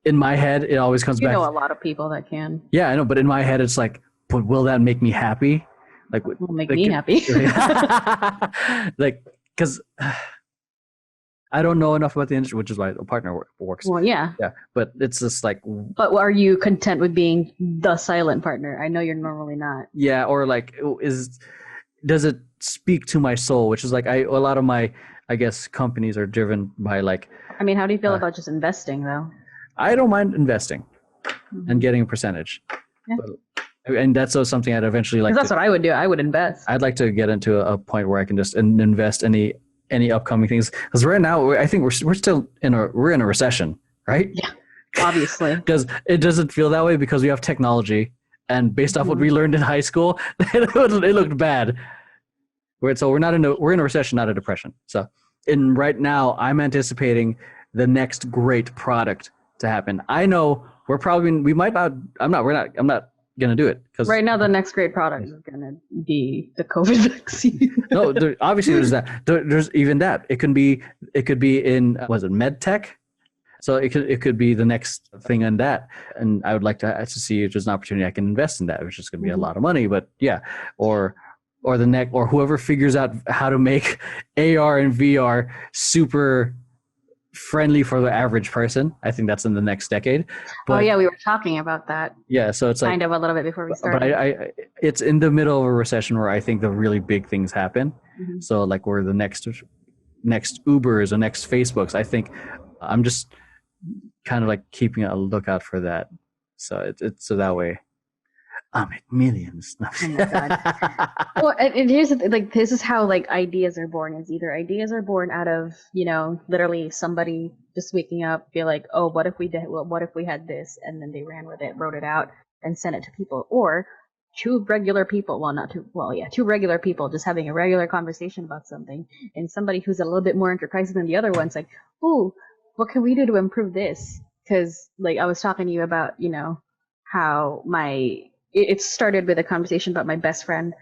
in my head, it always comes back. You know a lot of people that can. Yeah, I know. But in my head, it's like, but will that make me happy? Like, will make me happy. Like, because I don't know enough about the industry, which is why a partner works. Well, yeah. Yeah, but it's just like. But are you content with being the silent partner? I know you're normally not. Yeah, or like, does it speak to my soul? Which is like, a lot of my, I guess, companies are driven by like. I mean, how do you feel about just investing though? I don't mind investing and getting a percentage. Yeah. And that's something I'd eventually like. That's what I would do. I would invest. I'd like to get into a point where I can just invest any upcoming things. Because right now, I think we're still in a recession, right? Yeah, obviously. Because it doesn't feel that way because we have technology, and based off what we learned in high school, it looked bad. So we're in a recession, not a depression. So right now, I'm anticipating the next great product to happen. I know we're not gonna do it. Because Right now, the next great product is gonna be the COVID vaccine. no, obviously there's that. There's even that. It could be in was it med tech? So it could be the next thing on that. And I would like to see if there's an opportunity I can invest in that, which is going to be a lot of money. But yeah, or whoever figures out how to make AR and VR super friendly for the average person. I think that's in the next decade. But, we were talking about that. Yeah, so it's kind of a little bit before we started. But I it's in the middle of a recession where I think the really big things happen. Mm-hmm. So like we're the next Ubers or next Facebooks. I think I'm just kind of like keeping a lookout for that. So it's so that way I'll make millions. Oh my God. Well, and here's the thing, like this is how like ideas are born. Is either ideas are born out of, literally somebody just waking up, be like, oh, what if we had this, and then they ran with it, wrote it out, and sent it to people, or two regular people, two regular people just having a regular conversation about something, and somebody who's a little bit more enterprising than the other one's like, ooh, what can we do to improve this? Because like I was talking to you about, how it started with a conversation about my best friend,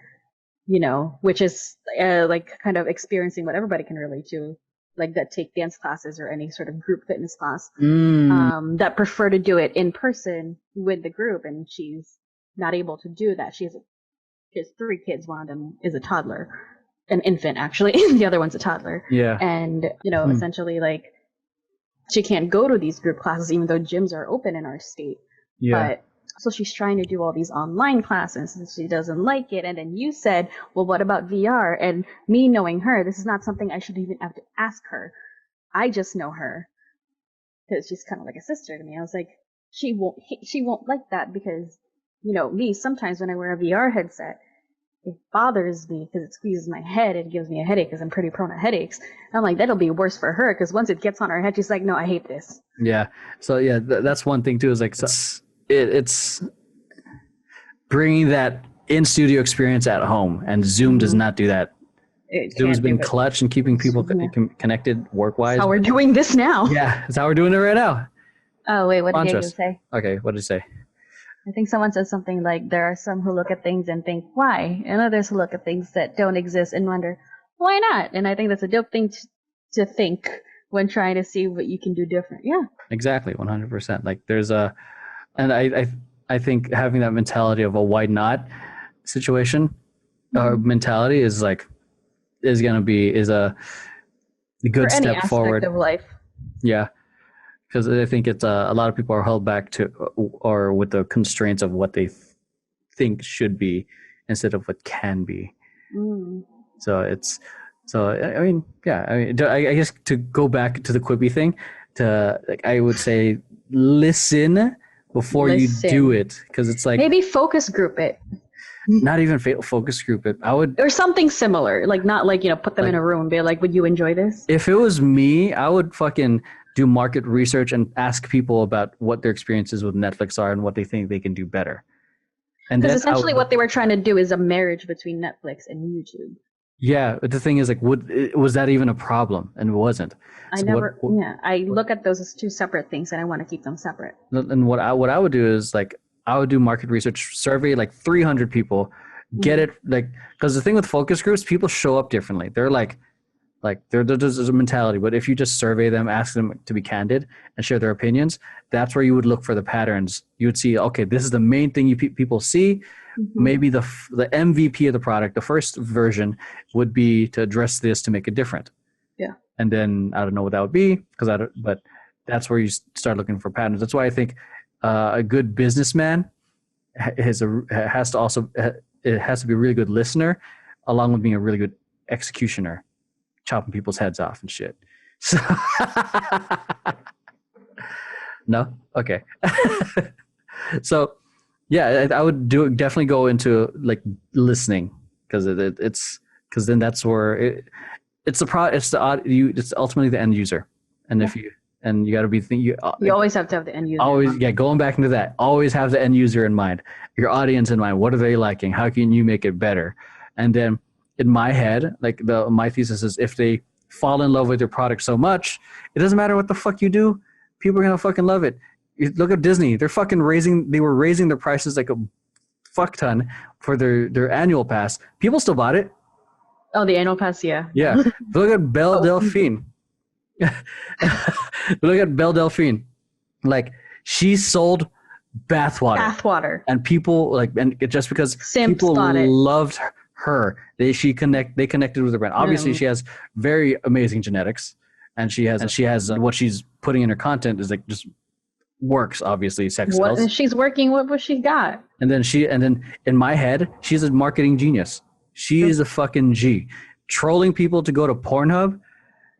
which is like kind of experiencing what everybody can relate to, like that take dance classes or any sort of group fitness class, that prefer to do it in person with the group, and she's not able to do that. She has 3 kids. One of them is a toddler, an infant actually. The other one's a toddler. Yeah. And essentially like she can't go to these group classes even though gyms are open in our state. Yeah. But so she's trying to do all these online classes and she doesn't like it. And then you said, well, what about VR? And me knowing her, this is not something I should even have to ask her. I just know her because she's kind of like a sister to me. I was like, she won't like that because, me, sometimes when I wear a VR headset, it bothers me because it squeezes my head and gives me a headache because I'm pretty prone to headaches. I'm like, that'll be worse for her because once it gets on her head, she's like, no, I hate this. Yeah. So yeah, that's one thing too, is like, it's bringing that in-studio experience at home, and Zoom does not do that. Zoom's been clutch in keeping people connected work-wise. How we're doing this now. Yeah, that's how we're doing it right now. Oh, wait, what did you say? Okay, what did you say? I think someone said something like, there are some who look at things and think, why? And others who look at things that don't exist and wonder, why not? And I think that's a dope thing to think when trying to see what you can do different. Yeah. Exactly, 100%. Like there's and I think having that mentality of a why not situation mentality is a good step forward. Of life. Yeah. Because I think it's a lot of people are held back to or with the constraints of what they think should be instead of what can be. I guess to go back to the Quibi thing, I would say listen before you do it, because it's like maybe focus group it. Not even focus group it. I would, or something similar, like not like put them in a room and be like, would you enjoy this? If it was me, I would fucking do market research and ask people about what their experiences with Netflix are and what they think they can do better. And because essentially what they were trying to do is a marriage between Netflix and YouTube. Yeah, but the thing is, like, was that even a problem? And it wasn't. I look at those as two separate things, and I want to keep them separate. And what I would do is, like, I would do market research, survey like 300 people, get it, like, because the thing with focus groups, people show up differently. They're like there's a mentality, but if you just survey them, ask them to be candid and share their opinions, that's where you would look for the patterns. You would see, okay, this is the main thing people see. Maybe the MVP of the product, the first version, would be to address this to make it different. Yeah. And then I don't know what that would be, but that's where you start looking for patterns. That's why I think a good businessman has to be a really good listener, along with being a really good executioner, chopping people's heads off and shit. So no? Okay. So yeah, I would definitely go into like listening, because because then that's where it's ultimately the end user. And if you got to be you always have to have the end user. Always, yeah. Going back into that, always have the end user in mind, your audience in mind. What are they liking? How can you make it better? And then in my head, like my thesis is, if they fall in love with your product so much, it doesn't matter what the fuck you do, people are gonna fucking love it. You look at Disney; they were raising their prices like fuck ton for their annual pass. People still bought it. Oh, the annual pass, yeah. Yeah. Look at Belle Delphine. Look at Belle Delphine. Like, she sold bathwater. And people like, and just because Simps people bought it. loved her, they connected with the brand. Obviously, she has very amazing genetics, and she has what she's putting in her content is like just works. Obviously, sex sells. What she's working with what she got. And then in my head, she's a marketing genius. She is a fucking G. Trolling people to go to Pornhub,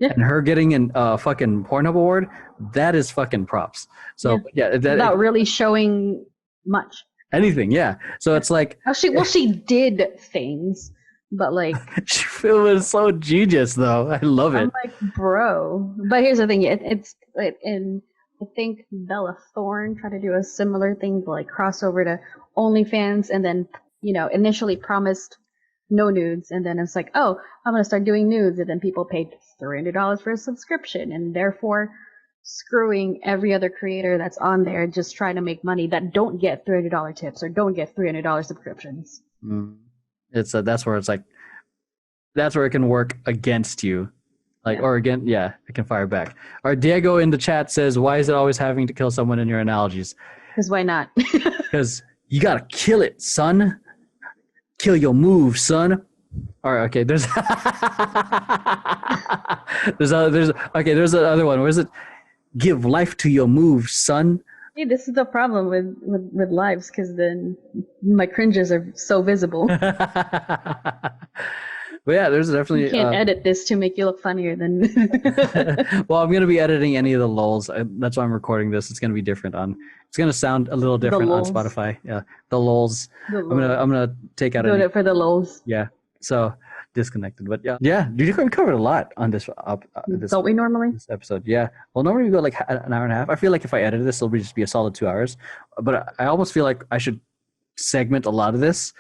and her getting a fucking Pornhub award, that is fucking props. So without really showing much. Anything, yeah. So it's like she did things, but like it was so genius though. I love it. I'm like, bro. But here's the thing, and I think Bella Thorne tried to do a similar thing, like crossover to OnlyFans, and then initially promised no nudes, and then it's like, oh, I'm gonna start doing nudes, and then people paid $300 for a subscription, and therefore screwing every other creator that's on there just trying to make money that don't get $300 tips or don't get $300 subscriptions. It's that's where it can work against you, like or again, it can fire back. All right, Diego in the chat says, why is it always having to kill someone in your analogies? Because why not? Because you gotta kill it, son. Kill your move, son. All right, okay. There's there's another one. Where is it? Give life to your move, son. See, this is the problem with lives, because then my cringes are so visible. But yeah, there's definitely you can't edit this to make you look funnier than. Well, I'm gonna be editing any of the lulls. That's why I'm recording this. It's gonna be different on. It's gonna sound a little different on Spotify. Yeah, the lulls. I'm gonna take out. Doing it for the lulls. Yeah. So disconnected, but yeah. We covered a lot on this. Don't we normally? This episode, yeah. Well, normally we go like an hour and a half. I feel like if I edited this, it'll just be a solid 2 hours. But I almost feel like I should segment a lot of this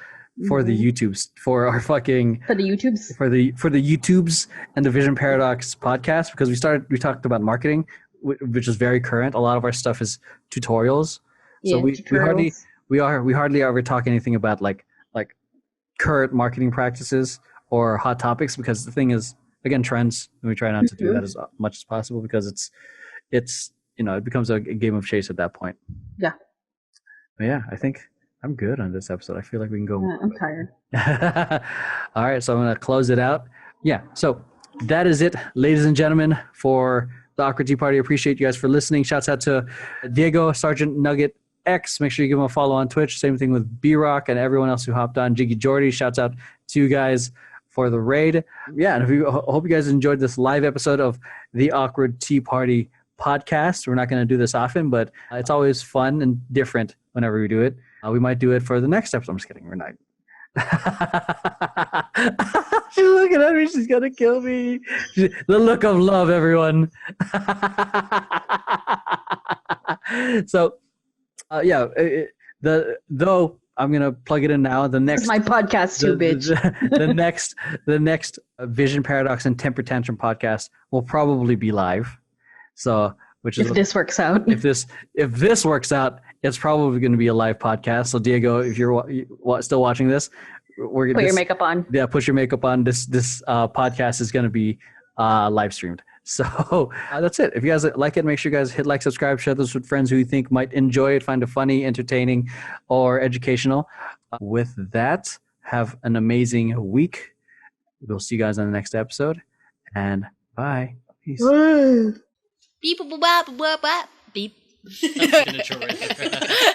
for the YouTubes, for our fucking for the YouTubes, for the YouTubes and the Vision Paradox podcast, because we talked about marketing, which is very current. A lot of our stuff is tutorials, so we hardly ever talk anything about like current marketing practices or hot topics, because the thing is, again, trends, and we try not to do that as much as possible, because it's it becomes a game of chase at that point. Yeah. But yeah, I think I'm good on this episode. I feel like we can go. I'm tired. All right, so I'm gonna close it out. Yeah, so that is it, ladies and gentlemen, for the Awkward Tea Party. Appreciate you guys for listening. Shouts out to Diego, Sergeant Nugget X. Make sure you give him a follow on Twitch. Same thing with B-Rock and everyone else who hopped on. Jiggy Jordy, shouts out to you guys for the raid. Yeah, and hope you guys enjoyed this live episode of the Awkward Tea Party podcast. We're not going to do this often, but it's always fun and different whenever we do it. We might do it for the next episode. I'm just kidding. We're not. She's looking at me. She's going to kill me. The look of love, everyone. So, though I'm gonna plug it in now. The next this is my podcast too, bitch. The next Vision Paradox and Temper Tantrum podcast will probably be live. So, if this works out, if this works out, it's probably going to be a live podcast. So, Diego, if you're still watching this, put your makeup on. Yeah, put your makeup on. This podcast is going to be live streamed. So that's it. If you guys like it, make sure you guys hit like, subscribe, share this with friends who you think might enjoy it, find it funny, entertaining, or educational. With that, have an amazing week. We'll see you guys on the next episode. And bye. Peace. Beep. That's a good intro right there.